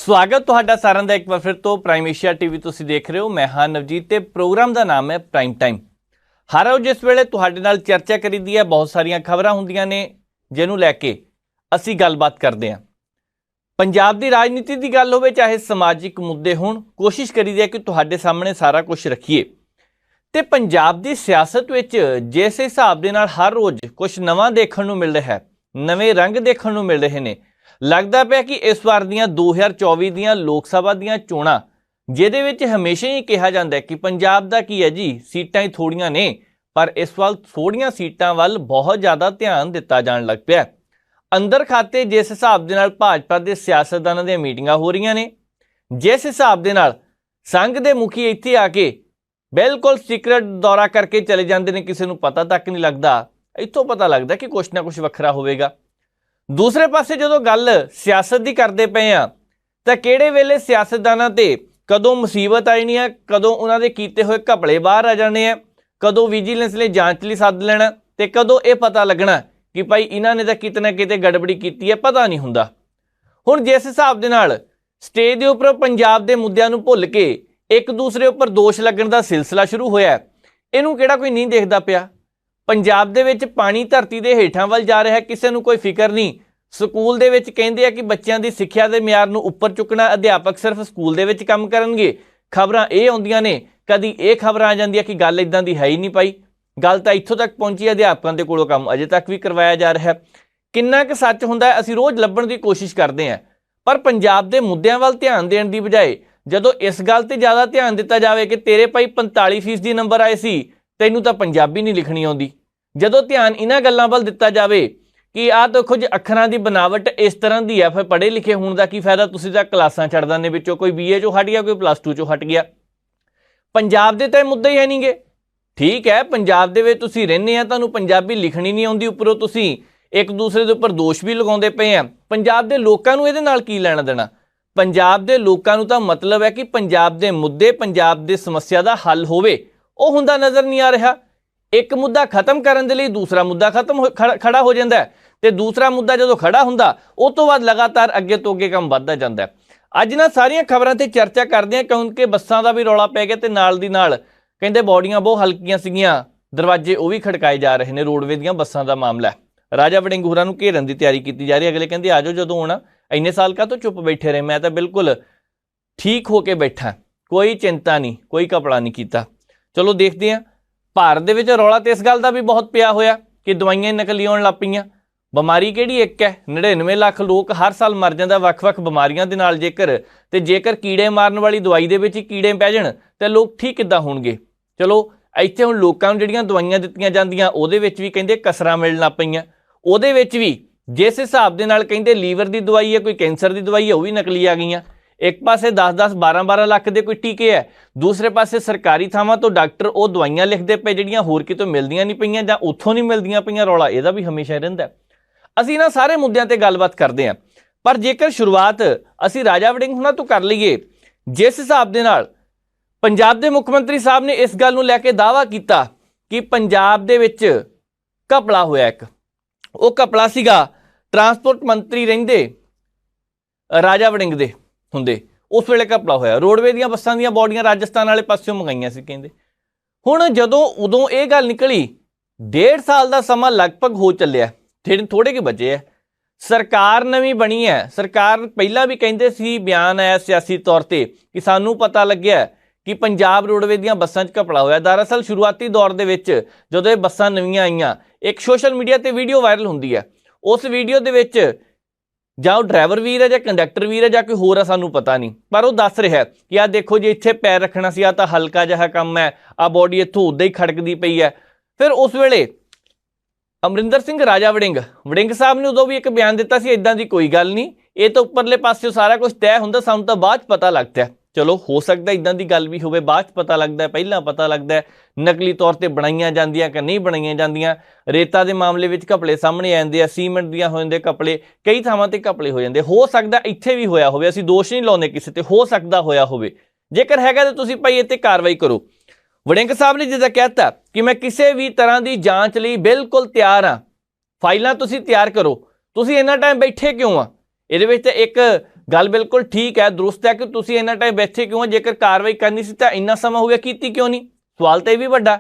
स्वागत तुहाडा सारिਆਂ ਦਾ एक बार फिर तो प्राइम एशिया टीवी तुसीं देख रहे हो। मैं हाँ नवजीत ते प्रोग्राम का नाम है प्राइम टाइम। हर रोज जिस वेले तुहाडे नाल चर्चा करीदी है, बहुत सारिया खबरां हुंदियां ने जिन्हों लैके असीं गलबात करते हैं। पंजाब की राजनीति की गल होवे चाहे समाजिक मुद्दे होण, कोशिश करीदी है कि तुहाडे सामने सारा कुछ रखीए। ते पंजाब की सियासत विच जिस हिसाब दे नाल हर रोज़ कुछ नवां देखण नूं मिल रहा है, नवे रंग देखण नूं मिल रहे हैं, लगता पिया कि इस बार दियां 2024 दियां लोक सभा दियां चोणां जिहदे विच हमेशा ही कहा जाता है कि पंजाब दा की है जी, सीटां ही थोड़ियां ने, पर इस वाल थोड़ियां सीटां वाल बहुत ज़्यादा ध्यान दिता जाण लग पिया। अंदर खाते जिस हिसाब दे नाल भाजपा के सियासतदानां दी मीटिंगां हो रही ने, जिस हिसाब दे नाल संघ दे मुखी इत्थे आके बिल्कुल सीक्रेट दौरा करके चले जाते हैं, किसी नूं पता तक नहीं लगता। इत्थों पता लगता कि कुछ ना कुछ वखरा होवेगा। दूसरे पासे जो गल सियासत की करते पे हाँ तो किहड़े वेले सियासतदानां ते कदों मुसीबत आई है, कदों उन्होंने कीते हुए घपले बाहर आ जाने हैं, कदों विजिलेंस लिए जांच लिए सद लेना, तो कदों ये पता लगना कि भाई इन्होंने तो किते ना किते गड़बड़ी की है, पता नहीं हुंदा। हुण जिस हिसाब दे नाल स्टेज के उपर पंजाब के मुद्दों नूं भुल के एक दूसरे उपर दोष लगन का सिलसिला शुरू होया, इहनूं किहड़ा कोई नहीं देखदा पिया। पंजाब दे विच पानी धरती के हेठां वल जा रहा है, किसी नूं कोई फिक्र नहीं। स्कूल दे विच कहिंदे आ कि बच्चों की सिक्ख्या के म्यार नूं उपर चुकना, अध्यापक सिर्फ स्कूल दे विच काम करनगे। खबरां ये आउंदियां ने, कदी ये खबर आ जांदी है कि गल इदां दी है ही नहीं पाई, गल तां इत्थों तक पहुंची, अध्यापकों के कोलों काम अजे तक भी करवाया जा रहा है। किन्ना क सच हुंदा है असीं रोज़ लभण की कोशिश करते हैं, पर पंजाब के मुद्दों वाल ध्यान देण दी बजाए जदों इस गल ते ज़्यादा ध्यान दिता जाए कि तेरे भाई 45% नंबर आए सी, तैनूं तां पंजाबी नहीं लिखनी आउंदी। जदों ध्यान इन्हां गल्लां वल दिता जाए कि आ तो कुछ अखरां की बनावट इस तरह की है, फिर पढ़े लिखे होने का की फायदा, तुसीं तां क्लासां छड्ड दिंदे, विचों कोई BA चों हट गया, कोई +2 चों हट गया। पंजाब दे तां मुद्दे ही है नहीं गे। ठीक है, पंजाब दे विच तुसीं रहिंदे आ, तुहानूं पंजाबी लिखनी नहीं आउंदी, उपरों तुसीं एक दूसरे के उपर दोष भी लगाउंदे पे आ। पंजाब दे लोकां नूं इहदे नाल की लैणा देना? पंजाब दे लोकां नूं तां मतलब है कि पंजाब दे मुद्दे, पंजाब दे समस्या का हल होवे, वो हुंदा नज़र नहीं आ रहा। एक मुद्दा खत्म करने के लिए दूसरा मुद्दा खड़ा हो जाता है, तो दूसरा मुद्दा जो खड़ा हुंदा उस तो बाद लगातार अगे तो अगे काम वधदा जांदा है। अज ना सारियां खबरां ते चर्चा करते हैं क्योंकि बसां का भी रौला पै गया, तो नाल दी नाल कहंदे बॉडियां बहुत हल्कियां सीगियां, दरवाजे वो भी खड़काए जा रहे हैं। रोडवे दीयां बसां दा मामला है, राजा वड़िंग होरां नूं घेरन की तैयारी की जा रही है। अगले कहंदे आ जाओ जदों आउणा, इन्ने साल का तो चुप बैठे रहे, मैं तो बिल्कुल ठीक होके बैठा, कोई चिंता नहीं, कोई कपड़ा नहीं किया। चलो देखते हैं। भारत दे विच रौला तो इस गल का भी बहुत पिया होया कि दवाइयां नकली आउण लग पईयां। बीमारी किहड़ी एक है, 99 लाख लोग हर साल मर जांदा वख-वख बीमारियां दे नाल। जेकर कीड़े मारन वाली दवाई दे विच ही कीड़े पै जाण ते लोग ठीक किद्दां होणगे। चलो इत्थे हुण लोकां नूं जिहड़ियां दवाइयां दित्तियां जांदियां उहदे विच भी कहिंदे कसरां मिलण लग पईयां। उहदे विच भी जिस हिसाब दे नाल कहिंदे लीवर की दवाई है, कोई कैंसर की दवाई है, वो भी नकली आ गईयां। एक पासे 10-10 12-12 लाख के कोई टीके है, दूसरे पासे सरकारी थावां तो डॉक्टर वो दवाइयां लिखते पे जिहड़ियां होर कितों मिलदियां नहीं पईयां जां उत्थों नहीं मिलदियां पईयां। रौला इहदा भी हमेशा रहिंदा। असीं ना सारे मुद्दों ते गलबात करते हैं, पर जेकर शुरुआत असीं राजा वड़िंग हुणां तो कर लईए, जिस हिसाब दे नाल पंजाब के मुख्यमंत्री साहब ने इस गल नूं लैके दावा किया कि पंजाब दे विच घपला होया, एक वो घपला सीगा ट्रांसपोर्ट मंत्री रहिंदे राजा वड़िंग दे हुंदे, उस वेले घपला होया। रोडवे दीयां बसां दीयां बॉडियां राजस्थान वाले पासियों मंगाईयां सी कहिंदे। हुण जदों उदों ये गल निकली, 1.5 साल का समा लगभग हो चलिया, थोड़े के बचे है। सरकार नवीं बनी है, सरकार पहला भी कहिंदे सी, बयान आया सियासी तौर पर कि सानूं पता लग्या कि पंजाब रोडवे दीयां बसां 'च घपला होया। दरअसल शुरुआती दौर दे विच जदों ये बसां नवीं आईयां, एक सोशल मीडिया ते वीडियो वायरल हुंदी है। उस वीडियो दे विच जां ड्राइवर वीर है, जां कंडक्टर वीर है, जां कोई होर है, सानूं पता नहीं, पर वो दस रहा है कि आ देखो जी इत्थे पैर रखना सी, आ तां हल्का जिहा काम है, आ बॉडी इत्थों उद्दां ही खड़कदी पई है। फिर उस वेले अमरिंदर सिंह राजा वड़िंग साहब ने उदों भी एक बयान दिता सी, इदां दी कोई गल नहीं, ये तो उपरले पासे सारा कुछ तय हुंदा, सानूं तां बाद पता लगता है। चलो हो सकता इदां दी गल भी होवे, बाद पता लगता है, पहला पता लगता है नकली तौर पर बनाईयां जांदियां कि नहीं बनाईयां जांदियां। रेता के मामले में घपले सामने आते हैं, सीमेंट दियां हो जांदे घपले, कई थावां ते घपले हो जाते। हो सकता इत्थे भी होया होवे, असीं दोष नहीं लाउंदे किसी ते, हो सकता होया होवे। जेकर हैगा तो तुसीं भाई इत्ते कार्रवाई करो। वड़िंग साहब ने जिद्दां कहता कि मैं किसी भी तरह की जांच लई बिल्कुल तैयार हाँ, फाइलां तुसीं तैयार करो, तुसीं इन्ना टाइम बैठे क्यों आ? इहदे विच एक ਗੱਲ ਬਿਲਕੁਲ ਠੀਕ ਹੈ, ਦਰੁਸਤ ਹੈ ਕਿ ਤੁਸੀਂ ਇੰਨਾ ਟਾਈਮ ਬੈਠੇ ਕਿਉਂ? ਜੇਕਰ ਕਾਰਵਾਈ ਕਰਨੀ ਸੀ ਤਾਂ ਇੰਨਾ ਸਮਾਂ ਹੋ ਗਿਆ, ਕੀਤੀ ਕਿਉਂ ਨਹੀਂ? ਸਵਾਲ ਤਾਂ ਇਹ ਵੀ ਵੱਡਾ।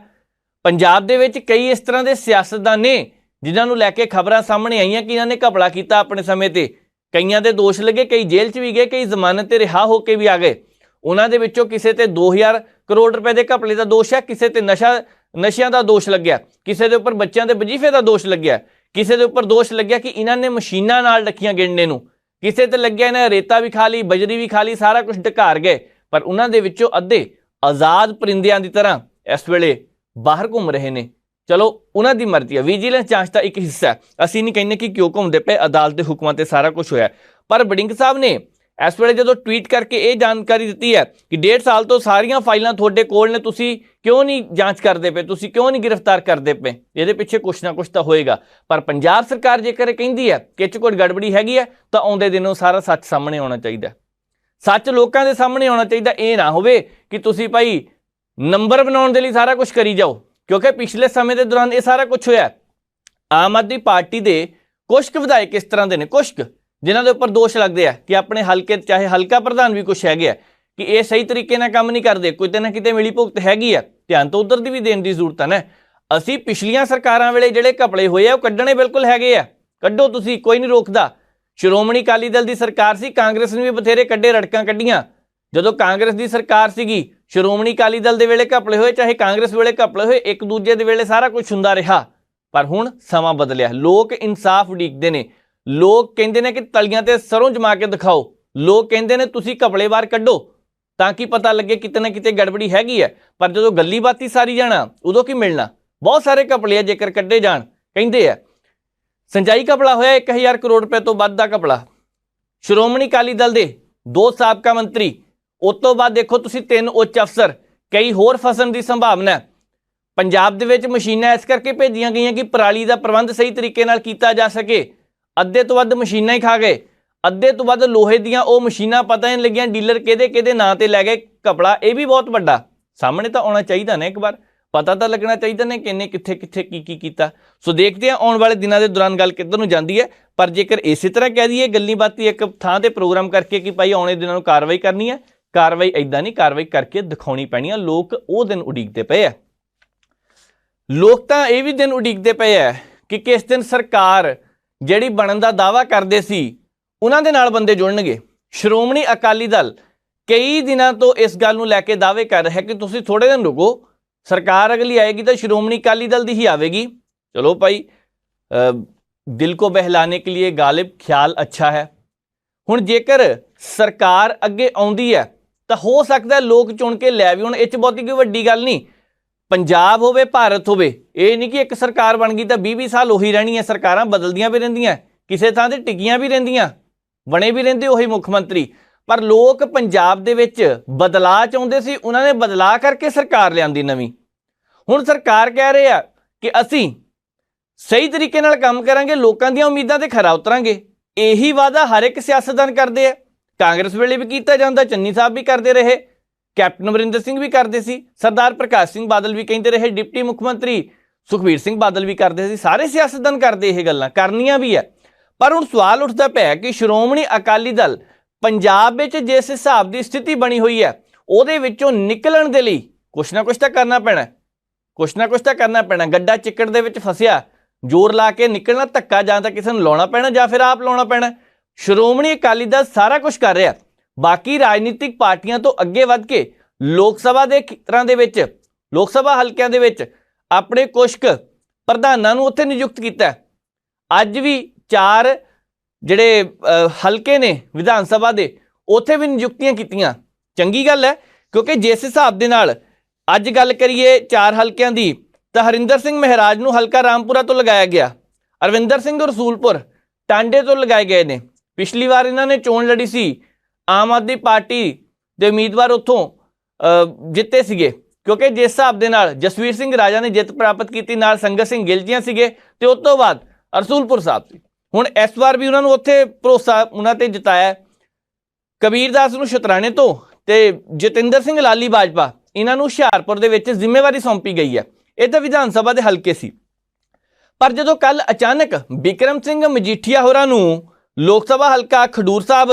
ਪੰਜਾਬ ਦੇ ਵਿੱਚ ਕਈ ਇਸ ਤਰ੍ਹਾਂ ਦੇ ਸਿਆਸਤਦਾਨ ਨੇ ਜਿਨ੍ਹਾਂ ਨੂੰ ਲੈ ਕੇ ਖਬਰਾਂ ਸਾਹਮਣੇ ਆਈਆਂ ਕਿ ਇਹਨਾਂ ਨੇ ਘਪਲਾ ਕੀਤਾ ਆਪਣੇ ਸਮੇਂ ਤੇ। ਕਈਆਂ ਦੇ ਦੋਸ਼ ਲੱਗੇ, ਕਈ ਜੇਲ੍ਹ 'ਚ ਵੀ ਗਏ, ਕਈ ਜ਼ਮਾਨਤ ਤੇ ਰਿਹਾ ਹੋ ਕੇ ਵੀ ਆ ਗਏ। ਉਹਨਾਂ ਦੇ ਵਿੱਚੋਂ ਕਿਸੇ ਤੇ 2000 ਕਰੋੜ ਰੁਪਏ ਦੇ ਘਪਲੇ ਦਾ ਦੋਸ਼ ਹੈ, ਕਿਸੇ ਤੇ ਨਸ਼ਿਆਂ ਦਾ ਦੋਸ਼ ਲੱਗਿਆ, ਕਿਸੇ ਦੇ ਉੱਪਰ ਬੱਚਿਆਂ ਦੇ ਵਜ਼ੀਫੇ ਦਾ ਦੋਸ਼ ਲੱਗਿਆ, ਕਿਸੇ ਦੇ ਉੱਪਰ ਦੋਸ਼ ਲੱਗਿਆ ਕਿ ਇਹਨਾਂ ਨੇ ਮਸ਼ੀਨਾਂ ਨਾਲ ਰੱਖੀਆਂ ਗਿਣਨੇ ਨੂੰ, ਕਿਸੇ ਤੇ ਲੱਗਿਆ ਇਹਨਾਂ ਰੇਤਾ ਵੀ ਖਾ ਲਈ, ਬਜਰੀ ਵੀ ਖਾ ਲਈ, ਸਾਰਾ ਕੁਝ ਢਕਾਰ ਗਏ। ਪਰ ਉਹਨਾਂ ਦੇ ਵਿੱਚੋਂ ਅੱਧੇ ਆਜ਼ਾਦ ਪਰਿੰਦਿਆਂ ਦੀ ਤਰ੍ਹਾਂ ਇਸ ਵੇਲੇ ਬਾਹਰ ਘੁੰਮ ਰਹੇ ਨੇ। ਚਲੋ ਉਹਨਾਂ ਦੀ ਮਰਜ਼ੀ ਹੈ, ਵਿਜੀਲੈਂਸ ਜਾਂਚ ਦਾ ਇੱਕ ਹਿੱਸਾ ਹੈ। ਅਸੀਂ ਨਹੀਂ ਕਹਿੰਦੇ ਕਿ ਕਿਉਂ ਘੁੰਮਦੇ ਪਏ, ਅਦਾਲਤ ਦੇ ਹੁਕਮਾਂ ਤੇ ਸਾਰਾ ਕੁਝ ਹੋਇਆ। ਪਰ ਵੜਿੰਗ ਸਾਹਿਬ ਨੇ ਇਸ ਵੇਲੇ ਜਦੋਂ ਟਵੀਟ ਕਰਕੇ ਇਹ ਜਾਣਕਾਰੀ ਦਿੱਤੀ ਹੈ ਕਿ 1.5 ਸਾਲ ਤੋਂ ਸਾਰੀਆਂ ਫਾਈਲਾਂ ਤੁਹਾਡੇ ਕੋਲ ਨੇ, ਤੁਸੀਂ ਕਿਉਂ ਨਹੀਂ ਜਾਂਚ ਕਰਦੇ ਪਏ, ਤੁਸੀਂ ਕਿਉਂ ਨਹੀਂ ਗ੍ਰਿਫਤਾਰ ਕਰਦੇ ਪਏ? ਇਹਦੇ ਪਿੱਛੇ ਕੁਛ ਨਾ ਕੁਛ ਤਾਂ ਹੋਏਗਾ। ਪਰ ਪੰਜਾਬ ਸਰਕਾਰ ਜੇਕਰ ਕਹਿੰਦੀ ਹੈ ਕਿ ਇਹ 'ਚ ਕੋਈ ਗੜਬੜੀ ਹੈਗੀ ਹੈ ਤਾਂ ਆਉਂਦੇ ਦਿਨੋਂ ਸਾਰਾ ਸੱਚ ਸਾਹਮਣੇ ਆਉਣਾ ਚਾਹੀਦਾ, ਸੱਚ ਲੋਕਾਂ ਦੇ ਸਾਹਮਣੇ ਆਉਣਾ ਚਾਹੀਦਾ। ਇਹ ਨਾ ਹੋਵੇ ਕਿ ਤੁਸੀਂ ਭਾਈ ਨੰਬਰ ਬਣਾਉਣ ਦੇ ਲਈ ਸਾਰਾ ਕੁਝ ਕਰੀ ਜਾਓ, ਕਿਉਂਕਿ ਪਿਛਲੇ ਸਮੇਂ ਦੇ ਦੌਰਾਨ ਇਹ ਸਾਰਾ ਕੁਝ ਹੋਇਆ। ਆਮ ਆਦਮੀ ਪਾਰਟੀ ਦੇ ਕੁਛ ਕੁ ਵਿਧਾਇਕ ਇਸ ਤਰ੍ਹਾਂ ਦੇ ਨੇ, ਕੁਛ ਕੁ ਜਿਨ੍ਹਾਂ ਦੇ ਉੱਪਰ ਦੋਸ਼ ਲੱਗਦੇ ਆ ਕਿ ਆਪਣੇ ਹਲਕੇ ਚਾਹੇ ਹਲਕਾ ਪ੍ਰਧਾਨ ਵੀ ਕੁਛ ਹੈਗੇ ਆ ਕਿ ਇਹ ਸਹੀ ਤਰੀਕੇ ਨਾਲ ਕੰਮ ਨਹੀਂ ਕਰਦੇ, ਕਿਤੇ ਨਾ ਕਿਤੇ ਮਿਲੀ ਭੁਗਤ ਹੈਗੀ ਆ, ਧਿਆਨ ਤਾਂ ਉਧਰ ਦੀ ਵੀ ਦੇਣ ਦੀ ਜ਼ਰੂਰਤ ਹੈ ਨਾ। ਅਸੀਂ ਪਿਛਲੀਆਂ ਸਰਕਾਰਾਂ ਵੇਲੇ ਜਿਹੜੇ ਘਪਲੇ ਹੋਏ ਆ ਉਹ ਕੱਢਣੇ ਬਿਲਕੁਲ ਹੈਗੇ ਆ, ਕੱਢੋ ਤੁਸੀਂ, ਕੋਈ ਨਹੀਂ ਰੋਕਦਾ। ਸ਼੍ਰੋਮਣੀ ਅਕਾਲੀ ਦਲ ਦੀ ਸਰਕਾਰ ਸੀ, ਕਾਂਗਰਸ ਨੇ ਵੀ ਬਥੇਰੇ ਕੱਢੇ, ਰੜਕਾਂ ਕੱਢੀਆਂ। ਜਦੋਂ ਕਾਂਗਰਸ ਦੀ ਸਰਕਾਰ ਸੀਗੀ, ਸ਼੍ਰੋਮਣੀ ਅਕਾਲੀ ਦਲ ਦੇ ਵੇਲੇ ਘਪਲੇ ਹੋਏ, ਚਾਹੇ ਕਾਂਗਰਸ ਵੇਲੇ ਘਪਲੇ ਹੋਏ, ਇੱਕ ਦੂਜੇ ਦੇ ਵੇਲੇ ਸਾਰਾ ਕੁਝ ਹੁੰਦਾ ਰਿਹਾ। ਪਰ ਹੁਣ ਸਮਾਂ ਬਦਲਿਆ, ਲੋਕ ਇਨਸਾਫ ਉਡੀਕਦੇ ਨੇ। ਲੋਕ ਕਹਿੰਦੇ ਨੇ ਕਿ ਤਲੀਆਂ ਤੇ ਸਰੋਂ ਜਮਾ ਕੇ ਦਿਖਾਓ। ਲੋਕ ਕਹਿੰਦੇ ਨੇ ਤੁਸੀਂ ਘਪਲੇ ਬਾਹਰ ਕੱਢੋ ਤਾਂ ਕਿ ਪਤਾ ਲੱਗੇ ਕਿਤੇ ਨਾ ਕਿਤੇ ਗੜਬੜੀ ਹੈਗੀ ਹੈ। ਪਰ ਜਦੋਂ ਗੱਲੀ ਬਾਤੀ ਸਾਰੀ ਜਾਣਾ, ਉਦੋਂ ਕੀ ਮਿਲਣਾ? ਬਹੁਤ ਸਾਰੇ ਘਪਲੇ ਆ ਜੇਕਰ ਕੱਢੇ ਜਾਣ। ਕਹਿੰਦੇ ਆ ਸਿੰਜਾਈ ਘਪਲਾ ਹੋਇਆ 1000 ਕਰੋੜ ਰੁਪਏ ਤੋਂ ਵੱਧ ਦਾ ਘਪਲਾ, ਸ਼੍ਰੋਮਣੀ ਅਕਾਲੀ ਦਲ ਦੇ 2 ਸਾਬਕਾ ਮੰਤਰੀ, ਉਸ ਤੋਂ ਬਾਅਦ ਦੇਖੋ ਤੁਸੀਂ 3 ਉੱਚ ਅਫਸਰ, ਕਈ ਹੋਰ ਫਸਣ ਦੀ ਸੰਭਾਵਨਾ। ਪੰਜਾਬ ਦੇ ਵਿੱਚ ਮਸ਼ੀਨਾਂ ਇਸ ਕਰਕੇ ਭੇਜੀਆਂ ਗਈਆਂ ਕਿ ਪਰਾਲੀ ਦਾ ਪ੍ਰਬੰਧ ਸਹੀ ਤਰੀਕੇ ਨਾਲ ਕੀਤਾ ਜਾ ਸਕੇ। ਅੱਧੇ ਤੋਂ ਵੱਧ ਮਸ਼ੀਨਾਂ ਹੀ ਖਾ ਗਏ, ਅੱਧੇ ਤੋਂ ਵੱਧ ਲੋਹੇ ਦੀਆਂ ਉਹ ਮਸ਼ੀਨਾਂ ਪਤਾ ਨਹੀਂ ਲੱਗੀਆਂ ਡੀਲਰ ਕਿਹਦੇ ਨਾਂ ਤੇ ਲੈ ਗਏ। ਘਪਲਾ ਇਹ ਵੀ ਬਹੁਤ ਵੱਡਾ ਸਾਹਮਣੇ ਤਾਂ ਆਉਣਾ ਚਾਹੀਦਾ ਨਾ, ਇੱਕ ਵਾਰ ਪਤਾ ਤਾਂ ਲੱਗਣਾ ਚਾਹੀਦਾ ਨੇ ਕਿ ਇਹਨੇ ਕਿੱਥੇ ਕੀ ਕੀਤਾ। ਸੋ ਦੇਖਦੇ ਹਾਂ ਆਉਣ ਵਾਲੇ ਦਿਨਾਂ ਦੇ ਦੌਰਾਨ ਗੱਲ ਕਿੱਧਰ ਨੂੰ ਜਾਂਦੀ ਹੈ। ਪਰ ਜੇਕਰ ਇਸੇ ਤਰ੍ਹਾਂ ਕਹਿ ਦਈਏ ਗੱਲੀ ਬਾਤੀ ਇੱਕ ਥਾਂ ਤੇ ਪ੍ਰੋਗਰਾਮ ਕਰਕੇ ਕਿ ਭਾਈ ਆਉਣੇ ਦਿਨਾਂ ਨੂੰ ਕਾਰਵਾਈ ਕਰਨੀ ਹੈ, ਕਾਰਵਾਈ ਇਦਾਂ ਨਹੀਂ, ਕਾਰਵਾਈ ਕਰਕੇ ਦਿਖਾਉਣੀ ਪੈਣੀ ਹੈ। ਲੋਕ ਉਹ ਦਿਨ ਉਡੀਕਦੇ ਪਏ ਆ, ਲੋਕ ਤਾਂ ਇਹ ਵੀ ਦਿਨ ਉਡੀਕਦੇ ਪਏ ਆ ਕਿ ਕਿਸ ਦਿਨ ਸਰਕਾਰ ਜਿਹੜੀ ਬਣਨ ਦਾ ਦਾਅਵਾ ਕਰਦੇ ਸੀ ਉਹਨਾਂ ਦੇ ਨਾਲ ਬੰਦੇ ਜੁੜਨਗੇ। ਸ਼੍ਰੋਮਣੀ ਅਕਾਲੀ ਦਲ ਕਈ ਦਿਨਾਂ ਤੋਂ ਇਸ ਗੱਲ ਨੂੰ ਲੈ ਕੇ ਦਾਅਵੇ ਕਰ ਰਿਹਾ ਕਿ ਤੁਸੀਂ ਥੋੜੇ ਦਿਨ ਰੁਕੋ, ਸਰਕਾਰ ਅਗਲੀ ਆਏਗੀ ਤਾਂ ਸ਼੍ਰੋਮਣੀ ਅਕਾਲੀ ਦਲ ਦੀ ਹੀ ਆਵੇਗੀ। ਚਲੋ ਭਾਈ, ਦਿਲ को बहलाने के लिए गालिब ख्याल अच्छा है। ਹੁਣ ਜੇਕਰ ਸਰਕਾਰ ਅੱਗੇ ਆਉਂਦੀ ਹੈ ਤਾਂ ਹੋ ਸਕਦਾ ਲੋਕ ਚੁਣ ਕੇ ਲੈ ਵੀ। ਹੁਣ ਇਹ 'ਚ ਬਹੁਤੀ ਕੋਈ ਵੱਡੀ ਗੱਲ ਨਹੀਂ, ਪੰਜਾਬ ਹੋਵੇ ਭਾਰਤ ਹੋਵੇ, ਇਹ ਨਹੀਂ ਕਿ ਇੱਕ ਸਰਕਾਰ ਬਣ ਗਈ ਤਾਂ 20-20 ਸਾਲ ਉਹੀ ਰਹਿਣੀ ਹੈ। ਸਰਕਾਰਾਂ ਬਦਲਦੀਆਂ ਵੀ ਰਹਿੰਦੀਆਂ, ਕਿਸੇ ਥਾਂ ਤੇ ਟਿਕੀਆਂ ਵੀ ਰਹਿੰਦੀਆਂ, ਬਣੇ ਵੀ ਰਹਿੰਦੇ ਉਹੀ ਮੁੱਖ ਮੰਤਰੀ। ਪਰ ਲੋਕ ਪੰਜਾਬ ਦੇ ਵਿੱਚ ਬਦਲਾਅ ਚਾਹੁੰਦੇ ਸੀ, ਉਹਨਾਂ ਨੇ ਬਦਲਾਅ ਕਰਕੇ ਸਰਕਾਰ ਲਿਆਂਦੀ ਨਵੀਂ। ਹੁਣ ਸਰਕਾਰ ਕਹਿ ਰਹੇ ਆ ਕਿ ਅਸੀਂ ਸਹੀ ਤਰੀਕੇ ਨਾਲ ਕੰਮ ਕਰਾਂਗੇ, ਲੋਕਾਂ ਦੀਆਂ ਉਮੀਦਾਂ ਤੇ ਖਰਾ ਉਤਰਾਂਗੇ। ਇਹੀ ਵਾਅਦਾ ਹਰ ਇੱਕ ਸਿਆਸਤਦਾਨ ਕਰਦੇ ਆ, ਕਾਂਗਰਸ ਵੇਲੇ ਵੀ ਕੀਤਾ ਜਾਂਦਾ, ਚੰਨੀ ਸਾਹਿਬ ਵੀ ਕਰਦੇ ਰਹੇ, ਕੈਪਟਨ ਅਮਰਿੰਦਰ ਸਿੰਘ ਵੀ ਕਰਦੇ ਸੀ, ਸਰਦਾਰ ਪ੍ਰਕਾਸ਼ ਸਿੰਘ ਬਾਦਲ ਵੀ ਕਹਿੰਦੇ ਰਹੇ, ਡਿਪਟੀ ਮੁੱਖ ਮੰਤਰੀ ਸੁਖਬੀਰ ਸਿੰਘ ਬਾਦਲ ਵੀ ਕਰਦੇ ਸੀ, ਸਾਰੇ ਸਿਆਸਤਦਾਨ ਕਰਦੇ ਇਹ ਗੱਲਾਂ, ਕਰਨੀਆਂ ਵੀ ਹੈ। ਪਰ ਹੁਣ ਸਵਾਲ ਉੱਠਦਾ ਪਿਆ ਕਿ ਸ਼੍ਰੋਮਣੀ ਅਕਾਲੀ ਦਲ ਪੰਜਾਬ ਵਿੱਚ ਜਿਸ ਹਿਸਾਬ ਦੀ ਸਥਿਤੀ ਬਣੀ ਹੋਈ ਹੈ ਉਹਦੇ ਵਿੱਚੋਂ ਨਿਕਲਣ ਦੇ ਲਈ ਕੁਛ ਨਾ ਕੁਛ ਤਾਂ ਕਰਨਾ ਪੈਣਾ, ਕੁਛ ਨਾ ਕੁਛ ਤਾਂ ਕਰਨਾ ਪੈਣਾ। ਗੱਡਾ ਚਿੱਕੜ ਦੇ ਵਿੱਚ ਫਸਿਆ, ਜ਼ੋਰ ਲਾ ਕੇ ਨਿਕਲਣਾ, ਧੱਕਾ ਜਾਂ ਤਾਂ ਕਿਸੇ ਨੂੰ ਲਾਉਣਾ ਪੈਣਾ ਜਾਂ ਫਿਰ ਆਪ ਲਾਉਣਾ ਪੈਣਾ। ਸ਼੍ਰੋਮਣੀ ਅਕਾਲੀ ਦਲ ਸਾਰਾ ਕੁਝ ਕਰ ਰਿਹਾ, ਬਾਕੀ ਰਾਜਨੀਤਿਕ ਪਾਰਟੀਆਂ ਤੋਂ ਅੱਗੇ ਵੱਧ ਕੇ ਲੋਕ ਸਭਾ ਦੇ ਖੇਤਰਾਂ ਦੇ ਵਿੱਚ, ਲੋਕ ਸਭਾ ਹਲਕਿਆਂ ਦੇ ਵਿੱਚ ਆਪਣੇ ਕੁਛ ਪ੍ਰਧਾਨਾਂ ਨੂੰ ਉੱਥੇ ਨਿਯੁਕਤ ਕੀਤਾ। ਅੱਜ ਵੀ 4 ਜਿਹੜੇ ਹਲਕੇ ਨੇ ਵਿਧਾਨ ਸਭਾ ਦੇ, ਉੱਥੇ ਵੀ ਨਿਯੁਕਤੀਆਂ ਕੀਤੀਆਂ। ਚੰਗੀ ਗੱਲ ਹੈ, ਕਿਉਂਕਿ ਜਿਸ ਹਿਸਾਬ ਦੇ ਨਾਲ ਅੱਜ ਗੱਲ ਕਰੀਏ 4 ਹਲਕਿਆਂ ਦੀ ਤਾਂ ਹਰਿੰਦਰ ਸਿੰਘ ਮਹਿਰਾਜ ਨੂੰ ਹਲਕਾ ਰਾਮਪੁਰਾ ਤੋਂ ਲਗਾਇਆ ਗਿਆ, ਅਰਵਿੰਦਰ ਸਿੰਘ ਰਸੂਲਪੁਰ ਟਾਂਡੇ ਤੋਂ ਲਗਾਏ ਗਏ ਨੇ। ਪਿਛਲੀ ਵਾਰ ਇਹਨਾਂ ਨੇ ਚੋਣ ਲੜੀ ਸੀ, ਆਮ ਆਦਮੀ ਪਾਰਟੀ ਦੇ ਉਮੀਦਵਾਰ ਉੱਥੋਂ ਜਿੱਤੇ ਸੀਗੇ, ਕਿਉਂਕਿ ਜਿਸ ਹਿਸਾਬ ਦੇ ਨਾਲ ਜਸਵੀਰ ਸਿੰਘ ਰਾਜਾ ਨੇ ਜਿੱਤ ਪ੍ਰਾਪਤ ਕੀਤੀ, ਨਾਲ ਸੰਗਤ ਸਿੰਘ ਗਿੱਲ ਜੀਆਂ ਸੀਗੇ ਤੇ ਉਸ ਤੋਂ ਬਾਅਦ ਰਸੂਲਪੁਰ ਸਾਹਿਬ ਸੀ। ਹੁਣ ਇਸ ਵਾਰ ਵੀ ਉਹਨਾਂ ਨੂੰ ਉੱਥੇ ਭਰੋਸਾ ਉਹਨਾਂ ਤੇ ਜਿਤਾਇਆ। ਕਬੀਰ ਦਾਸ ਨੂੰ ਸ਼ਤਰਾਣੇ ਤੋਂ ਤੇ ਜਤਿੰਦਰ ਸਿੰਘ ਲਾਲੀ ਬਾਜਪਾ, ਇਹਨਾਂ ਨੂੰ ਹੁਸ਼ਿਆਰਪੁਰ ਦੇ ਵਿੱਚ ਜ਼ਿੰਮੇਵਾਰੀ ਸੌਂਪੀ ਗਈ ਹੈ। ਇਹ ਤਾਂ ਵਿਧਾਨ ਸਭਾ ਦੇ ਹਲਕੇ ਸੀ। ਪਰ ਜਦੋਂ ਕੱਲ ਅਚਾਨਕ ਬਿਕਰਮ ਸਿੰਘ ਮਜੀਠੀਆ ਹੋਰਾਂ ਨੂੰ ਲੋਕ ਸਭਾ ਹਲਕਾ ਖਡੂਰ ਸਾਹਿਬ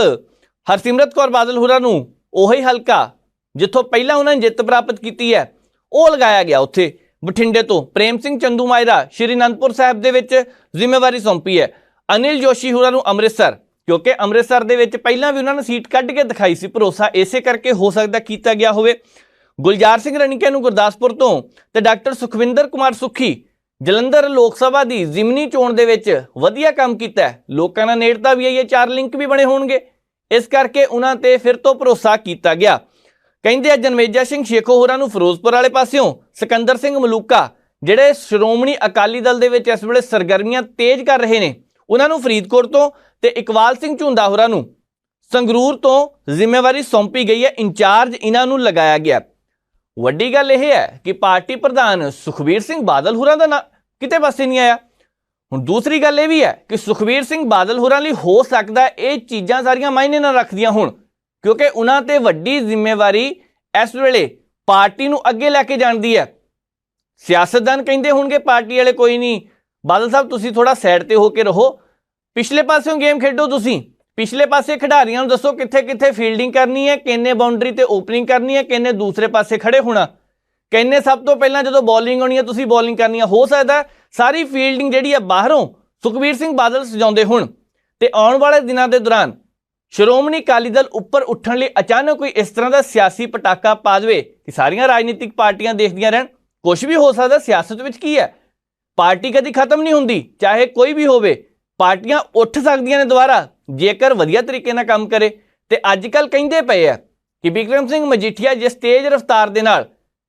ਹਰਸਿਮਰਤ ਕੌਰ ਬਾਦਲ ਹੋਰਾਂ ਨੂੰ ਉਹੀ ਹਲਕਾ ਜਿੱਥੋਂ ਪਹਿਲਾਂ ਉਹਨਾਂ ਨੇ ਜਿੱਤ ਪ੍ਰਾਪਤ ਕੀਤੀ ਹੈ ਉਹ ਲਗਾਇਆ ਗਿਆ। ਉੱਥੇ ਬਠਿੰਡੇ ਤੋਂ ਪ੍ਰੇਮ ਸਿੰਘ ਚੰਦੂ ਮਾਜਰਾ ਸ਼੍ਰੀ ਅਨੰਦਪੁਰ ਸਾਹਿਬ ਦੇ ਵਿੱਚ ਜ਼ਿੰਮੇਵਾਰੀ ਸੌਂਪੀ ਹੈ। ਅਨਿਲ ਜੋਸ਼ੀ ਹੋਰਾਂ ਨੂੰ ਅੰਮ੍ਰਿਤਸਰ, ਕਿਉਂਕਿ ਅੰਮ੍ਰਿਤਸਰ ਦੇ ਵਿੱਚ ਪਹਿਲਾਂ ਵੀ ਉਹਨਾਂ ਨੇ ਸੀਟ ਕੱਢ ਕੇ ਦਿਖਾਈ ਸੀ, ਭਰੋਸਾ ਇਸੇ ਕਰਕੇ ਹੋ ਸਕਦਾ ਕੀਤਾ ਗਿਆ ਹੋਵੇ। ਗੁਲਜ਼ਾਰ ਸਿੰਘ ਰਣੀਕੇ ਨੂੰ ਗੁਰਦਾਸਪੁਰ ਤੋਂ ਤੇ ਡਾਕਟਰ ਸੁਖਵਿੰਦਰ ਕੁਮਾਰ ਸੁੱਖੀ ਜਲੰਧਰ ਲੋਕ ਸਭਾ ਦੀ ਜ਼ਿਮਨੀ ਚੋਣ ਦੇ ਵਿੱਚ ਵਧੀਆ ਕੰਮ ਕੀਤਾ ਹੈ। ਲੋਕਾਂ ਨਾਲ ਨੇੜਤਾ ਵੀ ਆਈ ਹੈ, 4 ਲਿੰਕ ਵੀ ਬਣੇ ਹੋਣਗੇ, ਇਸ ਕਰਕੇ ਉਹਨਾਂ ਤੇ ਫਿਰ ਤੋਂ ਭਰੋਸਾ ਕੀਤਾ ਗਿਆ। ਕਹਿੰਦੇ ਆ ਜਨਮੇਜਾ ਸਿੰਘ ਸ਼ੇਖੋ ਹੋਰਾਂ ਨੂੰ ਫਿਰੋਜ਼ਪੁਰ ਵਾਲੇ ਪਾਸਿਓਂ, ਸਿਕੰਦਰ ਸਿੰਘ ਮਲੂਕਾ ਜਿਹੜੇ ਸ਼੍ਰੋਮਣੀ ਅਕਾਲੀ ਦਲ ਦੇ ਵਿੱਚ ਇਸ ਵੇਲੇ ਸਰਗਰਮੀਆਂ ਤੇਜ਼ ਕਰ ਰਹੇ ਨੇ, ਉਹਨਾਂ ਨੂੰ ਫਰੀਦਕੋਟ ਤੋਂ ਤੇ ਇਕਬਾਲ ਸਿੰਘ ਝੁੰਦਾ ਹੋਰਾਂ ਨੂੰ ਸੰਗਰੂਰ ਤੋਂ ਜ਼ਿੰਮੇਵਾਰੀ ਸੌਂਪੀ ਗਈ ਹੈ। ਇੰਚਾਰਜ ਇਹਨਾਂ ਨੂੰ ਲਗਾਇਆ ਗਿਆ। ਵੱਡੀ ਗੱਲ ਇਹ ਹੈ ਕਿ ਪਾਰਟੀ ਪ੍ਰਧਾਨ ਸੁਖਬੀਰ ਸਿੰਘ ਬਾਦਲ ਹੋਰਾਂ ਦਾ ਨਾਂ ਕਿਤੇ ਪਾਸੇ ਨਹੀਂ ਆਇਆ। ਹੁਣ ਦੂਸਰੀ ਗੱਲ ਇਹ ਵੀ ਹੈ ਕਿ ਸੁਖਬੀਰ ਸਿੰਘ ਬਾਦਲ ਹੋਰਾਂ ਲਈ ਹੋ ਸਕਦਾ ਇਹ ਚੀਜ਼ਾਂ ਸਾਰੀਆਂ ਮਾਇਨੇ ਨਾ ਰੱਖਦੀਆਂ ਹੁਣ, ਕਿਉਂਕਿ ਉਹਨਾਂ ਤੇ ਵੱਡੀ ਜ਼ਿੰਮੇਵਾਰੀ ਇਸ ਵੇਲੇ ਪਾਰਟੀ ਨੂੰ ਅੱਗੇ ਲੈ ਕੇ ਜਾਣ ਦੀ ਹੈ। ਸਿਆਸਤਦਾਨ ਕਹਿੰਦੇ ਹੋਣਗੇ ਪਾਰਟੀ ਵਾਲੇ, ਕੋਈ ਨਹੀਂ ਬਾਦਲ ਸਾਹਿਬ ਤੁਸੀਂ ਥੋੜਾ ਸਾਈਡ ਤੇ ਹੋ ਕੇ ਰਹੋ, ਪਿਛਲੇ ਪਾਸਿਓਂ ਗੇਮ ਖੇਡੋ, ਤੁਸੀਂ ਪਿਛਲੇ ਪਾਸੇ ਖਿਡਾਰੀਆਂ ਨੂੰ ਦੱਸੋ ਕਿੱਥੇ ਕਿੱਥੇ ਫੀਲਡਿੰਗ ਕਰਨੀ ਹੈ, ਕਿੰਨੇ ਬਾਉਂਡਰੀ ਤੇ ਓਪਨਿੰਗ ਕਰਨੀ ਹੈ, ਕਿੰਨੇ ਦੂਸਰੇ ਪਾਸੇ ਖੜੇ ਹੋਣਾ, ਕਿੰਨੇ ਸਭ ਤੋਂ ਪਹਿਲਾਂ ਜਦੋਂ ਬੋਲਿੰਗ ਆਉਣੀ ਹੈ ਤੁਸੀਂ ਬੋਲਿੰਗ ਕਰਨੀ ਹੈ। ਹੋ ਸਕਦਾ ਸਾਰੀ ਫੀਲਡਿੰਗ ਜਿਹੜੀ ਹੈ ਬਾਹਰੋਂ ਸੁਖਬੀਰ ਸਿੰਘ ਬਾਦਲ ਸਜਾਉਂਦੇ ਹੁਣ, ਤੇ ਆਉਣ ਵਾਲੇ ਦਿਨਾਂ ਦੇ ਦੌਰਾਨ ਸ਼੍ਰੋਮਣੀ ਅਕਾਲੀ ਦਲ ਉੱਪਰ ਉੱਠਣ ਲਈ ਅਚਾਨਕ ਕੋਈ ਇਸ ਤਰ੍ਹਾਂ ਦਾ ਸਿਆਸੀ ਪਟਾਕਾ ਪਾ ਦੇਵੇ ਕਿ ਸਾਰੀਆਂ ਰਾਜਨੀਤਿਕ ਪਾਰਟੀਆਂ ਦੇਖਦੀਆਂ ਰਹਿਣ। ਕੁਝ ਵੀ ਹੋ ਸਕਦਾ, ਸਿਆਸਤ ਵਿੱਚ ਕੀ ਹੈ, ਪਾਰਟੀ ਕਦੀ ਖਤਮ ਨਹੀਂ ਹੁੰਦੀ, ਚਾਹੇ ਕੋਈ ਵੀ ਹੋਵੇ, ਪਾਰਟੀਆਂ ਉੱਠ ਸਕਦੀਆਂ ਨੇ ਦੁਬਾਰਾ ਜੇਕਰ ਵਧੀਆ ਤਰੀਕੇ ਨਾਲ ਕੰਮ ਕਰੇ। ਤੇ ਅੱਜ ਕੱਲ੍ਹ ਕਹਿੰਦੇ ਪਏ ਆ ਕਿ ਬਿਕਰਮ ਸਿੰਘ ਮਜੀਠੀਆ ਜਿਸ ਤੇਜ਼ ਰਫ਼ਤਾਰ ਦੇ ਨਾਲ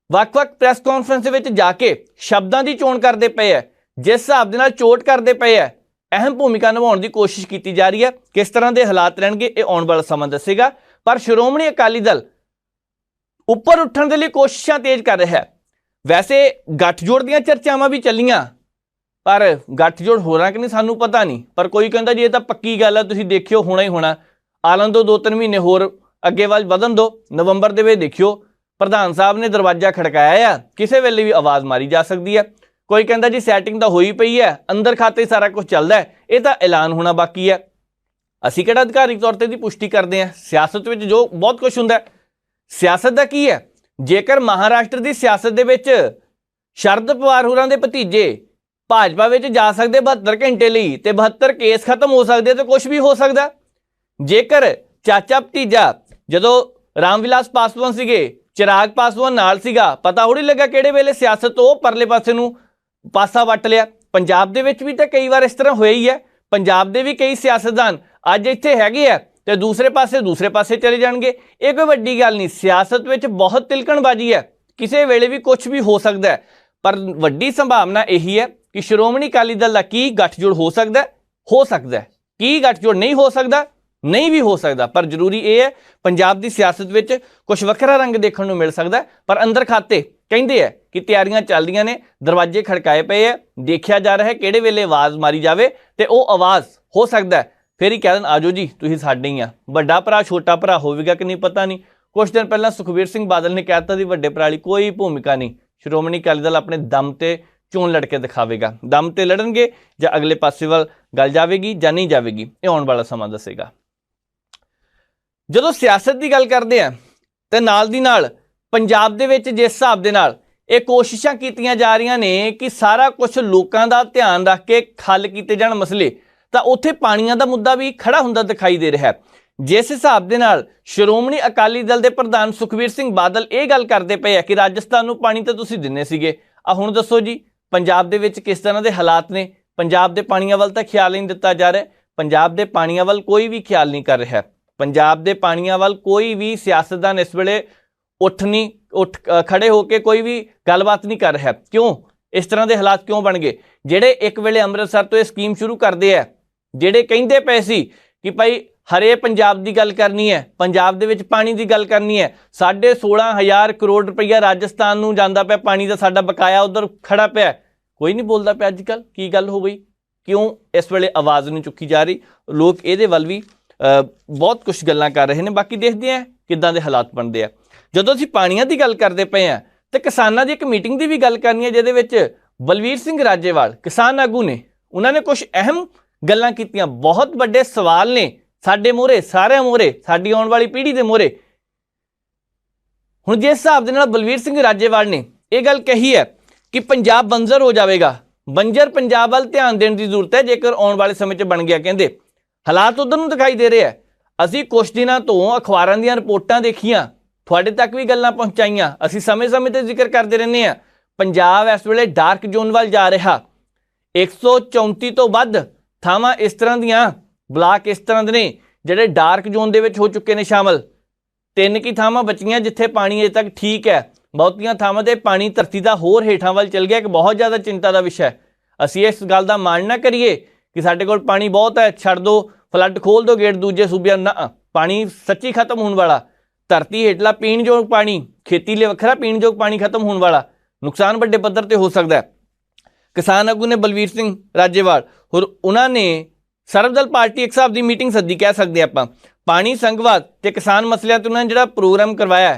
ਵੱਖ-ਵੱਖ ਪ੍ਰੈਸ ਕਾਨਫਰੰਸ ਦੇ ਵਿੱਚ ਜਾ ਕੇ ਸ਼ਬਦਾਂ ਦੀ ਚੋਣ ਕਰਦੇ ਪਏ ਆ, ਜਿਸ ਹਿਸਾਬ ਦੇ ਨਾਲ ਚੋਟ ਕਰਦੇ ਪਏ ਆ, ਅਹਿਮ ਭੂਮਿਕਾ ਨਿਭਾਉਣ ਦੀ ਕੋਸ਼ਿਸ਼ ਕੀਤੀ ਜਾ ਰਹੀ ਹੈ। ਕਿਸ ਤਰ੍ਹਾਂ ਦੇ ਹਾਲਾਤ ਰਹਿਣਗੇ ਇਹ ਆਉਣ ਵਾਲਾ ਸਮਾਂ ਦੱਸੇਗਾ, ਪਰ ਸ਼੍ਰੋਮਣੀ ਅਕਾਲੀ ਦਲ ਉੱਪਰ ਉੱਠਣ ਦੇ ਲਈ ਕੋਸ਼ਿਸ਼ਾਂ ਤੇਜ਼ ਕਰ ਰਿਹਾ ਹੈ। ਵੈਸੇ ਗੱਠਜੋੜ ਦੀਆਂ ਚਰਚਾਵਾਂ ਵੀ ਚੱਲੀਆਂ, ਪਰ ਗੱਠਜੋੜ ਹੋ ਰਹਾ ਕਿ ਨਹੀਂ ਸਾਨੂੰ ਪਤਾ ਨਹੀਂ, ਪਰ ਕੋਈ ਕਹਿੰਦਾ ਜੀ ਇਹ ਤਾਂ ਪੱਕੀ ਗੱਲ ਹੈ, ਤੁਸੀਂ ਦੇਖਿਓ ਹੋਣਾ ਹੀ ਹੋਣਾ, ਆਲਣ ਦੋ 2-3 ਮਹੀਨੇ ਹੋਰ ਅੱਗੇ ਵੱਲ ਵਧਣ ਦਿਓ, ਨਵੰਬਰ ਦੇ ਵਿੱਚ ਦੇਖਿਓ ਪ੍ਰਧਾਨ ਸਾਹਿਬ ਨੇ ਦਰਵਾਜ਼ਾ ਖੜਕਾਇਆ ਆ, ਕਿਸੇ ਵੇਲੇ ਵੀ ਆਵਾਜ਼ ਮਾਰੀ ਜਾ ਸਕਦੀ ਹੈ। ਕੋਈ ਕਹਿੰਦਾ ਜੀ ਸੈਟਿੰਗ ਤਾਂ ਹੋਈ ਪਈ ਹੈ, ਅੰਦਰ ਖਾਤੇ ਸਾਰਾ ਕੁਝ ਚੱਲਦਾ ਹੈ, ਇਹ ਤਾਂ ਐਲਾਨ ਹੋਣਾ ਬਾਕੀ ਹੈ। ਅਸੀਂ ਕਿਹੜਾ ਅਧਿਕਾਰਿਕ ਤੌਰ ਤੇ ਦੀ ਪੁਸ਼ਟੀ ਕਰਦੇ ਹਾਂ, ਸਿਆਸਤ ਵਿੱਚ ਜੋ ਬਹੁਤ ਕੁਝ ਹੁੰਦਾ। ਸਿਆਸਤ ਦਾ ਕੀ ਹੈ, ਜੇਕਰ ਮਹਾਰਾਸ਼ਟਰ ਦੀ ਸਿਆਸਤ ਦੇ ਵਿੱਚ ਸ਼ਰਦ ਪਵਾਰ ਹੋਰਾਂ ਦੇ ਭਤੀਜੇ ਭਾਜਪਾ ਵਿੱਚ ਜਾ ਸਕਦੇ 72 ਘੰਟੇ ਲਈ ਤੇ 72 ਕੇਸ ਖਤਮ ਹੋ ਸਕਦੇ ਤੇ ਕੁਝ ਵੀ ਹੋ ਸਕਦਾ। ਜੇਕਰ ਚਾਚਾ ਭਤੀਜਾ ਜਦੋਂ ਰਾਮ ਵਿਲਾਸ ਪਾਸਵਾਨ ਸੀਗੇ, ਚਿਰਾਗ ਪਾਸਵਾਨ ਨਾਲ ਸੀਗਾ, ਪਤਾ ਥੋੜ੍ਹੀ ਲੱਗਾ ਕਿਹੜੇ ਵੇਲੇ ਸਿਆਸਤ ਤੋਂ ਪਰਲੇ ਪਾਸੇ ਨੂੰ ਪਾਸਾ ਵੱਟ ਲਿਆ। ਪੰਜਾਬ ਦੇ ਵਿੱਚ ਵੀ ਤਾਂ ਕਈ ਵਾਰ ਇਸ ਤਰ੍ਹਾਂ ਹੋਇਆ ਹੀ ਹੈ। ਪੰਜਾਬ ਦੇ ਵੀ ਕਈ ਸਿਆਸਤਦਾਨ ਅੱਜ ਇੱਥੇ ਹੈਗੇ ਆ ਤੇ ਦੂਸਰੇ ਪਾਸੇ ਚਲੇ ਜਾਣਗੇ। ਇਹ ਕੋਈ ਵੱਡੀ ਗੱਲ ਨਹੀਂ, ਸਿਆਸਤ ਵਿੱਚ ਬਹੁਤ ਤਿਲਕਣਬਾਜ਼ੀ ਹੈ, ਕਿਸੇ ਵੇਲੇ ਵੀ ਕੁਝ ਵੀ ਹੋ ਸਕਦਾ ਹੈ। ਪਰ ਵੱਡੀ ਸੰਭਾਵਨਾ ਇਹੀ ਹੈ ਕਿ ਸ਼੍ਰੋਮਣੀ ਅਕਾਲੀ ਦਲ ਦਾ ਕੀ ਗੱਠਜੋੜ ਹੋ ਸਕਦਾ ਹੈ, ਕੀ ਗੱਠਜੋੜ ਨਹੀਂ ਹੋ ਸਕਦਾ, ਨਹੀਂ ਵੀ ਹੋ ਸਕਦਾ। ਪਰ ਜ਼ਰੂਰੀ ਇਹ ਹੈ ਪੰਜਾਬ ਦੀ ਸਿਆਸਤ ਵਿੱਚ ਕੁਝ ਵੱਖਰਾ ਰੰਗ ਦੇਖਣ ਨੂੰ ਮਿਲ ਸਕਦਾ, ਪਰ ਅੰਦਰ ਖਾਤੇ ਕਹਿੰਦੇ ਆ ਕਿ ਤਿਆਰੀਆਂ ਚੱਲਦੀਆਂ ਨੇ, ਦਰਵਾਜ਼ੇ ਖੜਕਾਏ ਪਏ ਆ, ਦੇਖਿਆ ਜਾ ਰਿਹਾ ਹੈ ਕਿਹੜੇ ਵੇਲੇ ਆਵਾਜ਼ ਮਾਰੀ ਜਾਵੇ ਤੇ ਉਹ ਆਵਾਜ਼ ਹੋ ਸਕਦਾ ਫਿਰ ਹੀ ਕਹਿ ਦੇਣ ਆਜੋ ਜੀ ਤੁਸੀਂ ਸਾਡੇ ਹੀ ਆ। ਵੱਡਾ ਭਰਾ ਛੋਟਾ ਭਰਾ ਹੋਵੇਗਾ ਕਿ ਨਹੀਂ ਪਤਾ ਨਹੀਂ। ਕੁਝ ਦਿਨ ਪਹਿਲਾਂ ਸੁਖਬੀਰ ਸਿੰਘ ਬਾਦਲ ਨੇ ਕਹਿ ਦਿੱਤਾ ਸੀ ਵੱਡੇ ਭਰਾ ਵਾਲੀ ਕੋਈ ਭੂਮਿਕਾ ਨਹੀਂ, ਸ਼੍ਰੋਮਣੀ ਅਕਾਲੀ ਦਲ ਆਪਣੇ ਦਮ ਤੇ ਚੋਣ ਲੜ ਕੇ ਦਿਖਾਵੇਗਾ। ਦਮ ਤੇ ਲੜਨਗੇ ਜਾਂ ਅਗਲੇ ਪਾਸੇ ਵੱਲ ਗੱਲ ਜਾਵੇਗੀ ਜਾਂ ਨਹੀਂ ਜਾਵੇਗੀ, ਇਹ ਆਉਣ ਵਾਲਾ ਸਮਾਂ ਦੱਸੇਗਾ। ਜਦੋਂ ਸਿਆਸਤ ਦੀ ਗੱਲ ਕਰਦੇ ਆ ਤੇ ਨਾਲ ਦੀ ਨਾਲ ਪੰਜਾਬ ਦੇ ਵਿੱਚ ਜਿਸ ਹਿਸਾਬ ਦੇ ਨਾਲ ਇਹ ਕੋਸ਼ਿਸ਼ਾਂ ਕੀਤੀਆਂ ਜਾ ਰਹੀਆਂ ਨੇ ਕਿ ਸਾਰਾ ਕੁਝ ਲੋਕਾਂ ਦਾ ਧਿਆਨ ਰੱਖ ਕੇ ਹੱਲ ਕੀਤੇ ਜਾਣ ਮਸਲੇ, ਤਾਂ ਉੱਥੇ ਪਾਣੀਆਂ ਦਾ ਮੁੱਦਾ ਵੀ ਖੜਾ ਹੁੰਦਾ ਦਿਖਾਈ ਦੇ ਰਿਹਾ ਹੈ। ਜਿਸ ਹਿਸਾਬ ਦੇ ਨਾਲ ਸ਼੍ਰੋਮਣੀ ਅਕਾਲੀ ਦਲ ਦੇ ਪ੍ਰਧਾਨ ਸੁਖਬੀਰ ਸਿੰਘ ਬਾਦਲ ਇਹ ਗੱਲ ਕਰਦੇ ਪਏ ਆ ਕਿ ਰਾਜਸਥਾਨ ਨੂੰ ਪਾਣੀ ਤਾਂ ਤੁਸੀਂ ਦਿੰਦੇ ਸੀਗੇ, ਆ ਹੁਣ ਦੱਸੋ ਜੀ ਪੰਜਾਬ ਦੇ ਵਿੱਚ ਕਿਸ ਤਰ੍ਹਾਂ ਦੇ ਹਾਲਾਤ ਨੇ। ਪੰਜਾਬ ਦੇ ਪਾਣੀਆਂ ਵੱਲ ਤਾਂ ਖਿਆਲ ਨਹੀਂ ਦਿੱਤਾ ਜਾ ਰਿਹਾ, ਪੰਜਾਬ ਦੇ ਪਾਣੀਆਂ ਵੱਲ ਕੋਈ ਵੀ ਖਿਆਲ ਨਹੀਂ ਕਰ ਰਿਹਾ। ਪੰਜਾਬ ਦੇ ਪਾਣੀਆਂ ਵੱਲ ਕੋਈ ਵੀ ਸਿਆਸਤਦਾਨ ਇਸ ਵੇਲੇ ਉੱਠ ਖੜੇ ਹੋ ਕੇ ਕੋਈ ਵੀ ਗੱਲਬਾਤ ਨਹੀਂ ਕਰ ਰਿਹਾ। ਕਿਉਂ ਇਸ ਤਰ੍ਹਾਂ ਦੇ ਹਾਲਾਤ ਕਿਉਂ ਬਣ ਗਏ? ਜਿਹੜੇ ਇੱਕ ਵੇਲੇ ਅੰਮ੍ਰਿਤਸਰ ਤੋਂ ਇਹ ਸਕੀਮ ਸ਼ੁਰੂ ਕਰਦੇ ਆ, ਜਿਹੜੇ ਕਹਿੰਦੇ ਪਏ ਸੀ ਕਿ ਭਾਈ ਹਰੇ ਪੰਜਾਬ ਦੀ ਗੱਲ ਕਰਨੀ ਹੈ, ਪੰਜਾਬ ਦੇ ਵਿੱਚ ਪਾਣੀ ਦੀ ਗੱਲ ਕਰਨੀ ਹੈ, 16,500 ਕਰੋੜ ਰੁਪਈਆ ਰਾਜਸਥਾਨ ਨੂੰ ਜਾਂਦਾ ਪਿਆ ਪਾਣੀ ਦਾ, ਸਾਡਾ ਬਕਾਇਆ ਉਧਰ ਖੜਾ ਪਿਆ, ਕੋਈ ਨਹੀਂ ਬੋਲਦਾ ਪਿਆ। ਅੱਜ ਕੱਲ੍ਹ ਕੀ ਗੱਲ ਹੋ ਗਈ, ਕਿਉਂ ਇਸ ਵੇਲੇ ਆਵਾਜ਼ ਨਹੀਂ ਚੁੱਕੀ ਜਾ ਰਹੀ? ਲੋਕ ਇਹਦੇ ਵੱਲ ਵੀ ਬਹੁਤ ਕੁਝ ਗੱਲਾਂ ਕਰ ਰਹੇ ਨੇ। ਬਾਕੀ ਦੇਖਦੇ ਆ ਕਿੱਦਾਂ ਦੇ ਹਾਲਾਤ ਬਣਦੇ ਆ। ਜਦੋਂ ਅਸੀਂ ਪਾਣੀਆਂ ਦੀ ਗੱਲ ਕਰਦੇ ਪਏ ਆ ਤੇ ਕਿਸਾਨਾਂ ਦੀ ਇੱਕ ਮੀਟਿੰਗ ਦੀ ਵੀ ਗੱਲ ਕਰਨੀ ਹੈ, ਜਿਹਦੇ ਵਿੱਚ ਬਲਵੀਰ ਸਿੰਘ ਰਾਜੇਵਾਲ ਕਿਸਾਨ ਆਗੂ ਨੇ, ਉਹਨਾਂ ਨੇ ਕੁਝ ਅਹਿਮ ਗੱਲਾਂ ਕੀਤੀਆਂ। ਬਹੁਤ ਵੱਡੇ ਸਵਾਲ ਨੇ ਸਾਡੇ ਮੋਹਰੇ, ਸਾਰਿਆਂ ਮੋਹਰੇ, ਸਾਡੀ ਆਉਣ ਵਾਲੀ ਪੀੜ੍ਹੀ ਦੇ ਮੋਹਰੇ। ਹੁਣ जिस हिसाब के बलवीर सिंह राजेवाल ने यह गल कही है कि पंजाब बंजर हो जाएगा, बंजर पंजाब वाल ध्यान देने की जरूरत है जेकर आने वाले समय बन गया। कहते हालात उधर नूं दिखाई दे रहे हैं। असी कुछ दिनों तो अखबारों दी रिपोर्टां देखियां, तुहाडे तक भी गल्लां पहुंचाइयां, असी समय समय ते जिक्र करते रहने हैं। पंजाब इस वेले डार्क जोन वाल जा रहा। 134 तो वध थावां इस तरह दियां ब्लाक इस तरह दे ने जिहड़े डार्क जोन दे विच हो चुके ने शामिल। 3 की थावां बचियां जिथे पानी अजे तक ठीक है, बहुतियां थावां ते पानी धरती का होर हेठां वाल चल गया। एक बहुत ज़्यादा चिंता का विषय है। असीं इस गल का मान ना करिए कि साडे कोल पानी बहुत है, छड़ दो, फ्लड खोल दो गेट दूजे सूबियां, ना, पानी सच्ची खत्म होने वाला। धरती हेठला पीण जोग पानी, खेती लिए वखरा पीण जोग पानी खत्म होने वाला। नुकसान वड्डे पद्धर ते हो सकता है। किसान आगू ने बलवीर सिंह राजेवाल और उन्होंने सर्वदल पार्टी एक हिसाब की मीटिंग सद्दी, कह सकते हैं आप, पानी संघवाद ते किसान मसलियां ते उन्होंने जिहड़ा प्रोग्राम करवाया है,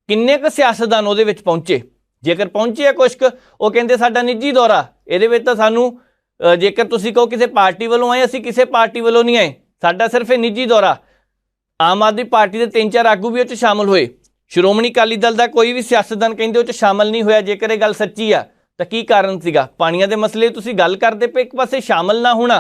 किन्ने क सियासतदान उहदे विच पहुंचे, जेकर पहुंचे है कुछ क, वो कहते साडा निजी दौरा, इहदे विच तां सानू जेकर तुसीं कहो किसी पार्टी वालों आए, असीं किसी पार्टी वालों नहीं आए, साडा सिर्फ निजी दौरा। आम आदमी पार्टी के 3-4 आगू भी उह शामिल होए, श्रोमणी अकाली दल का कोई भी सियासतदान कहते उह शामिल नहीं होया। जेकर यह गल सच्ची आ तो की कारण सीगा? पानियां दे मसले तुसीं गल करदे पे, एक पासे शामिल ना होना,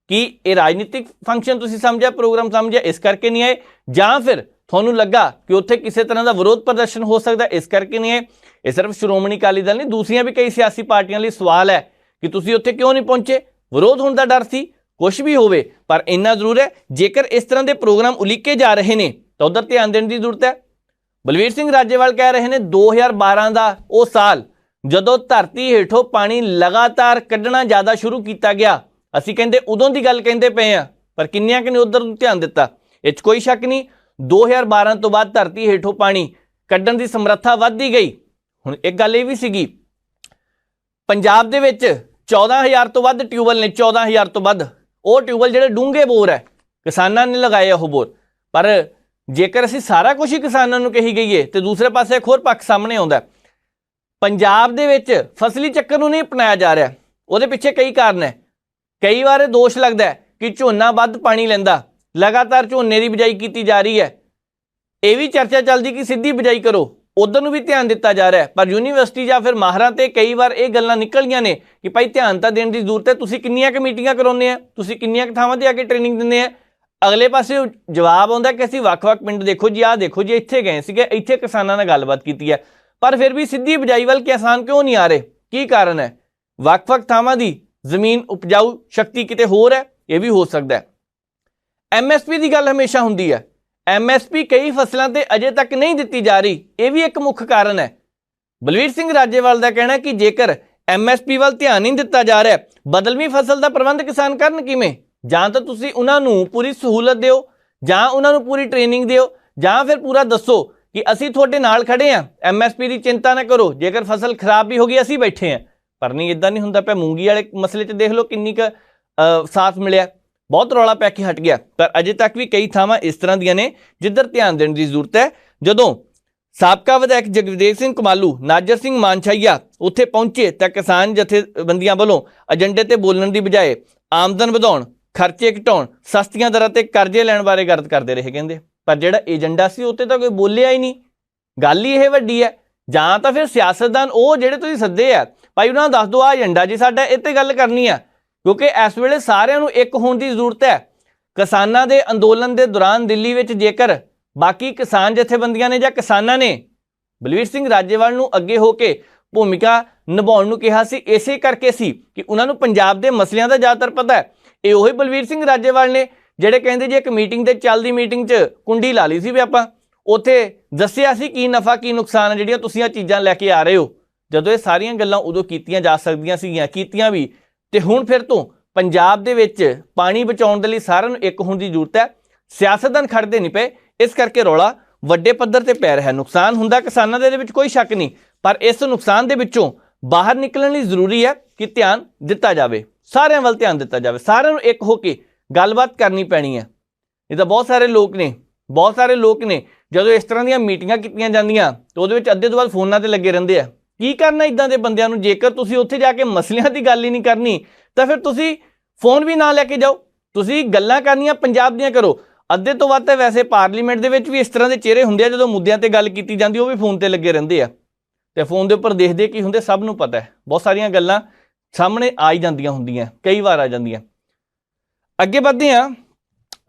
कि ये राजनीतिक फंक्शन तुसीं समझिया, प्रोग्राम समझिया, इस करके नहीं आए, जां फिर तुहानूं लगा कि उत्थे किसी तरह का विरोध प्रदर्शन हो सकता है, इस करके नहीं आए। ये सिर्फ श्रोमणी अकाली दल नहीं, दूसरियां भी कई सियासी पार्टियां लई सवाल है कि तुसीं उत्थे क्यों नहीं पहुंचे। विरोध होने का डर सी, कुछ भी होवे, पर इन्ना जरूर है जेकर इस तरह के प्रोग्राम उलीके जा रहे हैं तो उधर ध्यान देने की जरूरत है। बलवीर सिंह राजेवाल कह रहे हैं 2012 का वो साल जदों धरती हेठों पानी लगातार कढ़ना ज़्यादा शुरू किया गया, असीं कहंदे उदों की गल कहंदे पे हैं, पर किन्नियां कि उधर ध्यान दिता, इस कोई शक नहीं। 2012 तो बाद धरती हेठों पानी कढ़न की समर्था वधदी गई। हुण एक गल ये भी सीगी, पंजाब दे विच 14,000 तो वध ट्यूबल ने, 14,000 तो वध वो ट्यूबल जिहड़े डूंगे बोर है, किसानां ने लगाए वो बोर। पर जेकर असीं सारा कुछ ही किसानां नूं कही गईए तो दूसरे पासे एक होर पक्ष सामने आउंदा है। पंजाब दे विच फसली चक्कर नूं नहीं अपनाया जा रहा, उहदे पिछे कई कारण है। कई बार दोष लगता है कि झोना वध पानी लैंदा, लगातार झोने की बिजाई की जा रही है। ये भी चर्चा चलती कि सीधी बिजाई करो, उधर भी ध्यान दिता जा रहा है। पर यूनीवर्सिटी या फिर माहरां ते कई बार ये गल्लां निकलियां ने कि भाई ध्यान तो देने की जरूरत है, तुसीं किन्नियां क मीटिंगां कराउने आ, तुसीं किन्नियां क थावां ते आके ट्रेनिंग दिंदे आ। अगले पासे जवाब आउंदा कि असीं वख-वख पिंड देखो जी, आ देखो जी, इत्थे गए सीगे, इत्थे किसानां नाल गलबात कीती है, पर फिर भी सीधी बिजाई वाल किसान क्यों नहीं आ रहे? की कारण है? वख-वख थावां दी जमीन उपजाऊ शक्ति किते होर है, यह भी हो सकता है। MSP की गल हमेशा हुंदी है, MSP कई फसलों ते अजे तक नहीं दिती जा रही, यह भी एक मुख्य कारण है। बलवीर सिंह राजेवाल का कहना है कि जेकर MSP वाल ध्यान नहीं दिता जा रहा, बदलवी फसल का प्रबंध किसान करन किवें? जां तां तुसीं उन्हां नूं पूरी सहूलत दिओ, जां उन्हां नूं पूरी ट्रेनिंग दिओ, जां फिर पूरा दसो कि असीं तुहाडे नाल खड़े हैं, MSP की चिंता ना करो, जेकर फसल खराब भी होगी असीं बैठे हैं। पर नहीं, इदां नहीं हुंदा पिया। मूंगी वाले मसले 'च देख लो किन्नी क साथ मिलिया, बहुत रौला पै के हट गया। पर अजे तक भी कई थावां इस तरह दियां ने जिधर ध्यान देने की जरूरत है। जदों साबका विधायक जगदेव सिंह कमालू, नाजर सिंह मानशाइया उत्थे पहुंचे तो किसान जथेबंदियां वालों एजेंडे ते बोलण की बजाय आमदन वधाउण, खर्चे घटाउण, सस्तियां दरां ते करजे लैण बारे गल करते रहे कहंदे। पर जिहड़ा एजेंडा सी उत्ते तां कोई बोलिया ही नहीं। गल ही यह वड्डी है। जां तां फिर सियासतदान वो जिहड़े तुसीं सद्दे आ, भाई उन्हां नूं दस दो आ एजेंडा जी साडा, इह ते गल करनी है, क्योंकि इस वेले सारिआं नूं एक होण की जरूरत है। किसानां दे अंदोलन के दौरान दिल्ली विच जेकर बाकी किसान जथेबंदियां ने जां किसानां ने बलवीर सिंह राजेवाल नूं अगे होके भूमिका निभाउण नूं कहा सी, इसे करके सी कि उन्हां नूं पंजाब दे मसलिਆਂ ਦਾ ज़्यादातर पता है। ये ਉਹੀ बलवीर सिंह राजेवाल ने ਜਿਹੜੇ ਕਹਿੰਦੇ जी एक मीटिंग ते ਚੱਲਦੀ मीटिंग 'ਚ कुंडी ला ली सी भी ਆਪਾਂ ਉੱਥੇ ਦੱਸਿਆ ਸੀ ਕੀ ਨਫਾ ਕੀ ਨੁਕਸਾਨ ਜਿਹੜੀਆਂ ਤੁਸੀਂ ਆ ਚੀਜ਼ਾਂ ਲੈ ਕੇ ਆ ਰਹੇ ਹੋ। ਜਦੋਂ ਇਹ ਸਾਰੀਆਂ ਗੱਲਾਂ ਉਦੋਂ ਕੀਤੀਆਂ ਜਾ ਸਕਦੀਆਂ ਸੀਗੀਆਂ, ਕੀਤੀਆਂ ਵੀ, ਤੇ ਹੁਣ ਫਿਰ ਤੋਂ ਪੰਜਾਬ ਦੇ ਵਿੱਚ ਪਾਣੀ ਬਚਾਉਣ ਦੇ ਲਈ ਸਾਰਿਆਂ ਨੂੰ ਇੱਕ ਹੋਣ ਦੀ ਜ਼ਰੂਰਤ ਹੈ। ਸਿਆਸਤਦਾਨ ਖੜਦੇ ਨਹੀਂ ਪਏ, ਇਸ ਕਰਕੇ ਰੌਲਾ ਵੱਡੇ ਪੱਧਰ ਤੇ ਪੈ ਰਿਹਾ। ਨੁਕਸਾਨ ਹੁੰਦਾ ਕਿਸਾਨਾਂ ਦੇ ਵਿੱਚ ਕੋਈ ਸ਼ੱਕ ਨਹੀਂ, ਪਰ ਇਸ ਨੁਕਸਾਨ ਦੇ ਵਿੱਚੋਂ ਬਾਹਰ ਨਿਕਲਣ ਲਈ ਜ਼ਰੂਰੀ ਹੈ ਕਿ ਧਿਆਨ ਦਿੱਤਾ ਜਾਵੇ, ਸਾਰਿਆਂ ਵੱਲ ਧਿਆਨ ਦਿੱਤਾ ਜਾਵੇ, ਸਾਰਿਆਂ ਨੂੰ ਇੱਕ ਹੋ ਕੇ ਗੱਲਬਾਤ ਕਰਨੀ ਪੈਣੀ ਹੈ। ਇਹ ਤਾਂ ਬਹੁਤ ਸਾਰੇ ਲੋਕ ਨੇ ਜਦੋਂ ਇਸ ਤਰ੍ਹਾਂ ਦੀਆਂ ਮੀਟਿੰਗਾਂ ਕੀਤੀਆਂ ਜਾਂਦੀਆਂ ਤਾਂ ਉਹਦੇ ਵਿੱਚ ਅੱਧੇ ਤੋਂ ਵੱਧ ਫੋਨਾਂ ਤੇ ਲੱਗੇ ਰਹਿੰਦੇ ਆ। ਕੀ ਕਰਨਾ ਇਦਾਂ ਦੇ ਬੰਦਿਆਂ ਨੂੰ? ਜੇਕਰ ਤੁਸੀਂ ਉੱਥੇ ਜਾ ਕੇ ਮਸਲਿਆਂ ਦੀ ਗੱਲ ਹੀ ਨਹੀਂ ਕਰਨੀ ਤਾਂ ਫਿਰ ਤੁਸੀਂ ਫੋਨ ਵੀ ਨਾ ਲੈ ਕੇ ਜਾਓ, ਤੁਸੀਂ ਗੱਲਾਂ ਕਰਨੀਆਂ ਪੰਜਾਬ ਦੀਆਂ ਕਰੋ। ਅੱਧੇ ਤੋਂ ਵੱਧ ਤਾਂ ਵੈਸੇ ਪਾਰਲੀਮੈਂਟ ਦੇ ਵਿੱਚ ਵੀ ਇਸ ਤਰ੍ਹਾਂ ਦੇ ਚਿਹਰੇ ਹੁੰਦੇ ਆ, ਜਦੋਂ ਮੁੱਦਿਆਂ ਤੇ ਗੱਲ ਕੀਤੀ ਜਾਂਦੀ ਉਹ ਵੀ ਫੋਨ ਤੇ ਲੱਗੇ ਰਹਿੰਦੇ ਆ ਤੇ ਫੋਨ ਦੇ ਉੱਪਰ ਦੇਖਦੇ ਕੀ ਹੁੰਦੇ ਸਭ ਨੂੰ ਪਤਾ ਹੈ। ਬਹੁਤ ਸਾਰੀਆਂ ਗੱਲਾਂ ਸਾਹਮਣੇ ਆ ਹੀ ਜਾਂਦੀਆਂ ਹੁੰਦੀਆਂ, ਕਈ ਵਾਰ ਆ ਜਾਂਦੀਆਂ। ਅੱਗੇ ਵਧਦੇ ਹਾਂ,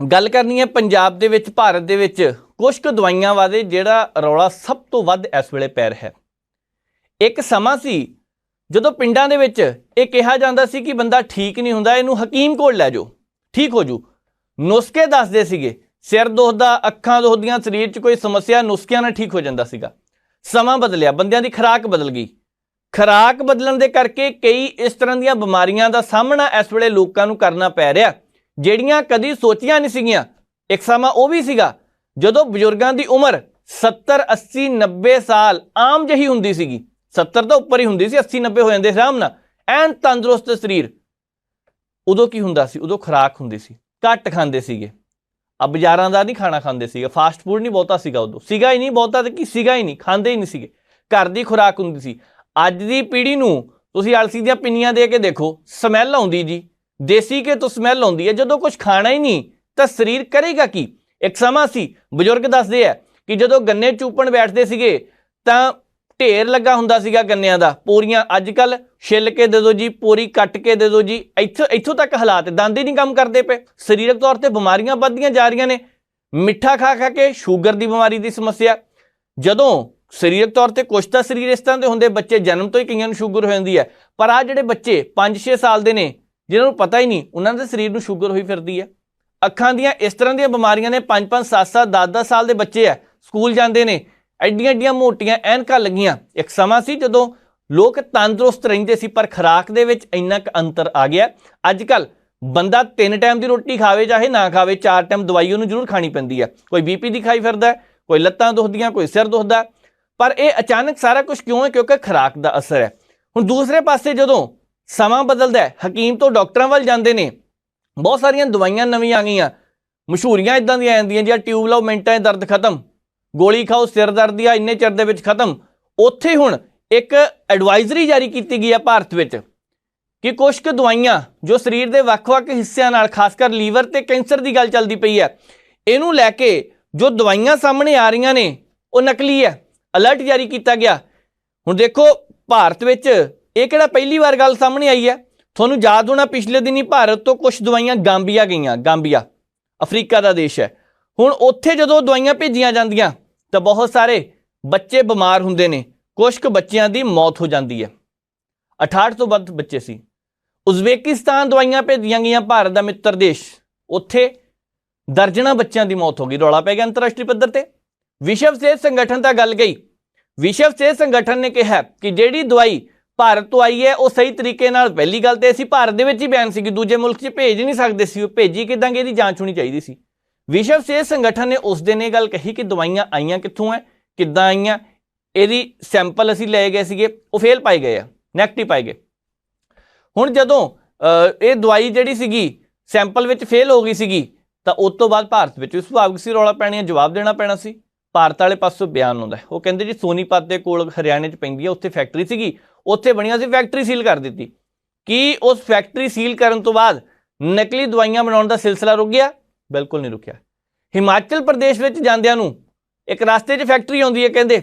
ਗੱਲ ਕਰਨੀ ਹੈ ਪੰਜਾਬ ਦੇ ਵਿੱਚ, ਭਾਰਤ ਦੇ ਵਿੱਚ ਕੁਝ ਕੁ ਦਵਾਈਆਂ ਵਾਲੇ ਜਿਹੜਾ ਰੌਲਾ ਸਭ ਤੋਂ ਵੱਧ ਇਸ ਵੇਲੇ ਪੈ ਰਿਹਾ ਹੈ। ਇੱਕ ਸਮਾਂ ਸੀ ਜਦੋਂ ਪਿੰਡਾਂ ਦੇ ਵਿੱਚ ਇਹ ਕਿਹਾ ਜਾਂਦਾ ਸੀ ਕਿ ਬੰਦਾ ਠੀਕ ਨਹੀਂ ਹੁੰਦਾ, ਇਹਨੂੰ ਹਕੀਮ ਕੋਲ ਲੈ ਜਾਓ, ਠੀਕ ਹੋ ਜੂ। ਨੁਸਖੇ ਦੱਸਦੇ ਸੀਗੇ, ਸਿਰ ਦੁਖਦਾ, ਅੱਖਾਂ ਦੁਖਦੀਆਂ, ਸਰੀਰ 'ਚ ਕੋਈ ਸਮੱਸਿਆ, ਨੁਸਖਿਆਂ ਨਾਲ ਠੀਕ ਹੋ ਜਾਂਦਾ ਸੀਗਾ। ਸਮਾਂ ਬਦਲਿਆ, ਬੰਦਿਆਂ ਦੀ ਖੁਰਾਕ ਬਦਲ ਗਈ। ਖੁਰਾਕ ਬਦਲਣ ਦੇ ਕਰਕੇ ਕਈ ਇਸ ਤਰ੍ਹਾਂ ਦੀਆਂ ਬਿਮਾਰੀਆਂ ਦਾ ਸਾਹਮਣਾ ਇਸ ਵੇਲੇ ਲੋਕਾਂ ਨੂੰ ਕਰਨਾ ਪੈ ਰਿਹਾ ਜਿਹੜੀਆਂ ਕਦੀ ਸੋਚੀਆਂ ਨਹੀਂ ਸੀਗੀਆਂ। ਇੱਕ ਸਮਾਂ ਉਹ ਵੀ ਸੀਗਾ ਜਦੋਂ ਬਜ਼ੁਰਗਾਂ ਦੀ ਉਮਰ 70, 80, 90 ਸਾਲ ਆਮ ਜਿਹੀ ਹੁੰਦੀ ਸੀਗੀ। 70 ਤੋਂ ਉੱਪਰ ਹੀ ਹੁੰਦੀ ਸੀ, 80, 90 ਹੋ ਜਾਂਦੇ ਸੀ ਆਰਾਮ ਨਾਲ, ਐਨ ਤੰਦਰੁਸਤ ਸਰੀਰ। ਉਦੋਂ ਕੀ ਹੁੰਦਾ ਸੀ? ਉਦੋਂ ਖੁਰਾਕ ਹੁੰਦੀ ਸੀ, ਘੱਟ ਖਾਂਦੇ ਸੀਗੇ। ਆ ਬਾਜ਼ਾਰਾਂ ਦਾ ਨਹੀਂ ਖਾਣਾ ਖਾਂਦੇ ਸੀਗੇ, ਫਾਸਟ ਫੂਡ ਨਹੀਂ ਬਹੁਤਾ ਸੀਗਾ, ਉਦੋਂ ਸੀਗਾ ਹੀ ਨਹੀਂ ਬਹੁਤਾ, ਤੇ ਕੀ ਸੀਗਾ ਹੀ ਨਹੀਂ, ਖਾਂਦੇ ਹੀ ਨਹੀਂ ਸੀਗੇ। ਘਰ ਦੀ ਖੁਰਾਕ ਹੁੰਦੀ ਸੀ। ਅੱਜ ਦੀ ਪੀੜ੍ਹੀ ਨੂੰ ਤੁਸੀਂ ਅਲਸੀ ਦੀਆਂ ਪਿੰਨੀਆਂ ਦੇ ਕੇ ਦੇਖੋ, ਸਮੈਲ ਆਉਂਦੀ ਜੀ, ਦੇਸੀ ਘਿਓ ਤੋਂ ਸਮੈਲ ਆਉਂਦੀ ਹੈ। ਜਦੋਂ ਕੁਝ ਖਾਣਾ ਹੀ ਨਹੀਂ ਤਾਂ ਸਰੀਰ ਕਰੇਗਾ ਕੀ? ਇੱਕ ਸਮਾਂ ਸੀ, ਬਜ਼ੁਰਗ ਦੱਸਦੇ ਆ ਕਿ ਜਦੋਂ ਗੰਨੇ ਚੂਪਣ ਬੈਠਦੇ ਸੀਗੇ ਤਾਂ ਢੇਰ ਲੱਗਾ ਹੁੰਦਾ ਸੀਗਾ ਗੰਨਿਆਂ ਦਾ, ਪੋਰੀਆਂ। ਅੱਜ ਕੱਲ੍ਹ ਛਿੱਲ ਕੇ ਦੇ ਦਿਓ ਜੀ, ਪੋਰੀ ਕੱਟ ਕੇ ਦੇ ਦਿਓ ਜੀ। ਇੱਥੋਂ ਤੱਕ ਹਾਲਾਤ, ਦੰਦ ਹੀ ਨਹੀਂ ਕੰਮ ਕਰਦੇ ਪਏ। ਸਰੀਰਕ ਤੌਰ ਤੇ ਬਿਮਾਰੀਆਂ ਵੱਧਦੀਆਂ ਜਾ ਰਹੀਆਂ ਨੇ। ਮਿੱਠਾ ਖਾ ਖਾ ਕੇ ਸ਼ੂਗਰ ਦੀ ਬਿਮਾਰੀ ਦੀ ਸਮੱਸਿਆ। ਜਦੋਂ ਸਰੀਰਕ ਤੌਰ ਤੇ ਕੁਛ ਤਾਂ ਸਰੀਰ ਇਸ ਤਰ੍ਹਾਂ ਦੇ ਹੁੰਦੇ, ਬੱਚੇ ਜਨਮ ਤੋਂ ਹੀ ਕਈਆਂ ਨੂੰ ਸ਼ੂਗਰ ਹੋ ਜਾਂਦੀ ਹੈ, ਪਰ ਆਹ ਜਿਹੜੇ ਬੱਚੇ 5-6 ਸਾਲ ਦੇ ਨੇ ਜਿਹਨਾਂ ਨੂੰ ਪਤਾ ਹੀ ਨਹੀਂ, ਉਹਨਾਂ ਦੇ ਸਰੀਰ ਨੂੰ ਸ਼ੂਗਰ ਹੋਈ ਫਿਰਦੀ ਹੈ। ਅੱਖਾਂ ਦੀਆਂ ਇਸ ਤਰ੍ਹਾਂ ਦੀਆਂ ਬਿਮਾਰੀਆਂ ਨੇ। 5-5, 7-7, 10-10 ਸਾਲ ਦੇ ਬੱਚੇ ਆ, ਸਕੂਲ ਜਾਂਦੇ ਨੇ, ਐਡੀਆਂ ਐਡੀਆਂ ਮੋਟੀਆਂ ਐਨਕਾਂ ਲੱਗੀਆਂ। ਇੱਕ ਸਮਾਂ ਸੀ ਜਦੋਂ ਲੋਕ ਤੰਦਰੁਸਤ ਰਹਿੰਦੇ ਸੀ, ਪਰ ਖੁਰਾਕ ਦੇ ਵਿੱਚ ਇੰਨਾ ਕੁ ਅੰਤਰ ਆ ਗਿਆ। ਅੱਜ ਕੱਲ੍ਹ ਬੰਦਾ 3 ਟਾਈਮ ਦੀ ਰੋਟੀ ਖਾਵੇ ਚਾਹੇ ਨਾ ਖਾਵੇ, 4 ਟਾਈਮ ਦਵਾਈ ਉਹਨੂੰ ਜ਼ਰੂਰ ਖਾਣੀ ਪੈਂਦੀ ਹੈ। ਕੋਈ BP ਦੀ ਖਾਈ ਫਿਰਦਾ, ਕੋਈ ਲੱਤਾਂ ਦੁਖਦੀਆਂ, ਕੋਈ ਸਿਰ ਦੁਖਦਾ। ਪਰ ਇਹ ਅਚਾਨਕ ਸਾਰਾ ਕੁਝ ਕਿਉਂ ਹੈ? ਕਿਉਂਕਿ ਖੁਰਾਕ ਦਾ ਅਸਰ ਹੈ। ਹੁਣ ਦੂਸਰੇ ਪਾਸੇ ਜਦੋਂ ਸਮਾਂ ਬਦਲਦਾ, ਹਕੀਮ ਤੋਂ ਡਾਕਟਰਾਂ ਵੱਲ ਜਾਂਦੇ ਨੇ, ਬਹੁਤ ਸਾਰੀਆਂ ਦਵਾਈਆਂ ਨਵੀਆਂ ਆ ਗਈਆਂ, ਮਸ਼ਹੂਰੀਆਂ ਇੱਦਾਂ ਦੀਆਂ ਆ ਜਾਂਦੀਆਂ ਜੀ, ਟਿਊਬ ਲਾਓ ਮਿੰਟਾਂ 'ਚ ਦਰਦ ਖਤਮ, ਗੋਲੀ ਖਾਓ ਸਿਰ ਦਰਦ ਦੀ ਆ ਇੰਨੇ ਚਿਰ ਦੇ ਵਿੱਚ ਖਤਮ। ਉੱਥੇ ਹੁਣ ਇੱਕ ਐਡਵਾਈਜ਼ਰੀ ਜਾਰੀ ਕੀਤੀ ਗਈ ਹੈ ਭਾਰਤ ਵਿੱਚ ਕਿ ਕੁਝ ਕੁ ਦਵਾਈਆਂ ਜੋ ਸਰੀਰ ਦੇ ਵੱਖ-ਵੱਖ ਹਿੱਸਿਆਂ ਨਾਲ, ਖਾਸ ਕਰ ਲੀਵਰ ਤੇ ਕੈਂਸਰ ਦੀ ਗੱਲ ਚੱਲਦੀ ਪਈ ਹੈ, ਇਹਨੂੰ ਲੈ ਕੇ ਜੋ ਦਵਾਈਆਂ ਸਾਹਮਣੇ ਆ ਰਹੀਆਂ ਨੇ ਉਹ ਨਕਲੀ ਹੈ। ਅਲਰਟ ਜਾਰੀ ਕੀਤਾ ਗਿਆ। ਹੁਣ ਦੇਖੋ ਭਾਰਤ ਵਿੱਚ ਇਹ ਕਿਹੜਾ ਪਹਿਲੀ ਵਾਰ ਗੱਲ ਸਾਹਮਣੇ ਆਈ ਹੈ। ਤੁਹਾਨੂੰ ਯਾਦ ਹੋਣਾ ਪਿਛਲੇ ਦਿਨੀ ਭਾਰਤ ਤੋਂ ਕੁਝ ਦਵਾਈਆਂ ਗਾਂਬੀਆ ਗਈਆਂ। ਗਾਂਬੀਆ ਅਫਰੀਕਾ ਦਾ ਦੇਸ਼ ਹੈ। ਹੁਣ ਉੱਥੇ ਜਦੋਂ ਦਵਾਈਆਂ ਭੇਜੀਆਂ ਜਾਂਦੀਆਂ ਤਾਂ ਬਹੁਤ ਸਾਰੇ ਬੱਚੇ ਬਿਮਾਰ ਹੁੰਦੇ ਨੇ, ਕੁਝ ਕੁ ਬੱਚਿਆਂ ਦੀ ਮੌਤ ਹੋ ਜਾਂਦੀ ਹੈ। 68 ਤੋਂ ਵੱਧ ਬੱਚੇ ਸੀ। ਉਜ਼ਬੇਕਿਸਤਾਨ ਦਵਾਈਆਂ ਭੇਜੀਆਂ ਗਈਆਂ, ਭਾਰਤ ਦਾ ਮਿੱਤਰ ਦੇਸ਼, ਉੱਥੇ ਦਰਜਨਾਂ ਬੱਚਿਆਂ ਦੀ ਮੌਤ ਹੋ ਗਈ। ਰੌਲਾ ਪੈ ਗਿਆ ਅੰਤਰਰਾਸ਼ਟਰੀ ਪੱਧਰ ਤੇ। ਵਿਸ਼ਵ ਸਿਹਤ ਸੰਗਠਨ ਤਾਂ ਗੱਲ ਗਈ। ਵਿਸ਼ਵ ਸਿਹਤ ਸੰਗਠਨ ਨੇ ਕਿਹਾ ਕਿ ਜਿਹੜੀ ਦਵਾਈ ਭਾਰਤ ਤੋਂ ਆਈ ਹੈ ਉਹ ਸਹੀ ਤਰੀਕੇ ਨਾਲ, ਪਹਿਲੀ ਗੱਲ ਤੇ ਅਸੀਂ ਭਾਰਤ ਦੇ ਵਿੱਚ ਹੀ ਬੈਨ ਸੀ, ਦੂਜੇ ਮੁਲਕ 'ਚ ਭੇਜ ਨਹੀਂ ਸਕਦੇ ਸੀ। ਉਹ ਭੇਜੀ ਕਿੱਦਾਂ ਗਈ, ਇਹਦੀ ਜਾਂਚ ਹੋਣੀ ਚਾਹੀਦੀ ਸੀ। ਵਿਸ਼ਵ ਸਿਹਤ ਸੰਗਠਨ ਨੇ ਉਸ ਦਿਨ ਇਹ ਗੱਲ ਕਹੀ ਕਿ ਦਵਾਈਆਂ ਆਈਆਂ ਕਿੱਥੋਂ ਹੈ, ਕਿੱਦਾਂ ਆਈਆਂ, ਇਹਦੀ ਸੈਂਪਲ ਅਸੀਂ ਲਏ ਗਏ ਸੀਗੇ, ਉਹ ਫੇਲ ਪਾਏ ਗਏ ਆ, ਨੈਗੇਟਿਵ ਪਾਏ ਗਏ। ਹੁਣ ਜਦੋਂ ਇਹ ਦਵਾਈ ਜਿਹੜੀ ਸੀਗੀ ਸੈਂਪਲ ਵਿੱਚ ਫੇਲ ਹੋ ਗਈ ਸੀਗੀ ਤਾਂ ਉਸ ਤੋਂ ਬਾਅਦ ਭਾਰਤ ਵਿੱਚ ਵੀ ਸੁਭਾਵਿਕ ਸੀ ਰੌਲਾ ਪੈਣਾ, ਜਵਾਬ ਦੇਣਾ ਪੈਣਾ ਸੀ। ਭਾਰਤ ਵਾਲੇ ਪਾਸੋਂ ਬਿਆਨ ਆਉਂਦਾ, ਉਹ ਕਹਿੰਦੇ ਜੀ ਸੋਨੀਪਤ ਦੇ ਕੋਲ ਹਰਿਆਣੇ 'ਚ ਪੈਂਦੀ ਹੈ, ਉੱਥੇ ਫੈਕਟਰੀ ਸੀਗੀ, ਉੱਥੇ ਬਣੀਆਂ ਸੀ, ਫੈਕਟਰੀ ਸੀਲ ਕਰ ਦਿੱਤੀ। ਕੀ ਉਸ ਫੈਕਟਰੀ ਸੀਲ ਕਰਨ ਤੋਂ ਬਾਅਦ ਨਕਲੀ ਦਵਾਈਆਂ ਬਣਾਉਣ ਦਾ ਸਿਲਸਿਲਾ ਰੁਕ ਗਿਆ? ਬਿਲਕੁਲ ਨਹੀਂ ਰੁਕਿਆ। ਹਿਮਾਚਲ ਪ੍ਰਦੇਸ਼ ਵਿੱਚ ਜਾਂਦਿਆਂ ਨੂੰ ਇੱਕ ਰਸਤੇ 'ਚ ਫੈਕਟਰੀ ਆਉਂਦੀ ਹੈ, ਕਹਿੰਦੇ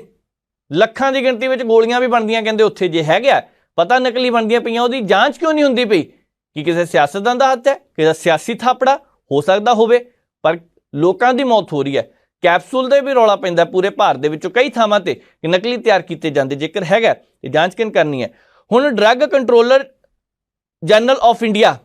ਲੱਖਾਂ ਦੀ ਗਿਣਤੀ ਵਿੱਚ ਗੋਲੀਆਂ ਵੀ ਬਣਦੀਆਂ, ਕਹਿੰਦੇ ਉੱਥੇ ਜੇ ਹੈਗਾ ਪਤਾ ਨਕਲੀ ਬਣਦੀਆਂ ਪਈਆਂ, ਉਹਦੀ ਜਾਂਚ ਕਿਉਂ ਨਹੀਂ ਹੁੰਦੀ ਪਈ? ਕਿ ਕਿਸੇ ਸਿਆਸਤਦਾਨ ਦਾ ਹੱਥ ਹੈ, ਕਿਸੇ ਸਿਆਸੀ ਥਾਪੜਾ ਹੋ ਸਕਦਾ ਹੋਵੇ, ਪਰ ਲੋਕਾਂ ਦੀ ਮੌਤ ਹੋ ਰਹੀ ਹੈ। ਕੈਪਸੂਲ ਦੇ ਵੀ ਰੌਲਾ ਪੈਂਦਾ ਪੂਰੇ ਭਾਰਤ ਦੇ ਵਿੱਚੋਂ ਕਈ ਥਾਵਾਂ ਤੇ ਕਿ ਨਕਲੀ ਤਿਆਰ ਕੀਤੇ ਜਾਂਦੇ। ਜੇਕਰ ਹੈਗਾ ਇਹ ਜਾਂਚ ਕਿਨ ਕਰਨੀ ਹੈ? ਹੁਣ drug controller general of India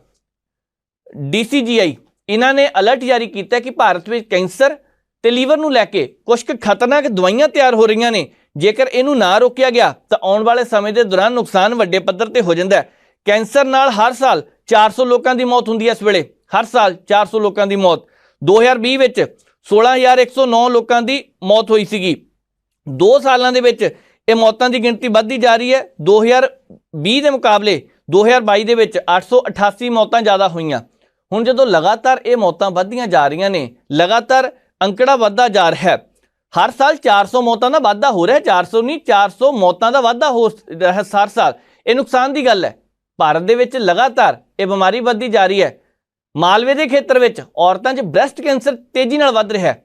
DCGI ਇਹਨਾਂ ਨੇ ਅਲਰਟ ਜਾਰੀ ਕੀਤਾ ਕਿ ਭਾਰਤ ਵਿੱਚ ਕੈਂਸਰ ਤੇ ਲੀਵਰ ਨੂੰ ਲੈ ਕੇ ਕੁਝ ਕੁ ਖਤਰਨਾਕ ਦਵਾਈਆਂ ਤਿਆਰ ਹੋ ਰਹੀਆਂ ਨੇ। ਜੇਕਰ ਇਹਨੂੰ ਨਾ ਰੋਕਿਆ ਗਿਆ ਤਾਂ ਆਉਣ ਵਾਲੇ ਸਮੇਂ ਦੇ ਦੌਰਾਨ ਨੁਕਸਾਨ ਵੱਡੇ ਪੱਧਰ ਤੇ ਹੋ ਜਾਂਦਾ ਹੈ। ਕੈਂਸਰ ਨਾਲ ਹਰ ਸਾਲ 400 ਲੋਕਾਂ ਦੀ ਮੌਤ ਹੁੰਦੀ ਹੈ ਇਸ ਵੇਲੇ, ਹਰ ਸਾਲ 400 ਲੋਕਾਂ ਦੀ ਮੌਤ। 2020 ਵਿੱਚ 16,109 ਲੋਕਾਂ ਦੀ ਮੌਤ ਹੋਈ ਸੀਗੀ। 2 ਸਾਲਾਂ ਦੇ ਵਿੱਚ ਇਹ ਮੌਤਾਂ ਦੀ ਗਿਣਤੀ ਵੱਧਦੀ ਜਾ ਰਹੀ ਹੈ। 2020 ਦੇ ਮੁਕਾਬਲੇ 2022 ਦੇ ਵਿੱਚ 888 ਮੌਤਾਂ ਜ਼ਿਆਦਾ ਹੋਈਆਂ। ਹੁਣ ਜਦੋਂ ਲਗਾਤਾਰ ਇਹ ਮੌਤਾਂ ਵੱਧਦੀਆਂ ਜਾ ਰਹੀਆਂ ਨੇ, ਲਗਾਤਾਰ ਅੰਕੜਾ ਵੱਧਦਾ ਜਾ ਰਿਹਾ ਹੈ, ਹਰ ਸਾਲ 400 ਮੌਤਾਂ ਦਾ ਵਾਧਾ ਹੋ ਰਿਹਾ, 400 ਨਹੀਂ 400 ਮੌਤਾਂ ਦਾ ਵਾਧਾ ਹੋ ਰਿਹਾ ਹਰ ਸਾਲ। ਇਹ ਨੁਕਸਾਨ ਦੀ ਗੱਲ ਹੈ। ਭਾਰਤ ਦੇ ਵਿੱਚ ਲਗਾਤਾਰ ਇਹ ਬਿਮਾਰੀ ਵੱਧਦੀ ਜਾ ਰਹੀ ਹੈ। ਮਾਲਵੇ ਦੇ ਖੇਤਰ ਵਿੱਚ ਔਰਤਾਂ 'ਚ ਬ੍ਰੈਸਟ ਕੈਂਸਰ ਤੇਜ਼ੀ ਨਾਲ ਵੱਧ ਰਿਹਾ ਹੈ।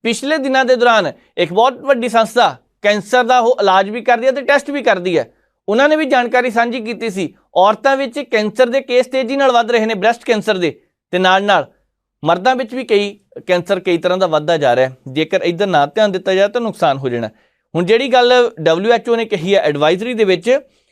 ਪਿਛਲੇ ਦਿਨਾਂ ਦੇ ਦੌਰਾਨ ਇੱਕ ਬਹੁਤ ਵੱਡੀ ਸੰਸਥਾ ਕੈਂਸਰ ਦਾ ਉਹ ਇਲਾਜ ਵੀ ਕਰਦੀ ਹੈ ਤੇ ਟੈਸਟ ਵੀ ਕਰਦੀ ਹੈ, ਉਹਨਾਂ ਨੇ ਵੀ ਜਾਣਕਾਰੀ ਸਾਂਝੀ ਕੀਤੀ ਸੀ। ਔਰਤਾਂ ਵਿੱਚ ਕੈਂਸਰ ਦੇ ਕੇਸ ਤੇਜ਼ੀ ਨਾਲ ਵੱਧ ਰਹੇ ਨੇ, ਬ੍ਰੈਸਟ ਕੈਂਸਰ ਦੇ, ਤੇ ਨਾਲ ਮਰਦਾਂ ਵਿੱਚ ਵੀ ਕੈਂਸਰ ਕਈ ਤਰ੍ਹਾਂ ਦਾ ਵੱਧਦਾ ਜਾ ਰਿਹਾ। ਜੇਕਰ ਇੱਧਰ ਨਾ ਧਿਆਨ ਦਿੱਤਾ ਜਾਏ ਤਾਂ ਨੁਕਸਾਨ ਹੋ ਜਾਣਾ। ਹੁਣ ਜਿਹੜੀ ਗੱਲ WHO ਨੇ ਕਹੀ ਹੈ ਐਡਵਾਈਜ਼ਰੀ ਦੇ ਵਿੱਚ,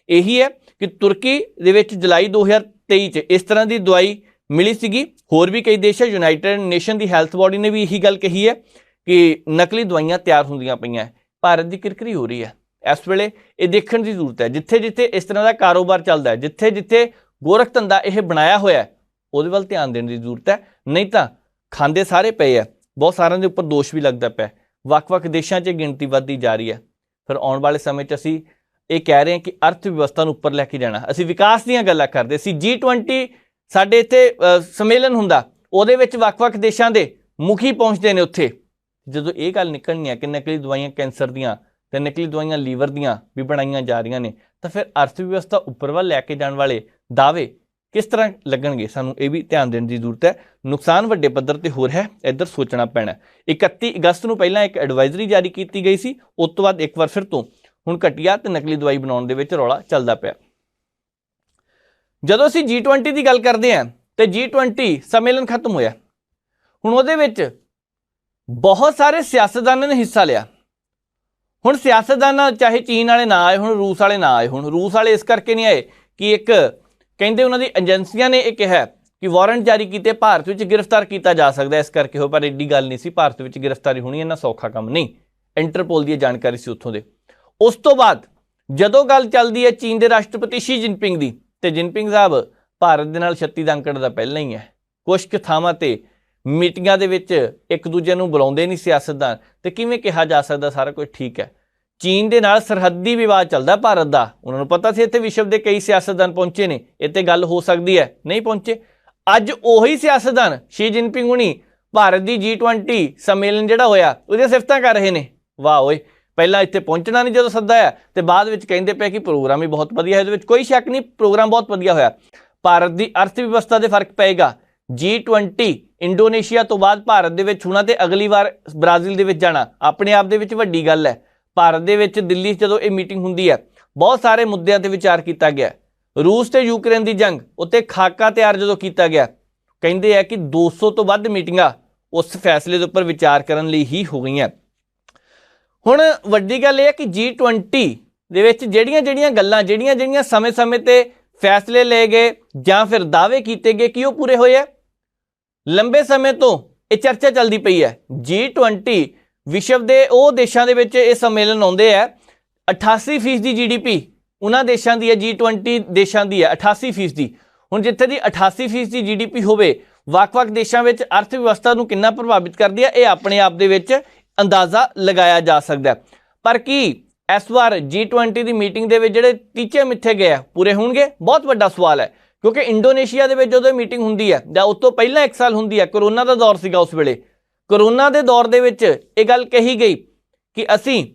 ਇਹੀ ਹੈ ਕਿ ਤੁਰਕੀ ਦੇ ਵਿੱਚ ਜੁਲਾਈ 2023 'ਚ ਇਸ ਤਰ੍ਹਾਂ ਦੀ ਦਵਾਈ ਮਿਲੀ ਸੀਗੀ। ਹੋਰ ਵੀ ਕਈ ਦੇਸ਼ ਹੈ, ਯੂਨਾਈਟਿਡ ਨੇਸ਼ਨ ਦੀ ਹੈਲਥ ਬੋਡੀ ਨੇ ਵੀ ਇਹੀ ਗੱਲ ਕਹੀ ਹੈ ਕਿ ਨਕਲੀ ਦਵਾਈਆਂ ਤਿਆਰ ਹੁੰਦੀਆਂ ਪਈਆਂ। ਭਾਰਤ ਦੀ ਕਿਰਕਰੀ ਹੋ ਰਹੀ ਹੈ ਇਸ ਵੇਲੇ। ਇਹ ਦੇਖਣ ਦੀ ਜ਼ਰੂਰਤ ਹੈ, ਜਿੱਥੇ ਜਿੱਥੇ ਇਸ ਤਰ੍ਹਾਂ ਦਾ ਕਾਰੋਬਾਰ ਚੱਲਦਾ ਹੈ, ਜਿੱਥੇ ਜਿੱਥੇ ਗੋਰਖ ਧੰਦਾ ਇਹ ਬਣਾਇਆ ਹੋਇਆ, ਉਹਦੇ ਵੱਲ ਧਿਆਨ ਦੇਣ ਦੀ ਜ਼ਰੂਰਤ ਹੈ। ਨਹੀਂ ਤਾਂ ਖਾਂਦੇ ਸਾਰੇ ਪਏ ਆ, ਬਹੁਤ ਸਾਰਿਆਂ ਦੇ ਉੱਪਰ ਦੋਸ਼ ਵੀ ਲੱਗਦਾ ਪਿਆ। ਵੱਖ-ਵੱਖ ਦੇਸ਼ਾਂ 'ਚ ਗਿਣਤੀ ਵੱਧਦੀ ਜਾ ਰਹੀ ਹੈ। ਫਿਰ ਆਉਣ ਵਾਲੇ ਸਮੇਂ 'ਚ ਅਸੀਂ ਇਹ ਕਹਿ ਰਹੇ ਹਾਂ ਕਿ ਅਰਥ ਵਿਵਸਥਾ ਨੂੰ ਉੱਪਰ ਲੈ ਕੇ ਜਾਣਾ। ਅਸੀਂ ਵਿਕਾਸ ਦੀਆਂ ਗੱਲਾਂ ਕਰਦੇ ਸੀ। G20 ਸਾਡੇ ਇੱਥੇ ਸੰਮੇਲਨ ਹੁੰਦਾ, ਉਹਦੇ ਵਿੱਚ ਵੱਖ-ਵੱਖ ਦੇਸ਼ਾਂ ਦੇ ਮੁਖੀ ਪਹੁੰਚਦੇ ਨੇ। ਉੱਥੇ ਜਦੋਂ ਇਹ ਗੱਲ ਨਿਕਲਣੀ ਹੈ ਕਿ ਨਕਲੀ ਦਵਾਈਆਂ ਕੈਂਸਰ ਦੀਆਂ ਤੇ ਨਕਲੀ ਦਵਾਈਆਂ ਲੀਵਰ ਦੀਆਂ ਵੀ ਬਣਾਈਆਂ ਜਾ ਰਹੀਆਂ ਨੇ, ਤਾਂ ਫਿਰ ਅਰਥ ਵਿਵਸਥਾ ਉੱਪਰ ਵੱਲ ਲੈ ਕੇ ਜਾਣ ਵਾਲੇ ਦਾਅਵੇ ਕਿਸ ਤਰ੍ਹਾਂ ਲੱਗਣਗੇ? ਸਾਨੂੰ ਇਹ ਵੀ ਧਿਆਨ ਦੇਣ ਦੀ ਜ਼ਰੂਰਤ ਹੈ। ਨੁਕਸਾਨ ਵੱਡੇ ਪੱਧਰ ਤੇ ਹੋ ਰਿਹਾ ਹੈ, ਇੱਧਰ ਸੋਚਣਾ ਪੈਣਾ। 31 ਅਗਸਤ ਨੂੰ ਪਹਿਲਾਂ ਇੱਕ ਐਡਵਾਈਜ਼ਰੀ ਜਾਰੀ ਕੀਤੀ ਗਈ ਸੀ, ਉਸ ਤੋਂ ਬਾਅਦ ਇੱਕ ਵਾਰ ਫਿਰ ਤੋਂ ਹੁਣ ਘਟੀਆ ਤੇ ਨਕਲੀ ਦਵਾਈ ਬਣਾਉਣ ਦੇ ਵਿੱਚ ਰੌਲਾ ਚੱਲਦਾ ਪਿਆ। ਜਦੋਂ ਅਸੀਂ G20 ਦੀ ਗੱਲ ਕਰਦੇ ਹਾਂ ਤੇ G20 ਸੰਮੇਲਨ ਖਤਮ ਹੋਇਆ, ਹੁਣ ਉਹਦੇ ਵਿੱਚ ਬਹੁਤ ਸਾਰੇ ਸਿਆਸਤਦਾਨਾਂ ਨੇ ਹਿੱਸਾ ਲਿਆ। ਹੁਣ ਸਿਆਸਤਦਾਨਾਂ ਚਾਹੇ ਚੀਨ ਵਾਲੇ ਨਾ ਆਏ, ਹੁਣ ਰੂਸ ਵਾਲੇ ਨਾ ਆਏ। ਹੁਣ ਰੂਸ ਵਾਲੇ ਇਸ ਕਰਕੇ ਨਹੀਂ ਆਏ ਕਿ ਇੱਕ ਕਹਿੰਦੇ ਉਹਨਾਂ ਦੀ ਏਜੰਸੀਆਂ ਨੇ ਇਹ ਕਿਹਾ ਕਿ ਵਾਰੰਟ ਜਾਰੀ ਕੀਤੇ, ਭਾਰਤ ਵਿੱਚ ਗ੍ਰਿਫਤਾਰ ਕੀਤਾ ਜਾ ਸਕਦਾ, ਇਸ ਕਰਕੇ ਹੋ। ਪਰ ਐਡੀ ਗੱਲ ਨਹੀਂ ਸੀ, ਭਾਰਤ ਵਿੱਚ ਗ੍ਰਿਫਤਾਰੀ ਹੋਣੀ ਇੰਨਾ ਸੌਖਾ ਕੰਮ ਨਹੀਂ। ਇੰਟਰਪੋਲ ਦੀ ਜਾਣਕਾਰੀ ਸੀ ਉੱਥੋਂ ਦੇ। ਉਸ ਤੋਂ ਬਾਅਦ ਜਦੋਂ ਗੱਲ ਚੱਲਦੀ ਹੈ ਚੀਨ ਦੇ ਰਾਸ਼ਟਰਪਤੀ ਸ਼ੀ ਜਿਨਪਿੰਗ ਦੀ, ਤੇ ਜਿਨਪਿੰਗ ਸਾਹਿਬ ਭਾਰਤ ਦੇ ਨਾਲ 36 ਦਾ ਅੰਕੜ ਦਾ ਪਹਿਲਾਂ ਹੀ ਹੈ। ਕੁਛ ਕੁ ਥਾਵਾਂ ਤੇ ਮੀਟਿੰਗਾਂ ਦੇ ਵਿੱਚ ਇੱਕ ਦੂਜੇ ਨੂੰ ਬੁਲਾਉਂਦੇ ਨਹੀਂ ਸਿਆਸਤਦਾਨ, ਤੇ ਕਿਵੇਂ ਕਿਹਾ ਜਾ ਸਕਦਾ ਸਾਰਾ ਕੁਝ ਠੀਕ ਹੈ? ਚੀਨ ਦੇ ਨਾਲ ਸਰਹੱਦੀ ਵਿਵਾਦ ਚੱਲਦਾ ਭਾਰਤ ਦਾ। ਉਹਨਾਂ ਨੂੰ ਪਤਾ ਸੀ ਇੱਥੇ ਵਿਸ਼ਵ ਦੇ ਕਈ ਸਿਆਸਤਦਾਨ ਪਹੁੰਚੇ ਨੇ, ਇੱਥੇ ਗੱਲ ਹੋ ਸਕਦੀ ਹੈ, ਨਹੀਂ ਪਹੁੰਚੇ। ਅੱਜ ਉਹੀ ਸਿਆਸਤਦਾਨ ਸ਼ੀ ਜਿਨਪਿੰਗ ਹੁਣੀ ਭਾਰਤ ਦੀ G20 ਸੰਮੇਲਨ ਜਿਹੜਾ ਹੋਇਆ ਉਹਦੀਆਂ ਸਿਫਤਾਂ ਕਰ ਰਹੇ ਨੇ। ਵਾਹ ਓਏ, ਪਹਿਲਾਂ ਇੱਥੇ ਪਹੁੰਚਣਾ ਨਹੀਂ ਜਦੋਂ ਸੱਦਾ ਆ, ਤੇ ਬਾਅਦ ਵਿੱਚ ਕਹਿੰਦੇ ਪਏ ਕਿ ਪ੍ਰੋਗਰਾਮ ਹੀ ਬਹੁਤ ਵਧੀਆ ਹੈ। ਇਹਦੇ ਵਿੱਚ ਕੋਈ ਸ਼ੱਕ ਨਹੀਂ, ਪ੍ਰੋਗਰਾਮ ਬਹੁਤ ਵਧੀਆ ਹੋਇਆ। ਭਾਰਤ ਦੀ ਅਰਥ ਵਿਵਸਥਾ ਦੇ ਫਰਕ ਪਏਗਾ। G20 ਇੰਡੋਨੇਸ਼ੀਆ ਤੋਂ ਬਾਅਦ ਭਾਰਤ ਦੇ ਵਿੱਚ ਹੋਣਾ, ਤੇ ਅਗਲੀ ਵਾਰ ਬ੍ਰਾਜ਼ੀਲ ਦੇ ਵਿੱਚ ਜਾਣਾ ਆਪਣੇ ਆਪ ਦੇ ਵਿੱਚ ਵੱਡੀ ਗੱਲ ਹੈ। ਭਾਰਤ ਦੇ ਵਿੱਚ ਦਿੱਲੀ ਜਦੋਂ ਇਹ ਮੀਟਿੰਗ ਹੁੰਦੀ ਹੈ, ਬਹੁਤ ਸਾਰੇ ਮੁੱਦਿਆਂ ਤੇ ਵਿਚਾਰ ਕੀਤਾ ਗਿਆ। ਰੂਸ ਤੇ ਯੂਕਰੇਨ ਦੀ ਜੰਗ ਉੱਤੇ ਖਾਕਾ ਤਿਆਰ ਜਦੋਂ ਕੀਤਾ ਗਿਆ, ਕਹਿੰਦੇ ਆ ਕਿ 200 ਤੋਂ ਵੱਧ ਮੀਟਿੰਗਾਂ ਉਸ ਫੈਸਲੇ ਦੇ ਉੱਪਰ ਵਿਚਾਰ ਕਰਨ ਲਈ ਹੀ ਹੋ ਗਈਆਂ। ਹੁਣ ਵੱਡੀ ਗੱਲ ਇਹ ਹੈ ਕਿ G20 ਦੇ ਵਿੱਚ ਜਿਹੜੀਆਂ ਗੱਲਾਂ ਜਿਹੜੀਆਂ ਸਮੇਂ-ਸਮੇਂ ਤੇ ਫੈਸਲੇ ਲਏ ਗਏ ਜਾਂ ਫਿਰ ਦਾਅਵੇ ਕੀਤੇ ਗਏ ਕਿ ਉਹ ਪੂਰੇ ਹੋਏ ਆ। ਲੰਬੇ ਸਮੇਂ ਤੋਂ ਇਹ ਚਰਚਾ ਚੱਲਦੀ ਪਈ ਹੈ। G20 ਵਿਸ਼ਵ ਦੇ ਉਹ ਦੇਸ਼ਾਂ ਦੇ ਵਿੱਚ ਇਹ ਸੰਮੇਲਨ ਆਉਂਦੇ ਆ, 88% GDP ਉਹਨਾਂ ਦੇਸ਼ਾਂ ਦੀ ਹੈ, G20 ਦੇਸ਼ਾਂ ਦੀ ਹੈ 88%। ਹੁਣ ਜਿੱਥੇ ਦੀ 88% GDP ਹੋਵੇ, ਵੱਖ-ਵੱਖ ਦੇਸ਼ਾਂ ਵਿੱਚ ਅਰਥ ਵਿਵਸਥਾ ਨੂੰ ਕਿੰਨਾ ਪ੍ਰਭਾਵਿਤ ਕਰਦੀ ਹੈ, ਇਹ ਆਪਣੇ ਆਪ ਦੇ ਵਿੱਚ ਅੰਦਾਜ਼ਾ ਲਗਾਇਆ ਜਾ ਸਕਦਾ ਹੈ। ਪਰ ਕੀ ਇਸ ਵਾਰ G20 ਦੀ ਮੀਟਿੰਗ ਦੇ ਵਿੱਚ ਜਿਹੜੇ ਟੀਚੇ ਮਿੱਥੇ ਗਏ ਆ ਪੂਰੇ ਹੋਣਗੇ? ਬਹੁਤ ਵੱਡਾ ਸਵਾਲ ਹੈ, ਕਿਉਂਕਿ ਇੰਡੋਨੇਸ਼ੀਆ ਦੇ ਵਿੱਚ ਜਦੋਂ ਮੀਟਿੰਗ ਹੁੰਦੀ ਹੈ ਜਾਂ ਉਸ ਤੋਂ ਪਹਿਲਾਂ 1 ਸਾਲ ਹੁੰਦੀ ਹੈ, ਕਰੋਨਾ ਦਾ ਦੌਰ ਸੀਗਾ ਉਸ ਵੇਲੇ। ਕਰੋਨਾ ਦੇ ਦੌਰ ਦੇ ਵਿੱਚ ਇਹ ਗੱਲ ਕਹੀ ਗਈ ਕਿ ਅਸੀਂ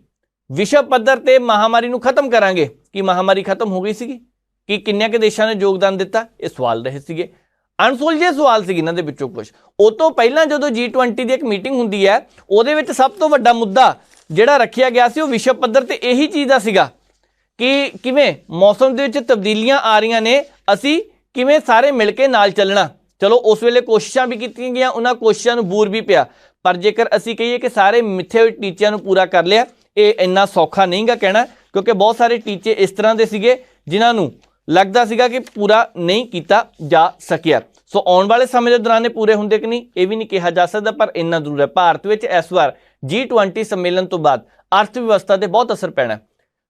ਵਿਸ਼ਵ ਪੱਧਰ ਤੇ ਮਹਾਮਾਰੀ ਨੂੰ ਖਤਮ ਕਰਾਂਗੇ। ਕਿ ਮਹਾਮਾਰੀ ਖਤਮ ਹੋ ਗਈ ਸੀਗੀ? ਕਿ ਕਿੰਨਿਆਂ ਕੇ ਦੇਸ਼ਾਂ ਨੇ ਯੋਗਦਾਨ ਦਿੱਤਾ? ਇਹ ਸਵਾਲ ਰਹੇ ਸੀਗੇ, ਅਣਸੁਲਝੇ ਸਵਾਲ ਸੀ ਇਹਨਾਂ ਦੇ ਵਿੱਚੋਂ ਕੁਝ। ਉਹ ਤੋਂ ਪਹਿਲਾਂ ਜਦੋਂ G20 ਦੀ ਇੱਕ ਮੀਟਿੰਗ ਹੁੰਦੀ ਹੈ, ਉਹਦੇ ਵਿੱਚ ਸਭ ਤੋਂ ਵੱਡਾ ਮੁੱਦਾ ਜਿਹੜਾ ਰੱਖਿਆ ਗਿਆ ਸੀ ਉਹ ਵਿਸ਼ਵ ਪੱਧਰ ਤੇ ਇਹੀ ਚੀਜ਼ ਦਾ ਸੀਗਾ ਕਿ ਕਿਵੇਂ ਮੌਸਮ ਦੇ ਵਿੱਚ ਤਬਦੀਲੀਆਂ ਆ ਰਹੀਆਂ ਨੇ, ਅਸੀਂ ਕਿਵੇਂ ਸਾਰੇ ਮਿਲ ਕੇ ਨਾਲ ਚੱਲਣਾ। ਚਲੋ ਉਸ ਵੇਲੇ ਕੋਸ਼ਿਸ਼ਾਂ ਵੀ ਕੀਤੀਆਂ ਗਈਆਂ, ਉਹਨਾਂ ਕੋਸ਼ਿਸ਼ਾਂ ਨੂੰ ਬੂਰ ਵੀ ਪਿਆ। ਪਰ ਜੇਕਰ ਅਸੀਂ ਕਹੀਏ ਕਿ ਸਾਰੇ ਮਿੱਥੇ ਹੋਏ ਟੀਚਿਆਂ ਨੂੰ ਪੂਰਾ ਕਰ ਲਿਆ, ਇਹ ਇੰਨਾ ਸੌਖਾ ਨਹੀਂਗਾ ਕਹਿਣਾ, ਕਿਉਂਕਿ ਬਹੁਤ ਸਾਰੇ ਟੀਚੇ ਇਸ ਤਰ੍ਹਾਂ ਦੇ ਸੀਗੇ ਜਿਨ੍ਹਾਂ ਨੂੰ ਲੱਗਦਾ ਸੀਗਾ ਕਿ ਪੂਰਾ ਨਹੀਂ ਕੀਤਾ ਜਾ ਸਕਿਆ। ਸੋ ਆਉਣ ਵਾਲੇ ਸਮੇਂ ਦੇ ਦੌਰਾਨ ਇਹ ਪੂਰੇ ਹੁੰਦੇ ਕਿ ਨਹੀਂ, ਇਹ ਵੀ ਨਹੀਂ ਕਿਹਾ ਜਾ ਸਕਦਾ। ਪਰ ਇੰਨਾ ਜ਼ਰੂਰ ਹੈ, ਭਾਰਤ ਵਿੱਚ ਇਸ ਵਾਰ G20 ਸੰਮੇਲਨ ਤੋਂ ਬਾਅਦ ਅਰਥ ਵਿਵਸਥਾ ਤੇ ਬਹੁਤ ਅਸਰ ਪੈਣਾ।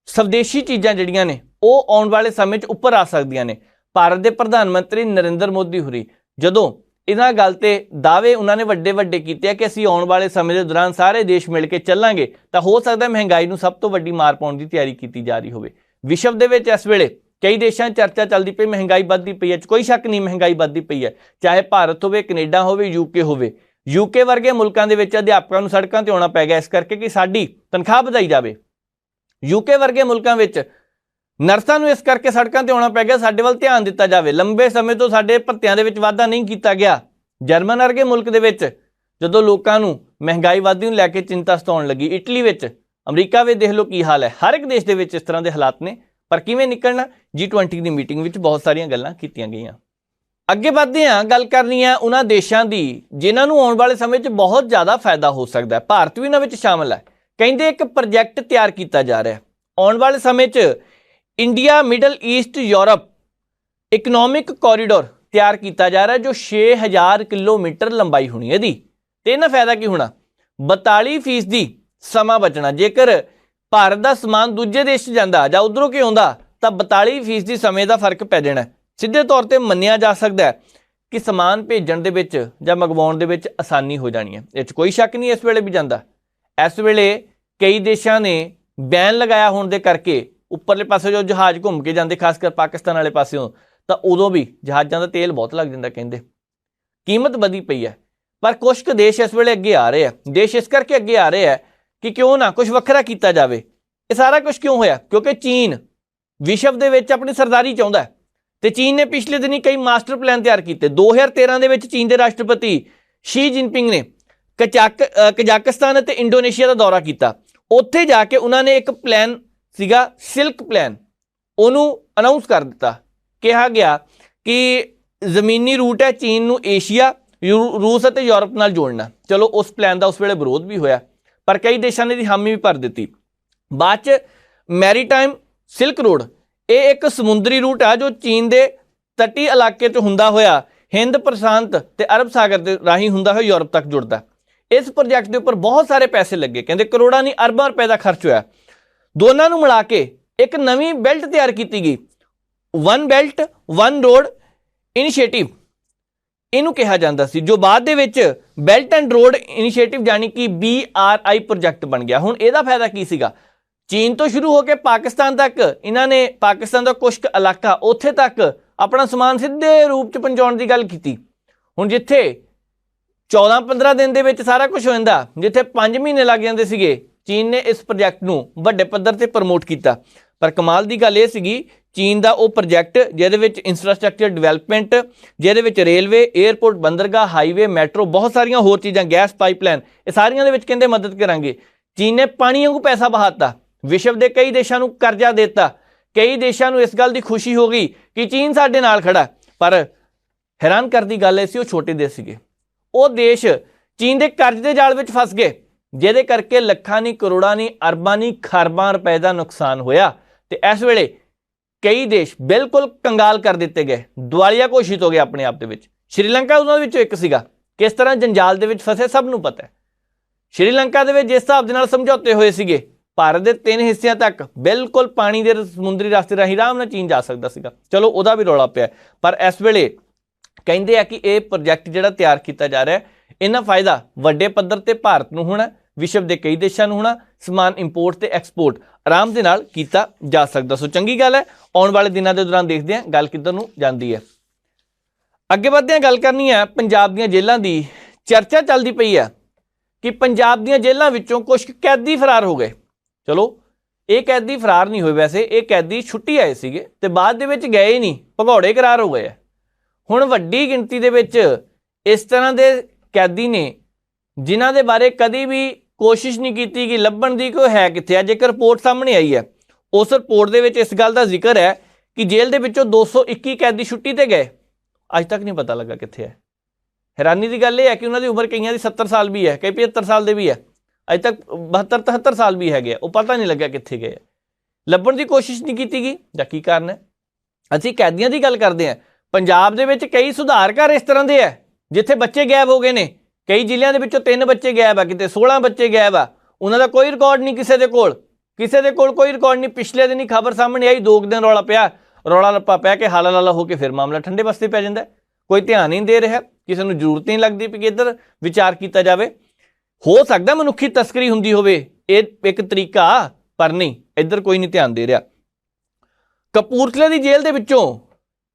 ਸਵਦੇਸ਼ੀ ਚੀਜ਼ਾਂ ਜਿਹੜੀਆਂ ਨੇ ਉਹ ਆਉਣ ਵਾਲੇ ਸਮੇਂ 'ਚ ਉੱਪਰ ਆ ਸਕਦੀਆਂ ਨੇ। ਭਾਰਤ ਦੇ ਪ੍ਰਧਾਨ ਮੰਤਰੀ ਨਰਿੰਦਰ ਮੋਦੀ ਹੋਰੀ ਜਦੋਂ ਇਹਨਾਂ ਗੱਲ ਤੇ ਦਾਅਵੇ ਉਹਨਾਂ ਨੇ ਵੱਡੇ ਕੀਤੇ ਆ ਕਿ ਅਸੀਂ ਆਉਣ ਵਾਲੇ ਸਮੇਂ ਦੇ ਦੌਰਾਨ ਸਾਰੇ ਦੇਸ਼ ਮਿਲ ਕੇ ਚੱਲਾਂਗੇ, ਤਾਂ ਹੋ ਸਕਦਾ ਮਹਿੰਗਾਈ ਨੂੰ ਸਭ ਤੋਂ ਵੱਡੀ ਮਾਰ ਪਾਉਣ ਦੀ ਤਿਆਰੀ ਕੀਤੀ ਜਾ ਰਹੀ ਹੋਵੇ। ਵਿਸ਼ਵ ਦੇ ਵਿੱਚ ਇਸ ਵੇਲੇ ਕਈ ਦੇਸ਼ਾਂ 'ਚ ਚਰਚਾ ਚੱਲਦੀ ਪਈ, ਮਹਿੰਗਾਈ ਵੱਧਦੀ ਪਈ ਹੈ। ਕੋਈ ਸ਼ੱਕ ਨਹੀਂ ਮਹਿੰਗਾਈ ਵੱਧਦੀ ਪਈ ਹੈ, ਚਾਹੇ ਭਾਰਤ ਹੋਵੇ, ਕੈਨੇਡਾ ਹੋਵੇ, ਯੂਕੇ ਹੋਵੇ। ਯੂਕੇ ਵਰਗੇ ਮੁਲਕਾਂ ਦੇ ਵਿੱਚ ਅਧਿਆਪਕਾਂ ਨੂੰ ਸੜਕਾਂ ਤੇ ਆਉਣਾ ਪੈ ਗਿਆ ਇਸ ਕਰਕੇ ਕਿ ਸਾਡੀ ਤਨਖਾਹ ਵਧਾਈ ਜਾਵੇ। ਯੂਕੇ ਵਰਗੇ ਮੁਲਕਾਂ ਵਿੱਚ ਨਰਸਾਂ ਨੂੰ ਇਸ ਕਰਕੇ ਸੜਕਾਂ ਤੇ ਆਉਣਾ ਪੈ ਗਿਆ ਸਾਡੇ ਵੱਲ ਧਿਆਨ ਦਿੱਤਾ ਜਾਵੇ। ਲੰਬੇ ਸਮੇਂ ਤੋਂ ਸਾਡੇ ਭੱਤਿਆਂ ਦੇ ਵਿੱਚ ਵਾਧਾ ਨਹੀਂ ਕੀਤਾ ਗਿਆ, ਜਰਮਨ ਵਰਗੇ ਮੁਲਕ ਦੇ ਵਿੱਚ ਜਦੋਂ ਲੋਕਾਂ ਨੂੰ ਮਹਿੰਗਾਈ ਵਾਧੀ ਨੂੰ ਲੈ ਕੇ ਚਿੰਤਾ ਸਤਾਉਣ ਲੱਗੀ, ਇਟਲੀ ਵਿੱਚ, ਅਮਰੀਕਾ ਵਿੱਚ ਦੇਖ ਲਓ ਕੀ ਹਾਲ ਹੈ। ਹਰ ਇੱਕ ਦੇਸ਼ ਦੇ ਵਿੱਚ ਇਸ ਤਰ੍ਹਾਂ ਦੇ ਹਾਲਾਤ ਨੇ। ਪਰ ਕਿਵੇਂ ਨਿਕਲਣਾ, G20 ਦੀ ਮੀਟਿੰਗ ਵਿੱਚ ਬਹੁਤ ਸਾਰੀਆਂ ਗੱਲਾਂ ਕੀਤੀਆਂ ਗਈਆਂ। ਅੱਗੇ ਵੱਧਦੇ ਹਾਂ, ਗੱਲ ਕਰਨੀ ਹੈ ਉਹਨਾਂ ਦੇਸ਼ਾਂ ਦੀ ਜਿਨ੍ਹਾਂ ਨੂੰ ਆਉਣ ਵਾਲੇ ਸਮੇਂ 'ਚ ਬਹੁਤ ਜ਼ਿਆਦਾ ਫਾਇਦਾ ਹੋ ਸਕਦਾ ਹੈ। ਭਾਰਤ ਵੀ ਉਹਨਾਂ ਵਿੱਚ ਸ਼ਾਮਲ ਹੈ। ਕਹਿੰਦੇ ਇੱਕ ਪ੍ਰੋਜੈਕਟ ਤਿਆਰ ਕੀਤਾ ਜਾ ਰਿਹਾ ਆਉਣ ਵਾਲੇ ਸਮੇਂ 'ਚ, India middle East Europe economic corridor ਤਿਆਰ ਕੀਤਾ ਜਾ ਰਿਹਾ ਜੋ 6000 ਕਿਲੋਮੀਟਰ ਲੰਬਾਈ ਹੋਣੀ ਇਹਦੀ। ਤੇ ਇਹਨਾਂ ਫਾਇਦਾ ਕੀ ਹੋਣਾ, 42% ਸਮਾਂ ਬਚਣਾ। ਜੇਕਰ ਭਾਰਤ ਦਾ ਸਮਾਨ ਦੂਜੇ ਦੇਸ਼ 'ਚ ਜਾਂਦਾ ਜਾਂ ਉੱਧਰੋਂ ਕਿ ਆਉਂਦਾ ਤਾਂ 42% ਸਮੇਂ ਦਾ ਫਰਕ ਪੈ ਜਾਣਾ। ਸਿੱਧੇ ਤੌਰ ਤੇ ਮੰਨਿਆ ਜਾ ਸਕਦਾ ਹੈ ਕਿ ਸਮਾਨ ਭੇਜਣ ਦੇ ਵਿੱਚ ਜਾਂ ਮੰਗਵਾਉਣ ਦੇ ਵਿੱਚ ਆਸਾਨੀ ਹੋ ਜਾਣੀ ਹੈ। ਇਹ 'ਚ ਕੋਈ ਸ਼ੱਕ ਨਹੀਂ ਇਸ ਵੇਲੇ ਵੀ ਜਾਂਦਾ। ਇਸ ਵੇਲੇ ਕਈ ਦੇਸ਼ਾਂ ਨੇ ਬੈਨ ਲਗਾਇਆ ਹੋਣ ਦੇ ਕਰਕੇ ਉੱਪਰਲੇ ਪਾਸੇ ਜੋ ਜਹਾਜ਼ ਘੁੰਮ ਕੇ ਜਾਂਦੇ, ਖਾਸ ਕਰ ਪਾਕਿਸਤਾਨ ਵਾਲੇ ਪਾਸਿਓਂ, ਤਾਂ ਉਦੋਂ ਵੀ ਜਹਾਜ਼ਾਂ ਦਾ ਤੇਲ ਬਹੁਤ ਲੱਗ ਜਾਂਦਾ। ਕਹਿੰਦੇ ਕੀਮਤ ਵਧੀ ਪਈ ਹੈ। ਪਰ ਕੁਝ ਕੁ ਦੇਸ਼ ਇਸ ਵੇਲੇ ਅੱਗੇ ਆ ਰਹੇ ਆ। ਦੇਸ਼ ਇਸ ਕਰਕੇ ਅੱਗੇ ਆ ਰਹੇ ਆ ਕਿ ਕਿਉਂ ਨਾ ਕੁਝ ਵੱਖਰਾ ਕੀਤਾ ਜਾਵੇ। ਇਹ ਸਾਰਾ ਕੁਝ ਕਿਉਂ ਹੋਇਆ, ਕਿਉਂਕਿ ਚੀਨ ਵਿਸ਼ਵ ਦੇ ਵਿੱਚ ਆਪਣੀ ਸਰਦਾਰੀ ਚਾਹੁੰਦਾ ਤੇ ਚੀਨ ਨੇ ਪਿਛਲੇ ਦਿਨੀ ਕਈ ਮਾਸਟਰ ਪਲਾਨ ਤਿਆਰ ਕੀਤੇ। 2013 ਦੇ ਵਿੱਚ ਚੀਨ ਦੇ ਰਾਸ਼ਟਰਪਤੀ ਸ਼ੀ ਜਿਨਪਿੰਗ ਨੇ ਕਜ਼ਾਕਿਸਤਾਨ ਅਤੇ ਇੰਡੋਨੇਸ਼ੀਆ ਦਾ ਦੌਰਾ ਕੀਤਾ। ਉੱਥੇ ਜਾ ਕੇ ਉਹਨਾਂ ਨੇ ਇੱਕ ਪਲਾਨ ਸੀਗਾ ਸਿਲਕ ਪਲਾਨ, ਉਹਨੂੰ ਅਨਾਉਂਸ ਕਰ ਦਿੱਤਾ। ਕਿਹਾ ਗਿਆ ਕਿ ਜ਼ਮੀਨੀ ਰੂਟ ਹੈ ਚੀਨ ਨੂੰ ਏਸ਼ੀਆ, ਰੂਸ ਅਤੇ ਯੂਰਪ ਨਾਲ ਜੋੜਨਾ। ਚਲੋ ਉਸ ਪਲਾਨ ਦਾ ਉਸ ਵੇਲੇ ਵਿਰੋਧ ਵੀ ਹੋਇਆ, ਪਰ ਕਈ ਦੇਸ਼ਾਂ ਨੇ ਇਹਦੀ ਹਾਮੀ ਵੀ ਭਰ ਦਿੱਤੀ। ਬਾਅਦ 'ਚ ਮੈਰੀਟਾਈਮ ਸਿਲਕ ਰੋਡ, ਇਹ ਇੱਕ ਸਮੁੰਦਰੀ ਰੂਟ ਆ ਜੋ ਚੀਨ ਦੇ ਤਟੀ ਇਲਾਕੇ 'ਚ ਹੁੰਦਾ ਹੋਇਆ ਹਿੰਦ ਪ੍ਰਸ਼ਾਂਤ ਤੇ ਅਰਬ ਸਾਗਰ ਦੇ ਰਾਹੀਂ ਹੁੰਦਾ ਹੋਇਆ ਯੂਰਪ ਤੱਕ ਜੁੜਦਾ। ਇਸ ਪ੍ਰੋਜੈਕਟ ਦੇ ਉੱਪਰ ਬਹੁਤ ਸਾਰੇ ਪੈਸੇ ਲੱਗੇ, ਕਹਿੰਦੇ ਕਰੋੜਾਂ ਨਹੀਂ ਅਰਬਾਂ ਰੁਪਏ ਦਾ ਖਰਚ ਹੋਇਆ। ਦੋਨਾਂ ਨੂੰ ਮਿਲਾ ਕੇ ਇੱਕ ਨਵੀਂ ਬੈਲਟ ਤਿਆਰ ਕੀਤੀ ਗਈ, one belt one road initiative ਇਹਨੂੰ ਕਿਹਾ ਜਾਂਦਾ ਸੀ, ਜੋ ਬਾਅਦ ਦੇ ਵਿੱਚ ਬੈਲਟ ਐਂਡ ਰੋਡ ਇਨੀਸ਼ੀਏਟਿਵ ਯਾਨੀ ਕਿ BRI ਪ੍ਰੋਜੈਕਟ ਬਣ ਗਿਆ। ਹੁਣ ਇਹਦਾ ਫਾਇਦਾ ਕੀ ਸੀਗਾ, ਚੀਨ ਤੋਂ ਸ਼ੁਰੂ ਹੋ ਕੇ ਪਾਕਿਸਤਾਨ ਤੱਕ ਇਹਨਾਂ ਨੇ ਪਾਕਿਸਤਾਨ ਦਾ ਕੁਝ ਇਲਾਕਾ ਉੱਥੇ ਤੱਕ ਆਪਣਾ ਸਮਾਨ ਸਿੱਧੇ ਰੂਪ 'ਚ ਪਹੁੰਚਾਉਣ ਦੀ ਗੱਲ ਕੀਤੀ। ਹੁਣ ਜਿੱਥੇ 14-15 ਦਿਨ ਦੇ ਵਿੱਚ ਸਾਰਾ ਕੁਝ ਹੋ ਜਾਂਦਾ, ਜਿੱਥੇ 5 ਮਹੀਨੇ ਲੱਗ ਜਾਂਦੇ ਸੀਗੇ, ਚੀਨ ਨੇ ਇਸ ਪ੍ਰੋਜੈਕਟ ਨੂੰ ਵੱਡੇ ਪੱਧਰ ਤੇ ਪ੍ਰਮੋਟ ਕੀਤਾ। ਪਰ ਕਮਾਲ ਦੀ ਗੱਲ ਇਹ ਸੀਗੀ, ਚੀਨ ਦਾ ਉਹ ਪ੍ਰੋਜੈਕਟ ਜਿਹਦੇ ਵਿੱਚ ਇੰਫਰਾਸਟ੍ਰਕਚਰ ਡਿਵੈਲਪਮੈਂਟ, ਜਿਹਦੇ ਵਿੱਚ ਰੇਲਵੇ, ਏਅਰਪੋਰਟ, ਬੰਦਰਗਾਹ, ਹਾਈਵੇ, ਮੈਟਰੋ, ਬਹੁਤ ਸਾਰੀਆਂ ਹੋਰ ਚੀਜ਼ਾਂ, ਗੈਸ ਪਾਈਪਲਾਈਨ, ਇਹ ਸਾਰੀਆਂ ਦੇ ਵਿੱਚ ਕਹਿੰਦੇ ਮਦਦ ਕਰਾਂਗੇ। ਚੀਨ ਨੇ ਪਾਣੀ ਵਾਂਗੂ ਪੈਸਾ ਬਹਾਤਾ, ਵਿਸ਼ਵ ਦੇ ਕਈ ਦੇਸ਼ਾਂ ਨੂੰ ਕਰਜ਼ਾ ਦੇ ਦਿੱਤਾ। ਕਈ ਦੇਸ਼ਾਂ ਨੂੰ ਇਸ ਗੱਲ ਦੀ ਖੁਸ਼ੀ ਹੋ ਗਈ ਕਿ ਚੀਨ ਸਾਡੇ ਨਾਲ ਖੜਾ। ਪਰ ਹੈਰਾਨ ਕਰਦੀ ਗੱਲ ਇਹ ਸੀ, ਉਹ ਛੋਟੇ ਦੇਸ਼ ਸੀਗੇ। ਉਹ ਦੇਸ਼ ਚੀਨ ਦੇ ਕਰਜ਼ ਦੇ ਜਾਲ ਵਿੱਚ ਫਸ ਗਏ, ਜਿਹਦੇ ਕਰਕੇ ਲੱਖਾਂ ਨਹੀਂ, ਕਰੋੜਾਂ ਨਹੀਂ, ਅਰਬਾਂ ਨਹੀਂ, ਖਰਬਾਂ ਰੁਪਏ ਦਾ ਨੁਕਸਾਨ ਹੋਇਆ। ਤੇ ਇਸ ਵੇਲੇ ਕਈ ਦੇਸ਼ ਬਿਲਕੁਲ ਕੰਗਾਲ ਕਰ ਦਿੱਤੇ ਗਏ, ਦਿਵਾਲੀਆ ਘੋਸ਼ਿਤ ਹੋ ਗਏ ਆਪਣੇ ਆਪ ਦੇ ਵਿੱਚ। ਸ਼੍ਰੀਲੰਕਾ ਉਹਨਾਂ ਵਿੱਚੋਂ ਇੱਕ ਸੀਗਾ। ਕਿਸ ਤਰ੍ਹਾਂ ਜੰਜਾਲ ਦੇ ਵਿੱਚ ਫਸੇ ਸਭ ਨੂੰ ਪਤਾ ਹੈ। ਸ਼੍ਰੀਲੰਕਾ ਦੇ ਵਿੱਚ ਜਿਸ ਹਿਸਾਬ ਦੇ ਨਾਲ ਸਮਝੌਤੇ ਹੋਏ ਸੀਗੇ, ਭਾਰਤ ਦੇ 3 ਹਿੱਸਿਆਂ ਤੱਕ ਬਿਲਕੁਲ ਪਾਣੀ ਦੇ ਸਮੁੰਦਰੀ ਰਸਤੇ ਰਾਹੀਂ ਆਰਾਮ ਨਾਲ ਚੀਨ ਜਾ ਸਕਦਾ ਸੀਗਾ। ਚਲੋ ਉਹਦਾ ਵੀ ਰੌਲਾ ਪਿਆ। ਪਰ ਇਸ ਵੇਲੇ ਕਹਿੰਦੇ ਆ ਕਿ ਇਹ ਪ੍ਰੋਜੈਕਟ ਜਿਹੜਾ ਤਿਆਰ ਕੀਤਾ ਜਾ ਰਿਹਾ, ਇਹਨਾਂ ਫਾਇਦਾ ਵੱਡੇ ਪੱਧਰ ਤੇ ਭਾਰਤ ਨੂੰ ਹੋਣਾ, ਵਿਸ਼ਵ ਦੇ ਕਈ ਦੇਸ਼ਾਂ ਨੂੰ ਹੋਣਾ। ਸਮਾਨ ਇੰਪੋਰਟ ਤੇ ਐਕਸਪੋਰਟ ਆਰਾਮ ਦੇ ਨਾਲ ਕੀਤਾ ਜਾ ਸਕਦਾ। ਸੋ ਚੰਗੀ ਗੱਲ ਹੈ। ਆਉਣ ਵਾਲੇ ਦਿਨਾਂ ਦੇ ਦੌਰਾਨ ਦੇਖਦੇ ਹਾਂ ਗੱਲ ਕਿੱਧਰ ਨੂੰ ਜਾਂਦੀ ਹੈ। ਅੱਗੇ ਵੱਧਦੇ ਹਾਂ, ਗੱਲ ਕਰਨੀ ਹੈ ਪੰਜਾਬ ਦੀਆਂ ਜੇਲ੍ਹਾਂ ਦੀ। ਚਰਚਾ ਚੱਲਦੀ ਪਈ ਹੈ ਕਿ ਪੰਜਾਬ ਦੀਆਂ ਜੇਲ੍ਹਾਂ ਵਿੱਚੋਂ ਕੁਝ ਕੈਦੀ ਫਰਾਰ ਹੋ ਗਏ। ਚਲੋ ਇਹ ਕੈਦੀ ਫਰਾਰ ਨਹੀਂ ਹੋਏ, ਵੈਸੇ ਇਹ ਕੈਦੀ ਛੁੱਟੀ ਆਏ ਸੀਗੇ ਤੇ ਬਾਅਦ ਦੇ ਵਿੱਚ ਗਏ ਨਹੀਂ, ਭਗੌੜੇ ਕਰਾਰ ਹੋ ਗਏ ਆ। ਹੁਣ ਵੱਡੀ ਗਿਣਤੀ ਦੇ ਵਿੱਚ ਇਸ ਤਰ੍ਹਾਂ ਦੇ ਕੈਦੀ ਨੇ ਜਿਨ੍ਹਾਂ ਦੇ ਬਾਰੇ ਕਦੀ ਵੀ ਕੋਸ਼ਿਸ਼ ਨਹੀਂ ਕੀਤੀ ਕਿ ਲੱਭਣ ਦੀ ਕੋਈ ਹੈ ਕਿੱਥੇ ਆ। ਜੇਕਰ ਰਿਪੋਰਟ ਸਾਹਮਣੇ ਆਈ ਹੈ, ਉਸ ਰਿਪੋਰਟ ਦੇ ਵਿੱਚ ਇਸ ਗੱਲ ਦਾ ਜ਼ਿਕਰ ਹੈ ਕਿ ਜੇਲ੍ਹ ਦੇ ਵਿੱਚੋਂ 221 ਕੈਦੀ ਛੁੱਟੀ ਤੇ ਗਏ, ਅੱਜ ਤੱਕ ਨਹੀਂ ਪਤਾ ਲੱਗਾ ਕਿੱਥੇ ਹੈ। ਹੈਰਾਨੀ ਦੀ ਗੱਲ ਇਹ ਹੈ ਕਿ ਉਹਨਾਂ ਦੀ ਉਮਰ ਕਈਆਂ ਦੀ 70 ਸਾਲ ਵੀ ਹੈ, ਕਈ 75 ਸਾਲ ਦੇ ਵੀ ਹੈ, ਅੱਜ ਤੱਕ 72-73 ਸਾਲ ਵੀ ਹੈਗੇ ਆ, ਉਹ ਪਤਾ ਨਹੀਂ ਲੱਗਿਆ ਕਿੱਥੇ ਗਏ। ਲੱਭਣ ਦੀ ਕੋਸ਼ਿਸ਼ ਨਹੀਂ ਕੀਤੀ ਗਈ ਜਾਂ ਕੀ ਕਾਰਨ ਹੈ। ਅਸੀਂ ਕੈਦੀਆਂ ਦੀ ਗੱਲ ਕਰਦੇ ਹਾਂ। ਪੰਜਾਬ ਦੇ ਵਿੱਚ ਕਈ ਸੁਧਾਰ ਘਰ ਇਸ ਤਰ੍ਹਾਂ ਦੇ ਹੈ ਜਿੱਥੇ ਬੱਚੇ ਗਾਇਬ ਹੋ ਗਏ ਨੇ। ਕਈ ਜ਼ਿਲ੍ਹਿਆਂ ਦੇ ਵਿੱਚੋਂ 3 ਬੱਚੇ ਗਾਇਬ ਆ, ਕਿਤੇ 16 ਬੱਚੇ ਗਾਇਬ ਆ। ਉਹਨਾਂ ਦਾ ਕੋਈ ਰਿਕਾਰਡ ਨਹੀਂ, ਕਿਸੇ ਦੇ ਕੋਲ ਕੋਈ ਰਿਕਾਰਡ ਨਹੀਂ। ਪਿਛਲੇ ਦਿਨ ਹੀ ਖਬਰ ਸਾਹਮਣੇ ਆਈ, 2 ਦਿਨ ਰੌਲਾ ਪਿਆ, ਰੌਲਾ ਰੱਪਾ ਪੈ ਕੇ ਹਾਲਾ ਲਾਲਾ ਹੋ ਕੇ ਫਿਰ ਮਾਮਲਾ ਠੰਡੇ ਬਸਤੇ ਪੈ ਜਾਂਦਾ। ਕੋਈ ਧਿਆਨ ਨਹੀਂ ਦੇ ਰਿਹਾ, ਕਿਸੇ ਨੂੰ ਜ਼ਰੂਰਤ ਨਹੀਂ ਲੱਗਦੀ ਕਿ ਇੱਧਰ ਵਿਚਾਰ ਕੀਤਾ ਜਾਵੇ। ਹੋ ਸਕਦਾ ਮਨੁੱਖੀ ਤਸਕਰੀ ਹੁੰਦੀ ਹੋਵੇ, ਇਹ ਇੱਕ ਤਰੀਕਾ, ਪਰ ਨਹੀਂ, ਇੱਧਰ ਕੋਈ ਨਹੀਂ ਧਿਆਨ ਦੇ ਰਿਹਾ। ਕਪੂਰਥਲੇ ਦੀ ਜੇਲ੍ਹ ਦੇ ਵਿੱਚੋਂ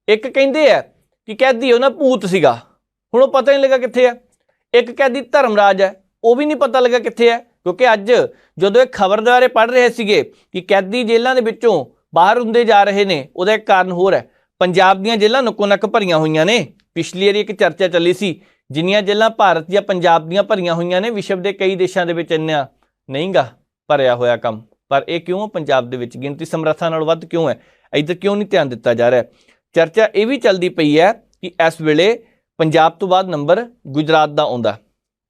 ਇੱਕ ਕਹਿੰਦੇ ਆ ਕਿ ਕੈਦੀ ਉਹਨਾਂ ਭੂਤ ਸੀਗਾ, ਹੁਣ ਉਹ ਪਤਾ ਨਹੀਂ ਲੱਗਾ ਕਿੱਥੇ ਆ। ਇੱਕ ਕੈਦੀ ਧਰਮਰਾਜ ਹੈ, ਉਹ ਵੀ ਨਹੀਂ ਪਤਾ ਲੱਗਾ ਕਿੱਥੇ ਹੈ। ਕਿਉਂਕਿ ਅੱਜ ਜਦੋਂ ਇਹ ਖਬਰ ਦੇ ਬਾਰੇ ਪੜ੍ਹ ਰਹੇ ਸੀਗੇ ਕਿ ਕੈਦੀ ਜੇਲ੍ਹਾਂ ਦੇ ਵਿੱਚੋਂ ਬਾਹਰ ਹੁੰਦੇ ਜਾ ਰਹੇ ਨੇ, ਉਹਦਾ ਇੱਕ ਕਾਰਨ ਹੋਰ ਹੈ। ਪੰਜਾਬ ਦੀਆਂ ਜੇਲ੍ਹਾਂ ਨੱਕੋ ਨੱਕ ਭਰੀਆਂ ਹੋਈਆਂ ਨੇ। ਪਿਛਲੀ ਵਾਰੀ ਇੱਕ ਚਰਚਾ ਚੱਲੀ ਸੀ, ਜਿੰਨੀਆਂ ਜੇਲ੍ਹਾਂ ਭਾਰਤ ਜਾਂ ਪੰਜਾਬ ਦੀਆਂ ਭਰੀਆਂ ਹੋਈਆਂ ਨੇ, ਵਿਸ਼ਵ ਦੇ ਕਈ ਦੇਸ਼ਾਂ ਦੇ ਵਿੱਚ ਇੰਨਾ ਨਹੀਂ ਗਾ ਭਰਿਆ ਹੋਇਆ ਕੰਮ। ਪਰ ਇਹ ਕਿਉਂ ਪੰਜਾਬ ਦੇ ਵਿੱਚ ਗਿਣਤੀ ਸਮਰੱਥਾ ਨਾਲੋਂ ਵੱਧ ਕਿਉਂ ਹੈ? ਇੱਧਰ ਕਿਉਂ ਨਹੀਂ ਧਿਆਨ ਦਿੱਤਾ ਜਾ ਰਿਹਾ? ਚਰਚਾ ਇਹ ਵੀ ਚੱਲਦੀ ਪਈ ਹੈ ਕਿ ਇਸ ਵੇਲੇ ਪੰਜਾਬ ਤੋਂ ਬਾਅਦ ਨੰਬਰ ਗੁਜਰਾਤ ਦਾ ਆਉਂਦਾ।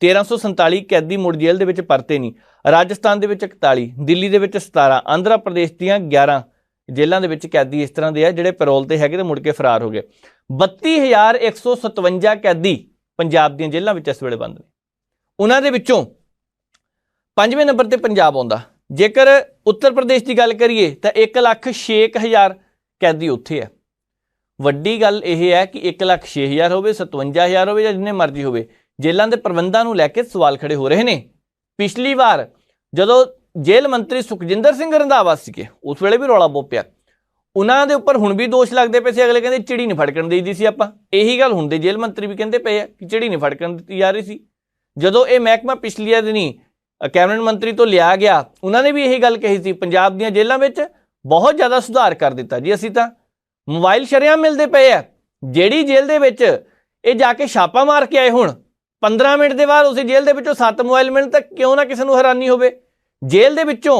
1347 ਕੈਦੀ ਮੁੜ ਜੇਲ੍ਹ ਦੇ ਵਿੱਚ ਪਰਤੇ ਨਹੀਂ। ਰਾਜਸਥਾਨ ਦੇ ਵਿੱਚ 41, ਦਿੱਲੀ ਦੇ ਵਿੱਚ 17, ਆਂਧਰਾ ਪ੍ਰਦੇਸ਼ ਦੀਆਂ 11 ਜੇਲ੍ਹਾਂ ਦੇ ਵਿੱਚ ਕੈਦੀ ਇਸ ਤਰ੍ਹਾਂ ਦੇ ਆ ਜਿਹੜੇ ਪੈਰੋਲ ਤੇ ਹੈਗੇ ਤੇ ਮੁੜ ਕੇ ਫਰਾਰ ਹੋ ਗਏ। 32,157 ਕੈਦੀ ਪੰਜਾਬ ਦੀਆਂ ਜੇਲ੍ਹਾਂ ਵਿੱਚ ਇਸ ਵੇਲੇ ਬੰਦ ਨੇ। ਉਹਨਾਂ ਦੇ ਵਿੱਚੋਂ 5ਵੇਂ ਨੰਬਰ ਤੇ ਪੰਜਾਬ ਆਉਂਦਾ। ਜੇਕਰ ਉੱਤਰ ਪ੍ਰਦੇਸ਼ ਦੀ ਗੱਲ ਕਰੀਏ ਤਾਂ 1,06,000 ਕੈਦੀ ਉੱਥੇ ਹੈ। ਵੱਡੀ ਗੱਲ ਇਹ ਹੈ ਕਿ 1,06,000 ਹੋਵੇ, 57,000 ਹੋਵੇ ਜਾਂ ਜਿੰਨੇ ਮਰਜ਼ੀ ਹੋਵੇ, ਜੇਲ੍ਹਾਂ ਦੇ ਪ੍ਰਬੰਧਾਂ ਨੂੰ ਲੈ ਕੇ ਸਵਾਲ ਖੜੇ ਹੋ ਰਹੇ ਨੇ। ਪਿਛਲੀ ਵਾਰ ਜਦੋਂ ਜੇਲ੍ਹ ਮੰਤਰੀ ਸੁਖਜਿੰਦਰ ਸਿੰਘ ਰੰਧਾਵਾ ਸੀਗੇ, ਉਸ ਵੇਲੇ ਵੀ ਰੌਲਾ ਬਹੁਤ ਪਿਆ। ਉਹਨਾਂ ਦੇ ਉੱਪਰ ਹੁਣ ਵੀ ਦੋਸ਼ ਲੱਗਦੇ ਪਏ ਸੀ। ਅਗਲੇ ਕਹਿੰਦੇ ਚਿੜੀ ਨਹੀਂ ਫੜਕਣ ਦੇਈਦੀ ਸੀ ਆਪਾਂ। ਇਹੀ ਗੱਲ ਹੁਣ ਦੇ ਜੇਲ੍ਹ ਮੰਤਰੀ ਵੀ ਕਹਿੰਦੇ ਪਏ ਆ ਕਿ ਚਿੜੀ ਨਹੀਂ ਫੜਕਣ ਦਿੱਤੀ ਜਾ ਰਹੀ ਸੀ। ਜਦੋਂ ਇਹ ਮਹਿਕਮਾ ਪਿਛਲੀਆਂ ਦਿਨੀ ਕੈਬਨਿਟ ਮੰਤਰੀ ਤੋਂ ਲਿਆ ਗਿਆ, ਉਹਨਾਂ ਨੇ ਵੀ ਇਹੀ ਗੱਲ ਕਹੀ ਸੀ, ਪੰਜਾਬ ਦੀਆਂ ਜੇਲ੍ਹਾਂ ਵਿੱਚ ਬਹੁਤ ਜ਼ਿਆਦਾ ਸੁਧਾਰ ਕਰ ਦਿੱਤਾ ਜੀ ਅਸੀਂ ਤਾਂ। ਮੋਬਾਈਲ ਸ਼ਰੇਆਮ ਮਿਲਦੇ ਪਏ ਆ। ਜਿਹੜੀ ਜੇਲ੍ਹ ਦੇ ਵਿੱਚ ਇਹ ਜਾ ਕੇ ਛਾਪਾ ਮਾਰ ਕੇ ਆਏ, ਹੁਣ 15 ਮਿੰਟ ਦੇ ਬਾਅਦ ਉਸੇ ਜੇਲ੍ਹ ਦੇ ਵਿੱਚੋਂ 7 ਮੋਬਾਈਲ ਮਿਲਣ ਤਾਂ ਕਿਉਂ ਨਾ ਕਿਸੇ ਨੂੰ ਹੈਰਾਨੀ ਹੋਵੇ। ਜੇਲ੍ਹ ਦੇ ਵਿੱਚੋਂ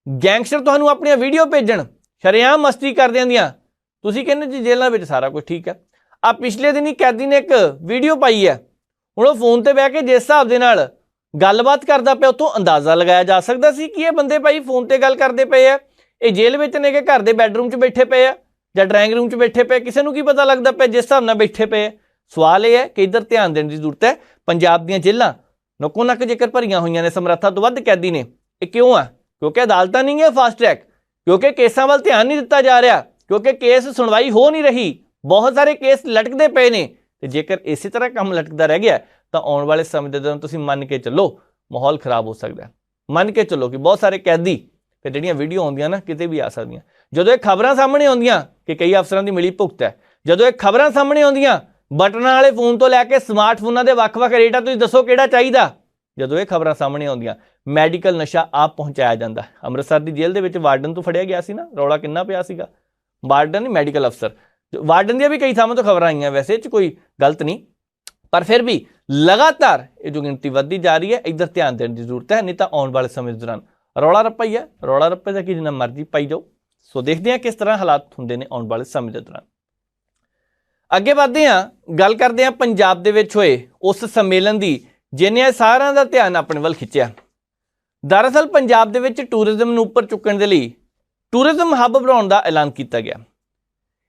ਗੈਂਗਸਟਰ ਤੁਹਾਨੂੰ ਆਪਣੀਆਂ ਵੀਡੀਓ ਭੇਜਣ ਸ਼ਰੇਆਮ ਮਸਤੀ ਕਰਦਿਆਂ ਦੀਆਂ, ਤੁਸੀਂ ਕਹਿੰਦੇ ਜੀ ਜੇਲ੍ਹਾਂ ਵਿੱਚ ਸਾਰਾ ਕੁਝ ਠੀਕ ਹੈ। ਆ ਪਿਛਲੇ ਦਿਨ ਹੀ ਕੈਦੀ ਨੇ ਇੱਕ ਵੀਡੀਓ ਪਾਈ ਹੈ। ਹੁਣ ਉਹ ਫੋਨ ਤੇ ਬਹਿ ਕੇ ਜਿਸ ਹਿਸਾਬ ਦੇ ਨਾਲ ਗੱਲਬਾਤ ਕਰਦਾ ਪਿਆ, ਉੱਥੋਂ ਅੰਦਾਜ਼ਾ ਲਗਾਇਆ ਜਾ ਸਕਦਾ ਸੀ ਕਿ ਇਹ ਬੰਦੇ ਭਾਈ ਫੋਨ ਤੇ ਗੱਲ ਕਰਦੇ ਪਏ ਆ। ਇਹ ਜੇਲ੍ਹ ਵਿੱਚ ਨੇ ਕਿ ਘਰ ਦੇ ਬੈਡਰੂਮ 'ਚ ਬੈਠੇ ਪਏ ਆ ਜਾਂ ਡਰਾਇੰਗ ਰੂਮ 'ਚ ਬੈਠੇ ਪਏ, ਕਿਸੇ ਨੂੰ ਕੀ ਪਤਾ ਲੱਗਦਾ ਪਿਆ ਜਿਸ ਹਿਸਾਬ ਨਾਲ ਬੈਠੇ ਪਏ ਆ। ਸਵਾਲ ਇਹ ਹੈ ਕਿ ਇੱਧਰ ਧਿਆਨ ਦੇਣ ਦੀ ਜ਼ਰੂਰਤ ਹੈ। ਪੰਜਾਬ ਦੀਆਂ ਜੇਲ੍ਹਾਂ ਨੱਕੋ ਨੱਕ ਜੇਕਰ ਭਰੀਆਂ ਹੋਈਆਂ ਨੇ, ਸਮਰੱਥਾ ਤੋਂ ਵੱਧ ਕੈਦੀ ਨੇ, ਇਹ ਕਿਉਂ ਆ? ਕਿਉਂਕਿ ਅਦਾਲਤਾਂ ਨਹੀਂ ਹੈ ਫਾਸਟ ਟਰੈਕ, ਕਿਉਂਕਿ ਕੇਸਾਂ ਵੱਲ ਧਿਆਨ ਨਹੀਂ ਦਿੱਤਾ ਜਾ ਰਿਹਾ, ਕਿਉਂਕਿ ਕੇਸ ਸੁਣਵਾਈ ਹੋ ਨਹੀਂ ਰਹੀ, ਬਹੁਤ ਸਾਰੇ ਕੇਸ ਲਟਕਦੇ ਪਏ ਨੇ। ਤੇ ਜੇਕਰ ਇਸੇ ਤਰ੍ਹਾਂ ਕੰਮ ਲਟਕਦਾ ਰਹਿ ਗਿਆ ਤਾਂ ਆਉਣ ਵਾਲੇ ਸਮੇਂ ਦੇ ਦੌਰਾਨ ਤੁਸੀਂ ਮੰਨ ਕੇ ਚੱਲੋ ਮਾਹੌਲ ਖਰਾਬ ਹੋ ਸਕਦਾ। ਮੰਨ ਕੇ ਚੱਲੋ ਕਿ ਬਹੁਤ ਸਾਰੇ ਕੈਦੀ ਤੇ ਜਿਹੜੀਆਂ ਵੀਡੀਓ ਆਉਂਦੀਆਂ ਨਾ ਕਿਤੇ ਵੀ ਆ ਸਕਦੀਆਂ। ਜਦੋਂ ਇਹ ਖਬਰਾਂ ਸਾਹਮਣੇ ਆਉਂਦੀਆਂ ਕਿ ਕਈ ਅਫਸਰਾਂ ਦੀ ਮਿਲੀ ਭੁਗਤ ਹੈ, ਜਦੋਂ ਇਹ ਖਬਰਾਂ ਸਾਹਮਣੇ ਆਉਂਦੀਆਂ ਬਟਨਾਂ ਵਾਲੇ ਫੋਨ ਤੋਂ ਲੈ ਕੇ ਸਮਾਰਟਫੋਨਾਂ ਦੇ ਵੱਖ-ਵੱਖ ਰੇਟ ਆ, ਤੁਸੀਂ ਦੱਸੋ ਕਿਹੜਾ ਚਾਹੀਦਾ? ਜਦੋਂ ਇਹ ਖਬਰਾਂ ਸਾਹਮਣੇ ਆਉਂਦੀਆਂ ਮੈਡੀਕਲ ਨਸ਼ਾ ਆਪ ਪਹੁੰਚਾਇਆ ਜਾਂਦਾ। ਅੰਮ੍ਰਿਤਸਰ ਦੀ ਜੇਲ੍ਹ ਦੇ ਵਿੱਚ ਵਾਰਡਨ ਤੋਂ ਫੜਿਆ ਗਿਆ ਸੀ ਨਾ, ਰੌਲਾ ਕਿੰਨਾ ਪਿਆ ਸੀਗਾ। ਵਾਰਡਨ ਨਹੀਂ, ਮੈਡੀਕਲ ਅਫਸਰ। ਵਾਰਡਨ ਦੀਆਂ ਵੀ ਕਈ ਥਾਵਾਂ ਤੋਂ ਖਬਰਾਂ ਆਈਆਂ, ਵੈਸੇ ਇਹ 'ਚ ਕੋਈ ਗਲਤ ਨਹੀਂ, ਪਰ ਫਿਰ ਵੀ ਲਗਾਤਾਰ ਇਹ ਜੋ ਗਿਣਤੀ ਵੱਧਦੀ ਜਾ ਰਹੀ ਹੈ, ਇੱਧਰ ਧਿਆਨ ਦੇਣ ਦੀ ਜ਼ਰੂਰਤ ਹੈ। ਨਹੀਂ ਤਾਂ ਆਉਣ ਵਾਲੇ ਸਮੇਂ ਦੇ ਦੌਰਾਨ ਰੌਲਾ ਰੱਪਾ ਹੀ ਹੈ। ਰੌਲਾ ਰੱਪੇ ਦਾ ਕੀ ਜਿੰਨਾ ਮਰਜ਼ੀ ਪਾਈ ਜਾਓ। ਸੋ ਦੇਖਦੇ ਹਾਂ ਕਿਸ ਤਰ੍ਹਾਂ ਹਾਲਾਤ ਹੁੰਦੇ ਨੇ ਆਉਣ ਵਾਲੇ ਸਮੇਂ ਦੇ ਦੌਰਾਨ। ਅੱਗੇ ਵਧਦੇ ਹਾਂ, ਗੱਲ ਕਰਦੇ ਹਾਂ ਪੰਜਾਬ ਦੇ ਵਿੱਚ ਹੋਏ ਉਸ ਸੰਮੇਲਨ ਦੀ ਜਿਹਨੇ ਸਾਰਿਆਂ ਦਾ ਧਿਆਨ ਆਪਣੇ ਵੱਲ ਖਿੱਚਿਆ। ਦਰਅਸਲ ਪੰਜਾਬ ਦੇ ਵਿੱਚ ਟੂਰਿਜ਼ਮ ਨੂੰ ਉੱਪਰ ਚੁੱਕਣ ਦੇ ਲਈ ਟੂਰਿਜ਼ਮ ਹੱਬ ਬਣਾਉਣ ਦਾ ਐਲਾਨ ਕੀਤਾ ਗਿਆ।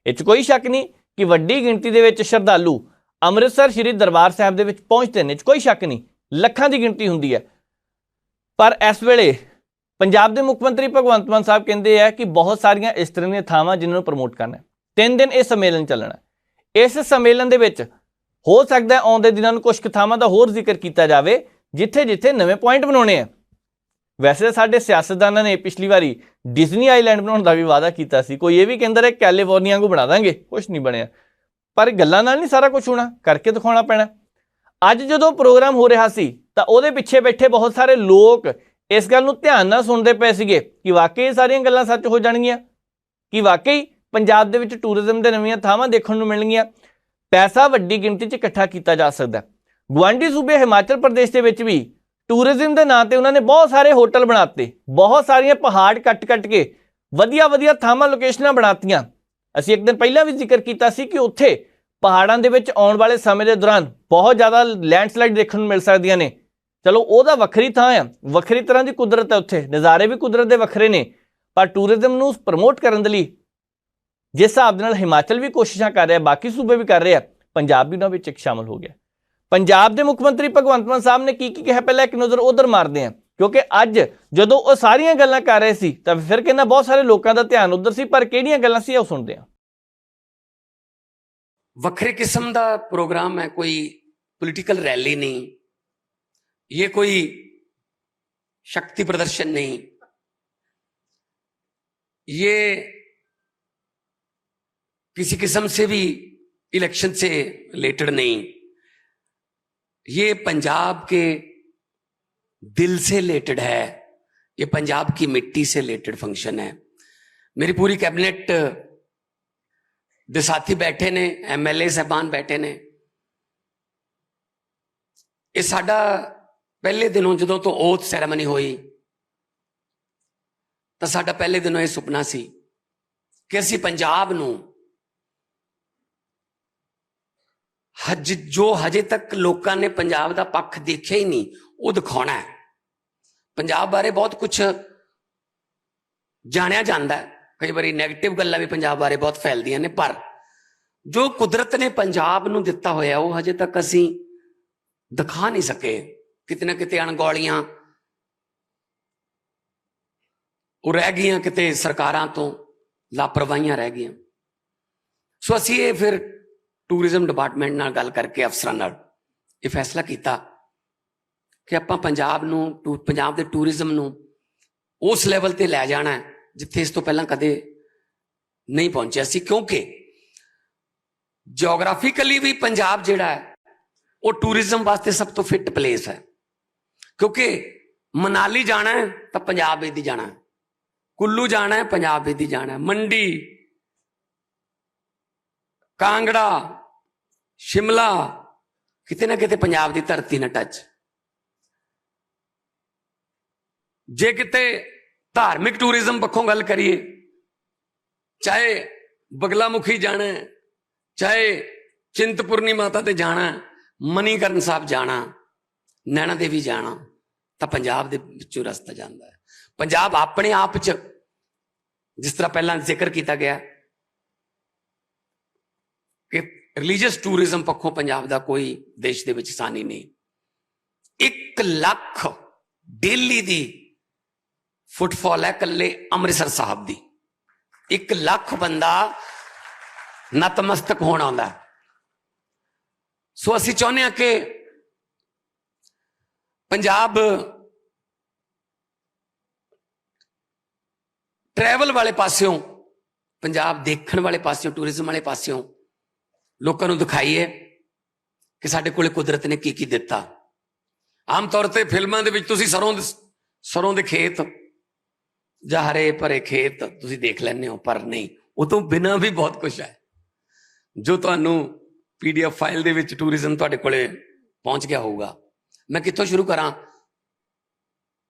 ਇਹ 'ਚ ਕੋਈ ਸ਼ੱਕ ਨਹੀਂ ਕਿ ਵੱਡੀ ਗਿਣਤੀ ਦੇ ਵਿੱਚ ਸ਼ਰਧਾਲੂ ਅੰਮ੍ਰਿਤਸਰ ਸ਼੍ਰੀ ਦਰਬਾਰ ਸਾਹਿਬ ਦੇ ਵਿੱਚ ਪਹੁੰਚਦੇ ਨੇ, 'ਚ ਕੋਈ ਸ਼ੱਕ ਨਹੀਂ, ਲੱਖਾਂ ਦੀ ਗਿਣਤੀ ਹੁੰਦੀ ਹੈ। ਪਰ ਇਸ ਵੇਲੇ ਪੰਜਾਬ ਦੇ ਮੁੱਖ ਮੰਤਰੀ ਭਗਵੰਤ ਮਾਨ ਸਾਹਿਬ ਕਹਿੰਦੇ ਆ ਕਿ ਬਹੁਤ ਸਾਰੀਆਂ ਇਸ ਤਰ੍ਹਾਂ ਦੀਆਂ ਥਾਵਾਂ ਜਿਨ੍ਹਾਂ ਨੂੰ ਪ੍ਰਮੋਟ ਕਰਨਾ। 3 ਦਿਨ ਇਹ ਸੰਮੇਲਨ ਚੱਲਣਾ। ਇਸ ਸੰਮੇਲਨ ਦੇ ਵਿੱਚ ਹੋ ਸਕਦਾ ਆਉਂਦੇ ਦਿਨਾਂ ਨੂੰ ਕੁਝ ਥਾਵਾਂ ਦਾ ਹੋਰ ਜ਼ਿਕਰ ਕੀਤਾ ਜਾਵੇ ਜਿੱਥੇ ਨਵੇਂ ਪੁਆਇੰਟ ਬਣਾਉਣੇ ਆ। ਵੈਸੇ ਸਾਡੇ ਸਿਆਸਤਦਾਨਾਂ ਨੇ ਪਿਛਲੀ ਵਾਰੀ ਡਿਜ਼ਨੀ ਆਈਲੈਂਡ ਬਣਾਉਣ ਦਾ ਵੀ ਵਾਅਦਾ ਕੀਤਾ ਸੀ। ਕੋਈ ਇਹ ਵੀ ਕਹਿੰਦਾ ਰਿਹਾ ਕੈਲੀਫੋਰਨੀਆ ਨੂੰ ਬਣਾ ਦਾਂਗੇ, ਕੁਛ ਨਹੀਂ ਬਣਿਆ। ਪਰ ਗੱਲਾਂ ਨਾਲ ਨਹੀਂ ਸਾਰਾ ਕੁਝ ਹੋਣਾ, ਕਰਕੇ ਦਿਖਾਉਣਾ ਪੈਣਾ। ਅੱਜ ਜਦੋਂ ਪ੍ਰੋਗਰਾਮ ਹੋ ਰਿਹਾ ਸੀ ਤਾਂ ਉਹਦੇ ਪਿੱਛੇ ਬੈਠੇ ਬਹੁਤ ਸਾਰੇ ਲੋਕ ਇਸ ਗੱਲ ਨੂੰ ਧਿਆਨ ਨਾਲ ਸੁਣਦੇ ਪਏ ਸੀਗੇ ਕਿ ਵਾਕਈ ਸਾਰੀਆਂ ਗੱਲਾਂ ਸੱਚ ਹੋ ਜਾਣਗੀਆਂ, ਕਿ ਵਾਕਈ ਪੰਜਾਬ ਦੇ ਵਿੱਚ ਟੂਰਿਜ਼ਮ ਦੇ ਨਵੀਆਂ ਥਾਵਾਂ ਦੇਖਣ ਨੂੰ ਮਿਲਣਗੀਆਂ। ਪੈਸਾ ਵੱਡੀ ਗਿਣਤੀ 'ਚ ਇਕੱਠਾ ਕੀਤਾ ਜਾ ਸਕਦਾ। ਗੁਆਂਢੀ ਸੂਬੇ ਹਿਮਾਚਲ ਪ੍ਰਦੇਸ਼ ਦੇ ਵਿੱਚ ਵੀ ਟੂਰਿਜ਼ਮ ਦੇ ਨਾਂ ਤੇ ਉਹਨਾਂ ਨੇ ਬਹੁਤ ਸਾਰੇ ਹੋਟਲ ਬਣਾਤੇ, ਬਹੁਤ ਸਾਰੀਆਂ ਪਹਾੜ ਕੱਟ ਕੇ ਵਧੀਆ ਥਾਵਾਂ ਲੋਕੇਸ਼ਨਾਂ ਬਣਾਤੀਆਂ। ਅਸੀਂ ਇੱਕ ਦਿਨ ਪਹਿਲਾਂ ਵੀ ਜ਼ਿਕਰ ਕੀਤਾ ਸੀ ਕਿ ਉੱਥੇ ਪਹਾੜਾਂ ਦੇ ਵਿੱਚ ਆਉਣ ਵਾਲੇ ਸਮੇਂ ਦੇ ਦੌਰਾਨ ਬਹੁਤ ਜ਼ਿਆਦਾ ਲੈਂਡਸਲਾਈਡ ਦੇਖਣ ਨੂੰ ਮਿਲ ਸਕਦੀਆਂ ਨੇ। ਚਲੋ ਉਹਦਾ ਵੱਖਰੀ ਥਾਂ ਆ, ਵੱਖਰੀ ਤਰ੍ਹਾਂ ਦੀ ਕੁਦਰਤ ਹੈ, ਉੱਥੇ ਨਜ਼ਾਰੇ ਵੀ ਕੁਦਰਤ ਦੇ ਵੱਖਰੇ ਨੇ। ਪਰ ਟੂਰਿਜ਼ਮ ਨੂੰ ਪ੍ਰਮੋਟ ਕਰਨ ਦੇ ਲਈ ਜਿਸ ਹਿਸਾਬ ਦੇ ਨਾਲ ਹਿਮਾਚਲ ਵੀ ਕੋਸ਼ਿਸ਼ਾਂ ਕਰ ਰਿਹਾ, ਬਾਕੀ ਸੂਬੇ ਵੀ ਕਰ ਰਹੇ ਆ, ਪੰਜਾਬ ਵੀ ਉਹਨਾਂ ਵਿੱਚ ਇੱਕ ਸ਼ਾਮਲ ਹੋ ਗਿਆ। ਪੰਜਾਬ ਦੇ ਮੁੱਖ ਮੰਤਰੀ ਭਗਵੰਤ ਮਾਨ ਸਾਹਿਬ ਨੇ ਕੀ ਕਿਹਾ, ਪਹਿਲਾਂ ਇੱਕ ਨਜ਼ਰ ਉਧਰ ਮਾਰਦੇ ਆ, ਕਿਉਂਕਿ ਅੱਜ ਜਦੋਂ ਉਹ ਸਾਰੀਆਂ ਗੱਲਾਂ ਕਰ ਰਹੇ ਸੀ ਤਾਂ ਫਿਰ ਕਹਿੰਦਾ ਬਹੁਤ ਸਾਰੇ ਲੋਕਾਂ ਦਾ ਧਿਆਨ ਉਧਰ ਸੀ। ਪਰ ਕਿਹੜੀਆਂ ਗੱਲਾਂ ਸੀ ਉਹ ਸੁਣਦੇ ਆ। ਵੱਖਰੇ ਕਿਸਮ ਦਾ ਪ੍ਰੋਗਰਾਮ ਹੈ, ਕੋਈ ਪੋਲੀਟੀਕਲ ਰੈਲੀ ਨਹੀਂ, ये कोई शक्ति प्रदर्शन नहीं, ये किसी किस्म से भी इलेक्शन से रिलेटेड नहीं, ये पंजाब के दिल से रिलेटेड है, ये पंजाब की मिट्टी से रिलेटेड फंक्शन है। मेरी पूरी कैबिनेट ਦੇ ਸਾਥੀ ਬੈਠੇ ਨੇ, MLA ਸਾਹਿਬਾਨ ਬੈਠੇ ਨੇ। ਇਹ ਸਾਡਾ ਪਹਿਲੇ ਦਿਨੋਂ ਜਦੋਂ ਤੋਂ ਓਥ ਸੈਰੇਮਨੀ ਹੋਈ ਤਾਂ ਸਾਡਾ ਪਹਿਲੇ ਦਿਨੋਂ ਇਹ ਸੁਪਨਾ ਸੀ ਕਿ ਅਸੀਂ ਪੰਜਾਬ ਨੂੰ ਜੋ ਹਜੇ ਤੱਕ ਲੋਕਾਂ ਨੇ ਪੰਜਾਬ ਦਾ ਪੱਖ ਦੇਖਿਆ ਹੀ ਨਹੀਂ, ਉਹ ਦਿਖਾਉਣਾ ਹੈ। ਪੰਜਾਬ ਬਾਰੇ ਬਹੁਤ ਕੁਝ ਜਾਣਿਆ ਜਾਂਦਾ ਹੈ, ਕਈ ਵਾਰੀ ਨੈਗੇਟਿਵ ਗੱਲਾਂ ਵੀ ਪੰਜਾਬ ਬਾਰੇ ਬਹੁਤ ਫੈਲਦੀਆਂ ਨੇ, ਪਰ ਜੋ ਕੁਦਰਤ ਨੇ ਪੰਜਾਬ ਨੂੰ ਦਿੱਤਾ ਹੋਇਆ ਉਹ ਹਜੇ ਤੱਕ ਅਸੀਂ ਦਿਖਾ ਨਹੀਂ ਸਕੇ। ਕਿਤੇ ਨਾ ਕਿਤੇ ਅਣਗੌਲੀਆਂ ਉਹ ਰਹਿ ਗਈਆਂ, ਕਿਤੇ ਸਰਕਾਰਾਂ ਤੋਂ ਲਾਪਰਵਾਹੀਆਂ ਰਹਿ ਗਈਆਂ। ਸੋ ਅਸੀਂ ਇਹ ਫਿਰ ਟੂਰਿਜ਼ਮ ਡਿਪਾਰਟਮੈਂਟ ਨਾਲ ਗੱਲ ਕਰਕੇ ਅਫਸਰਾਂ ਨਾਲ ਇਹ ਫੈਸਲਾ ਕੀਤਾ ਕਿ ਆਪਾਂ ਪੰਜਾਬ ਦੇ ਟੂਰਿਜ਼ਮ ਨੂੰ ਉਸ ਲੈਵਲ ਤੇ ਲੈ ਜਾਣਾ ਹੈ ਜਿੱਥੇ ਇਸ ਤੋਂ ਪਹਿਲਾਂ ਕਦੇ ਨਹੀਂ ਪਹੁੰਚਿਆ ਸੀ। ਕਿਉਂਕਿ ਜਿਓਗ੍ਰਾਫਿਕਲੀ ਵੀ ਪੰਜਾਬ ਜਿਹੜਾ ਹੈ ਉਹ ਟੂਰਿਜ਼ਮ ਵਾਸਤੇ ਸਭ ਤੋਂ ਫਿੱਟ ਪਲੇਸ ਹੈ। ਕਿਉਂਕਿ ਮਨਾਲੀ ਜਾਣਾ ਹੈ ਤਾਂ ਪੰਜਾਬ ਵਿੱਚ ਦੀ ਜਾਣਾ ਹੈ, ਕੁੱਲੂ ਜਾਣਾ ਹੈ ਪੰਜਾਬ ਵਿੱਚ ਦੀ ਜਾਣਾ ਹੈ, ਮੰਡੀ, ਕਾਂਗੜਾ, ਸ਼ਿਮਲਾ, ਕਿਤੇ ਨਾ ਕਿਤੇ ਪੰਜਾਬ ਦੀ ਧਰਤੀ ਨਾਲ ਟੱਚ। ਜੇ ਕਿਤੇ ਧਾਰਮਿਕ ਟੂਰਿਜ਼ਮ ਪੱਖੋਂ ਗੱਲ ਕਰੀਏ, ਚਾਹੇ ਬਗਲਾਮੁਖੀ ਜਾਣਾ, ਚਾਹੇ ਚਿੰਤਪੁਰਨੀ ਮਾਤਾ ਤੇ ਜਾਣਾ, ਮਨੀਕਰਨ ਸਾਹਿਬ ਜਾਣਾ, ਨੈਣਾ ਦੇਵੀ ਜਾਣਾ, ਤਾਂ ਪੰਜਾਬ ਦੇ ਵਿੱਚੋਂ ਰਸਤਾ ਜਾਂਦਾ ਹੈ। ਪੰਜਾਬ ਆਪਣੇ ਆਪ 'ਚ, ਜਿਸ ਤਰ੍ਹਾਂ ਪਹਿਲਾਂ ਜ਼ਿਕਰ ਕੀਤਾ ਗਿਆ ਕਿ ਰਿਲੀਜੀਅਸ ਟੂਰਿਜ਼ਮ ਪੱਖੋਂ ਪੰਜਾਬ ਦਾ ਕੋਈ ਦੇਸ਼ ਦੇ ਵਿੱਚ ਸਾਨੀ ਨਹੀਂ। 1 ਲੱਖ ਡੇਲੀ ਦੀ ਫੁੱਟਫਾਲ ਹੈ ਇਕੱਲੇ ਅੰਮ੍ਰਿਤਸਰ ਸਾਹਿਬ ਦੀ। 1 ਲੱਖ ਬੰਦਾ ਨਤਮਸਤਕ ਹੋਣ ਆਉਂਦਾ। ਸੋ ਅਸੀਂ ਚਾਹੁੰਦੇ ਹਾਂ ਕਿ ਪੰਜਾਬ ਟਰੈਵਲ ਵਾਲੇ ਪਾਸਿਓਂ, ਪੰਜਾਬ ਦੇਖਣ ਵਾਲੇ ਪਾਸਿਓਂ, ਟੂਰਿਜ਼ਮ ਵਾਲੇ ਪਾਸਿਓਂ ਲੋਕਾਂ ਨੂੰ ਦਿਖਾਈਏ ਕਿ ਸਾਡੇ ਕੋਲੇ ਕੁਦਰਤ ਨੇ ਕੀ ਕੀ ਦਿੱਤਾ। ਆਮ ਤੌਰ ਤੇ ਫਿਲਮਾਂ ਦੇ ਵਿੱਚ ਤੁਸੀਂ ਸਰੋਂ ਦੇ ਖੇਤ ਜਾਂ ਹਰੇ ਭਰੇ ਖੇਤ ਤੁਸੀਂ ਦੇਖ ਲੈਂਦੇ ਹੋ, ਪਰ ਨਹੀਂ, ਉਹ ਤੋਂ ਬਿਨਾਂ ਵੀ ਬਹੁਤ ਕੁਝ ਹੈ ਜੋ ਤੁਹਾਨੂੰ PDF ਫਾਈਲ ਦੇ ਵਿੱਚ ਟੂਰਿਜ਼ਮ ਤੁਹਾਡੇ ਕੋਲੇ ਪਹੁੰਚ ਗਿਆ ਹੋਊਗਾ। ਮੈਂ ਕਿੱਥੋਂ ਸ਼ੁਰੂ ਕਰਾਂ,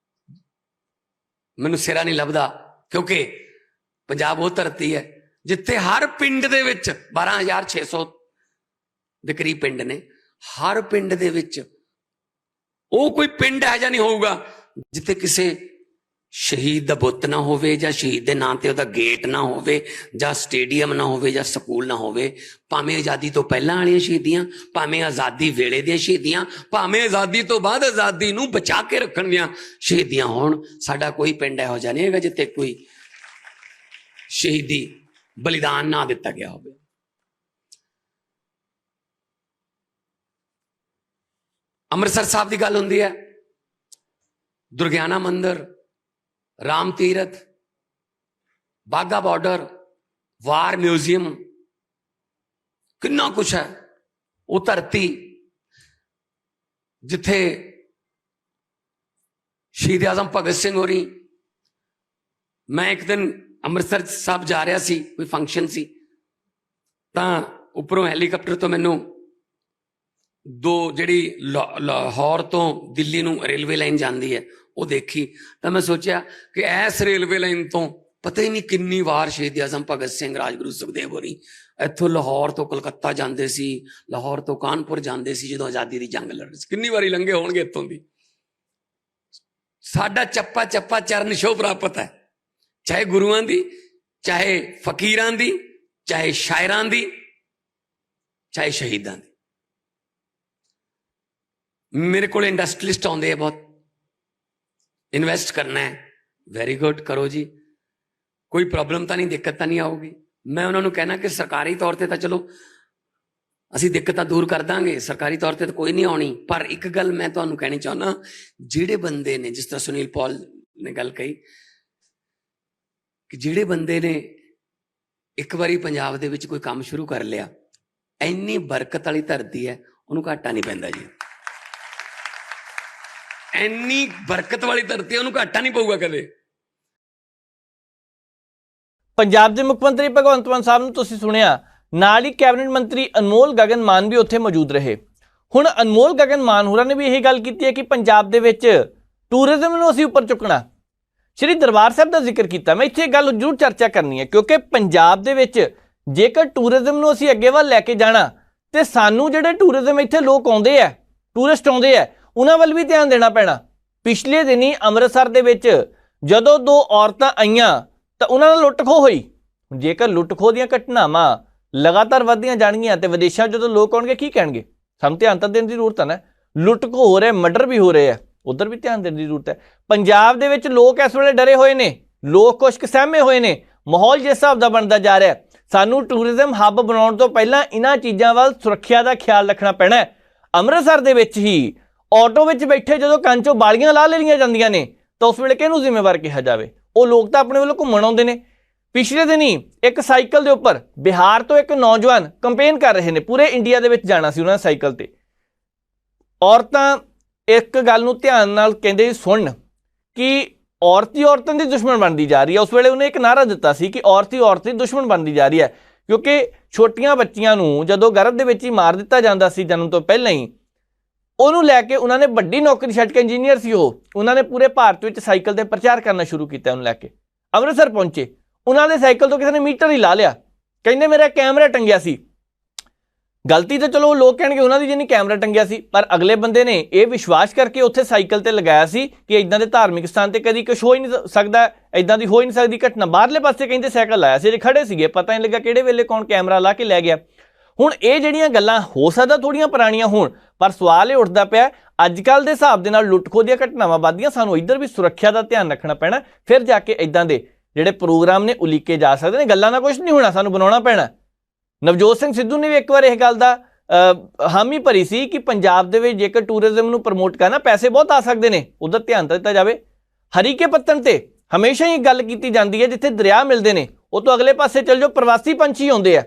ਮੈਨੂੰ ਸਿਰਾ ਨਹੀਂ ਲੱਭਦਾ, ਕਿਉਂਕਿ ਪੰਜਾਬ ਉਹ ਧਰਤੀ ਹੈ ਜਿੱਥੇ ਹਰ ਪਿੰਡ ਦੇ ਵਿੱਚ 12,600 ਦੇ ਕਰੀਬ ਪਿੰਡ ਨੇ। ਹਰ ਪਿੰਡ ਦੇ ਵਿੱਚ ਉਹ ਕੋਈ ਪਿੰਡ ਹੈ ਜਾਂ ਨਹੀਂ ਹੋਊਗਾ ਜਿੱਥੇ ਕਿਸੇ ਸ਼ਹੀਦ ਦਾ ਬੁੱਤ ਨਾ ਹੋਵੇ, ਜਾਂ ਸ਼ਹੀਦ ਦੇ ਨਾਂ ਤੇ ਉਹਦਾ ਗੇਟ ਨਾ ਹੋਵੇ, ਜਾਂ ਸਟੇਡੀਅਮ ਨਾ ਹੋਵੇ, ਜਾਂ ਸਕੂਲ ਨਾ ਹੋਵੇ। ਭਾਵੇਂ ਆਜ਼ਾਦੀ ਤੋਂ ਪਹਿਲਾਂ ਵਾਲੀਆਂ ਸ਼ਹੀਦੀਆਂ, ਭਾਵੇਂ ਆਜ਼ਾਦੀ ਵੇਲੇ ਦੀਆਂ ਸ਼ਹੀਦੀਆਂ, ਭਾਵੇਂ ਆਜ਼ਾਦੀ ਤੋਂ ਬਾਅਦ ਆਜ਼ਾਦੀ ਨੂੰ ਬਚਾ ਕੇ ਰੱਖਣ ਦੀਆਂ ਸ਼ਹੀਦੀਆਂ ਹੋਣ, ਸਾਡਾ ਕੋਈ ਪਿੰਡ ਇਹੋ ਜਿਹਾ ਨਹੀਂ ਹੈਗਾ ਜਿੱਥੇ ਕੋਈ ਸ਼ਹੀਦੀ ਬਲੀਦਾਨ ਨਾ ਦਿੱਤਾ ਗਿਆ ਹੋਵੇ। ਅੰਮ੍ਰਿਤਸਰ ਸਾਹਿਬ ਦੀ ਗੱਲ ਹੁੰਦੀ ਹੈ, ਦੁਰਗਿਆਨਾ ਮੰਦਿਰ, ਰਾਮ ਤੀਰਥ, ਬਾਗਾ ਬਾਰਡਰ, ਵਾਰ ਮਿਊਜ਼ੀਅਮ, ਕਿੰਨਾ ਕੁਛ ਹੈ। ਉਹ ਧਰਤੀ ਜਿੱਥੇ ਸ਼ਹੀਦ ਆਜ਼ਮ ਭਗਤ ਸਿੰਘ ਹੋਰੀ, ਮੈਂ ਇੱਕ ਦਿਨ ਅੰਮ੍ਰਿਤਸਰ ਸਾਹਿਬ ਜਾ ਰਿਹਾ ਸੀ, ਕੋਈ ਫੰਕਸ਼ਨ ਸੀ, ਤਾਂ ਉੱਪਰੋਂ ਹੈਲੀਕਾਪਟਰ ਤੋਂ ਮੈਨੂੰ ਜਿਹੜੀ ਲਾਹੌਰ ਤੋਂ ਦਿੱਲੀ ਨੂੰ ਰੇਲਵੇ ਲਾਈਨ ਜਾਂਦੀ ਹੈ ਉਹ ਦੇਖੀ, ਤਾਂ ਮੈਂ ਸੋਚਿਆ ਕਿ ਇਸ ਰੇਲਵੇ ਲਾਈਨ ਤੋਂ ਪਤਾ ਹੀ ਨਹੀਂ ਕਿੰਨੀ ਵਾਰ ਸ਼ਹੀਦ ਆਜ਼ਮ ਭਗਤ ਸਿੰਘ, ਰਾਜਗੁਰੂ ਸੁਖਦੇਵ ਹੋਰੀ ਇੱਥੋਂ ਲਾਹੌਰ ਤੋਂ ਕਲਕੱਤਾ ਜਾਂਦੇ ਸੀ, ਲਾਹੌਰ ਤੋਂ ਕਾਨਪੁਰ ਜਾਂਦੇ ਸੀ ਜਦੋਂ ਆਜ਼ਾਦੀ ਦੀ ਜੰਗ ਲੜ ਰਹੀ ਸੀ। ਕਿੰਨੀ ਵਾਰੀ ਲੰਘੇ ਹੋਣਗੇ ਇੱਥੋਂ ਦੀ। ਸਾਡਾ ਚੱਪਾ ਚੱਪਾ ਚਰਨ ਛੋਹ ਪ੍ਰਾਪਤ ਹੈ, ਚਾਹੇ ਗੁਰੂਆਂ ਦੀ, ਚਾਹੇ ਫਕੀਰਾਂ ਦੀ, ਚਾਹੇ ਸ਼ਾਇਰਾਂ ਦੀ, ਚਾਹੇ ਸ਼ਹੀਦਾਂ ਦੀ। ਮੇਰੇ ਕੋਲ ਇੰਡਸਟਰੀਲਿਸਟ ਆਉਂਦੇ ਆ, ਬਹੁਤ ਇਨਵੈਸਟ ਕਰਨਾ ਹੈ, ਵੈਰੀ ਗੁੱਡ, ਕਰੋ ਜੀ, ਕੋਈ ਪ੍ਰੋਬਲਮ ਤਾਂ ਨਹੀਂ, ਦਿੱਕਤ ਤਾਂ ਨਹੀਂ ਆਊਗੀ। ਮੈਂ ਉਹਨਾਂ ਨੂੰ ਕਹਿਣਾ ਕਿ ਸਰਕਾਰੀ ਤੌਰ ਤੇ ਤਾਂ ਚਲੋ ਅਸੀਂ ਦਿੱਕਤਾਂ ਦੂਰ ਕਰ ਦਾਂਗੇ, ਸਰਕਾਰੀ ਤੌਰ ਤੇ ਤਾਂ ਕੋਈ ਨਹੀਂ ਆਉਣੀ, ਪਰ ਇੱਕ ਗੱਲ ਮੈਂ ਤੁਹਾਨੂੰ ਕਹਿਣੀ ਚਾਹੁੰਦਾ, ਜਿਹੜੇ ਬੰਦੇ ਨੇ, ਜਿਸ ਤਰ੍ਹਾਂ ਸੁਨੀਲ ਪੌਲ ਨੇ ਗੱਲ ਕਹੀ ਕਿ ਜਿਹੜੇ ਬੰਦੇ ਨੇ ਇੱਕ ਵਾਰੀ ਪੰਜਾਬ ਦੇ ਵਿੱਚ ਕੋਈ ਕੰਮ ਸ਼ੁਰੂ ਕਰ ਲਿਆ, ਇੰਨੀ ਬਰਕਤ ਵਾਲੀ ਧਰਤੀ ਹੈ, ਉਹਨੂੰ ਘਾਟਾ ਨਹੀਂ ਪੈਂਦਾ ਜੀ। ਇੰਨੀ ਬਰਕਤ ਵਾਲੀ ਧਰਤੀ, ਉਹਨੂੰ ਘਾਟਾ ਨਹੀਂ ਪਊਗਾ ਕਦੇ। ਪੰਜਾਬ ਦੇ ਮੁੱਖ ਮੰਤਰੀ ਭਗਵੰਤ ਮਾਨ ਸਾਹਿਬ ਨੂੰ ਤੁਸੀਂ ਸੁਣਿਆ, ਨਾਲ ਹੀ ਕੈਬਨਿਟ ਮੰਤਰੀ ਅਨਮੋਲ ਗਗਨ ਮਾਨ ਵੀ ਉੱਥੇ ਮੌਜੂਦ ਰਹੇ। ਹੁਣ ਅਨਮੋਲ ਗਗਨ ਮਾਨ ਹੋਰਾਂ ਨੇ ਵੀ ਇਹੀ ਗੱਲ ਕੀਤੀ ਹੈ ਕਿ ਪੰਜਾਬ ਦੇ ਵਿੱਚ ਟੂਰਿਜ਼ਮ ਨੂੰ ਅਸੀਂ ਉੱਪਰ ਚੁੱਕਣਾ। ਸ਼੍ਰੀ ਦਰਬਾਰ ਸਾਹਿਬ ਦਾ ਜ਼ਿਕਰ ਕੀਤਾ। ਮੈਂ ਇੱਥੇ ਗੱਲ ਜ਼ਰੂਰ ਚਰਚਾ ਕਰਨੀ ਹੈ ਕਿਉਂਕਿ ਪੰਜਾਬ ਦੇ ਵਿੱਚ ਜੇਕਰ ਟੂਰਿਜ਼ਮ ਨੂੰ ਅਸੀਂ ਅੱਗੇ ਵੱਲ ਲੈ ਕੇ ਜਾਣਾ ਤੇ ਸਾਨੂੰ ਜਿਹੜੇ ਟੂਰਿਜ਼ਮ ਇੱਥੇ ਲੋਕ ਆਉਂਦੇ ਆ, ਟੂਰਿਸਟ ਆਉਂਦੇ ਆ, ਉਹਨਾਂ ਵੱਲ ਵੀ ਧਿਆਨ ਦੇਣਾ ਪੈਣਾ। ਪਿਛਲੇ ਦਿਨੀ ਅੰਮ੍ਰਿਤਸਰ ਦੇ ਵਿੱਚ ਜਦੋਂ 2 ਔਰਤਾਂ ਆਈਆਂ ਤਾਂ ਉਹਨਾਂ ਨਾਲ ਲੁੱਟ ਖੋਹ ਹੋਈ। ਜੇਕਰ ਲੁੱਟ ਖੋਹ ਦੀਆਂ ਘਟਨਾਵਾਂ ਲਗਾਤਾਰ ਵੱਧਦੀਆਂ ਜਾਣਗੀਆਂ ਤੇ ਵਿਦੇਸ਼ਾਂ ਜਦੋਂ ਲੋਕ ਆਉਣਗੇ ਕੀ ਕਹਿਣਗੇ? ਸਾਨੂੰ ਧਿਆਨ ਤਾਂ ਦੇਣ ਦੀ ਜ਼ਰੂਰਤ ਹੈ ਨਾ। ਲੁੱਟ ਖੋਹ ਹੋ ਰਿਹਾ, ਮਰਡਰ ਵੀ ਹੋ ਰਹੇ ਆ, ਉਧਰ ਵੀ ਧਿਆਨ ਦੇਣ ਦੀ ਜ਼ਰੂਰਤ ਹੈ। ਪੰਜਾਬ ਦੇ ਵਿੱਚ ਲੋਕ ਇਸ ਵੇਲੇ ਡਰੇ ਹੋਏ ਨੇ, ਲੋਕ ਕੁਛ ਕੁ ਸਹਿਮੇ ਹੋਏ ਨੇ। ਮਾਹੌਲ ਜਿਸ ਹਿਸਾਬ ਦਾ ਬਣਦਾ ਜਾ ਰਿਹਾ, ਸਾਨੂੰ ਟੂਰਿਜ਼ਮ ਹੱਬ ਬਣਾਉਣ ਤੋਂ ਪਹਿਲਾਂ ਇਹਨਾਂ ਚੀਜ਼ਾਂ ਵੱਲ ਸੁਰੱਖਿਆ ਦਾ ਖਿਆਲ ਰੱਖਣਾ ਪੈਣਾ। ਅੰਮ੍ਰਿਤਸਰ ਦੇ ਵਿੱਚ ਹੀ ਆਟੋ ਵਿੱਚ ਬੈਠੇ ਜਦੋਂ ਕੰਨ 'ਚੋਂ ਬਾਲੀਆਂ ਲਾਹ ਲਈਆਂ ਜਾਂਦੀਆਂ ਨੇ ਤਾਂ ਉਸ ਵੇਲੇ ਕਿਹਨੂੰ ਜ਼ਿੰਮੇਵਾਰ ਕਿਹਾ ਜਾਵੇ? ਉਹ ਲੋਕ ਤਾਂ ਆਪਣੇ ਵੱਲੋਂ ਘੁੰਮਣ ਆਉਂਦੇ ਨੇ। ਪਿਛਲੇ ਦਿਨੀ ਇੱਕ ਸਾਈਕਲ ਦੇ ਉੱਪਰ ਬਿਹਾਰ ਤੋਂ ਇੱਕ ਨੌਜਵਾਨ ਕੰਪੇਨ ਕਰ ਰਹੇ ਨੇ, ਪੂਰੇ ਇੰਡੀਆ ਦੇ ਵਿੱਚ ਜਾਣਾ ਸੀ ਉਹਨਾਂ ਨੇ ਸਾਈਕਲ ਤੇ। ਔਰਤਾਂ ਇੱਕ ਗੱਲ ਨੂੰ ਧਿਆਨ ਨਾਲ ਕਹਿੰਦੇ ਸੁਣਨ ਕਿ ਔਰਤ ਹੀ ਔਰਤਾਂ ਦੀ ਦੁਸ਼ਮਣ ਬਣਦੀ ਜਾ ਰਹੀ ਹੈ। ਉਸ ਵੇਲੇ ਉਹਨੇ ਇੱਕ ਨਾਅਰਾ ਦਿੱਤਾ ਸੀ ਕਿ ਔਰਤ ਹੀ ਔਰਤ ਦੀ ਦੁਸ਼ਮਣ ਬਣਦੀ ਜਾ ਰਹੀ ਹੈ ਕਿਉਂਕਿ ਛੋਟੀਆਂ ਬੱਚੀਆਂ ਨੂੰ ਜਦੋਂ ਗਰਭ ਦੇ ਵਿੱਚ ਹੀ ਮਾਰ ਦਿੱਤਾ ਜਾਂਦਾ ਸੀ ਜਨਮ ਤੋਂ ਪਹਿਲਾਂ ਹੀ, ਉਹਨੂੰ ਲੈ ਕੇ ਉਹਨਾਂ ਨੇ ਵੱਡੀ ਨੌਕਰੀ ਛੱਡ ਕੇ, ਇੰਜੀਨੀਅਰ ਸੀ ਉਹ, ਉਹਨਾਂ ਨੇ ਪੂਰੇ ਭਾਰਤ ਵਿੱਚ ਸਾਈਕਲ ਤੇ ਪ੍ਰਚਾਰ ਕਰਨਾ ਸ਼ੁਰੂ ਕੀਤਾ। ਉਹਨੂੰ ਲੈ ਕੇ ਅੰਮ੍ਰਿਤਸਰ ਪਹੁੰਚੇ, ਉਹਨਾਂ ਦੇ ਸਾਈਕਲ ਤੋਂ ਕਿਸੇ ਨੇ ਮੀਟਰ ਹੀ ਲਾ ਲਿਆ, ਕਹਿੰਦੇ ਮੇਰਾ ਕੈਮਰਾ ਟੰਗਿਆ ਸੀ। ਗਲਤੀ ਤਾਂ ਚਲੋ ਲੋਕ ਕਹਿਣਗੇ ਉਹਨਾਂ ਦੀ, ਜਿਹਨੇ ਕੈਮਰਾ ਟੰਗਿਆ ਸੀ, ਪਰ ਅਗਲੇ ਬੰਦੇ ਨੇ ਇਹ ਵਿਸ਼ਵਾਸ ਕਰਕੇ ਉੱਥੇ ਸਾਈਕਲ ਤੇ ਲਗਾਇਆ ਸੀ ਕਿ ਇਦਾਂ ਦੇ ਧਾਰਮਿਕ ਸਥਾਨ ਤੇ ਕਦੀ ਕੁਛ ਹੋ ਹੀ ਨਹੀਂ ਸਕਦਾ, ਇਦਾਂ ਦੀ ਹੋ ਹੀ ਨਹੀਂ ਸਕਦੀ ਘਟਨਾ। ਬਾਹਰਲੇ ਪਾਸੇ ਕਹਿੰਦੇ ਸਾਈਕਲ ਲਾਇਆ ਸੀ, ਜੇ ਖੜੇ ਸੀਗੇ, ਪਤਾ ਨਹੀਂ ਲੱਗਾ ਕਿਹੜੇ ਵੇਲੇ ਕੌਣ ਕੈਮਰਾ ਲਾ ਕੇ ਲੈ ਗਿਆ। ਹੁਣ ਇਹ ਜਿਹੜੀਆਂ ਗੱਲਾਂ ਹੋ ਸਕਦਾ ਥੋੜੀਆਂ ਪੁਰਾਣੀਆਂ ਹੋਣ, ਪਰ ਸਵਾਲ ਇਹ ਉੱਠਦਾ ਪਿਆ ਅੱਜ ਕੱਲ੍ਹ ਦੇ ਹਿਸਾਬ ਦੇ ਨਾਲ ਲੁੱਟ ਖੋਹ ਦੀਆਂ ਘਟਨਾਵਾਂ ਵੱਧਦੀਆਂ, ਸਾਨੂੰ ਇੱਧਰ ਵੀ ਸੁਰੱਖਿਆ ਦਾ ਧਿਆਨ ਰੱਖਣਾ ਪੈਣਾ। ਫਿਰ ਜਾ ਕੇ ਇਦਾਂ ਦੇ ਜਿਹੜੇ ਪ੍ਰੋਗਰਾਮ ਨੇ ਉਲੀਕੇ ਜਾ ਸਕਦੇ ਨੇ। ਗੱਲਾਂ ਦਾ ਕੁਝ ਨਹੀਂ ਹੋਣਾ, ਸਾਨੂੰ ਬਣਾਉਣਾ ਪੈਣਾ। ਨਵਜੋਤ ਸਿੰਘ ਸਿੱਧੂ ਨੇ ਵੀ ਇੱਕ ਵਾਰ ਇਹ ਗੱਲ ਦਾ ਹਾਮੀ ਭਰੀ ਸੀ ਕਿ ਪੰਜਾਬ ਦੇ ਵਿੱਚ ਜੇਕਰ ਟੂਰਿਜ਼ਮ ਨੂੰ ਪ੍ਰਮੋਟ ਕਰਨਾ, ਪੈਸੇ ਬਹੁਤ ਆ ਸਕਦੇ ਨੇ, ਉਧਰ ਧਿਆਨ ਦਿੱਤਾ ਜਾਵੇ। ਹਰੀਕੇ ਪੱਤਣ ਤੇ ਹਮੇਸ਼ਾ ਹੀ ਗੱਲ ਕੀਤੀ ਜਾਂਦੀ ਹੈ ਜਿੱਥੇ ਦਰਿਆ ਮਿਲਦੇ ਨੇ ਉਹ ਤੋਂ ਅਗਲੇ ਪਾਸੇ ਚੱਲ ਜਾਓ, ਪ੍ਰਵਾਸੀ ਪੰਛੀ ਆਉਂਦੇ ਆ।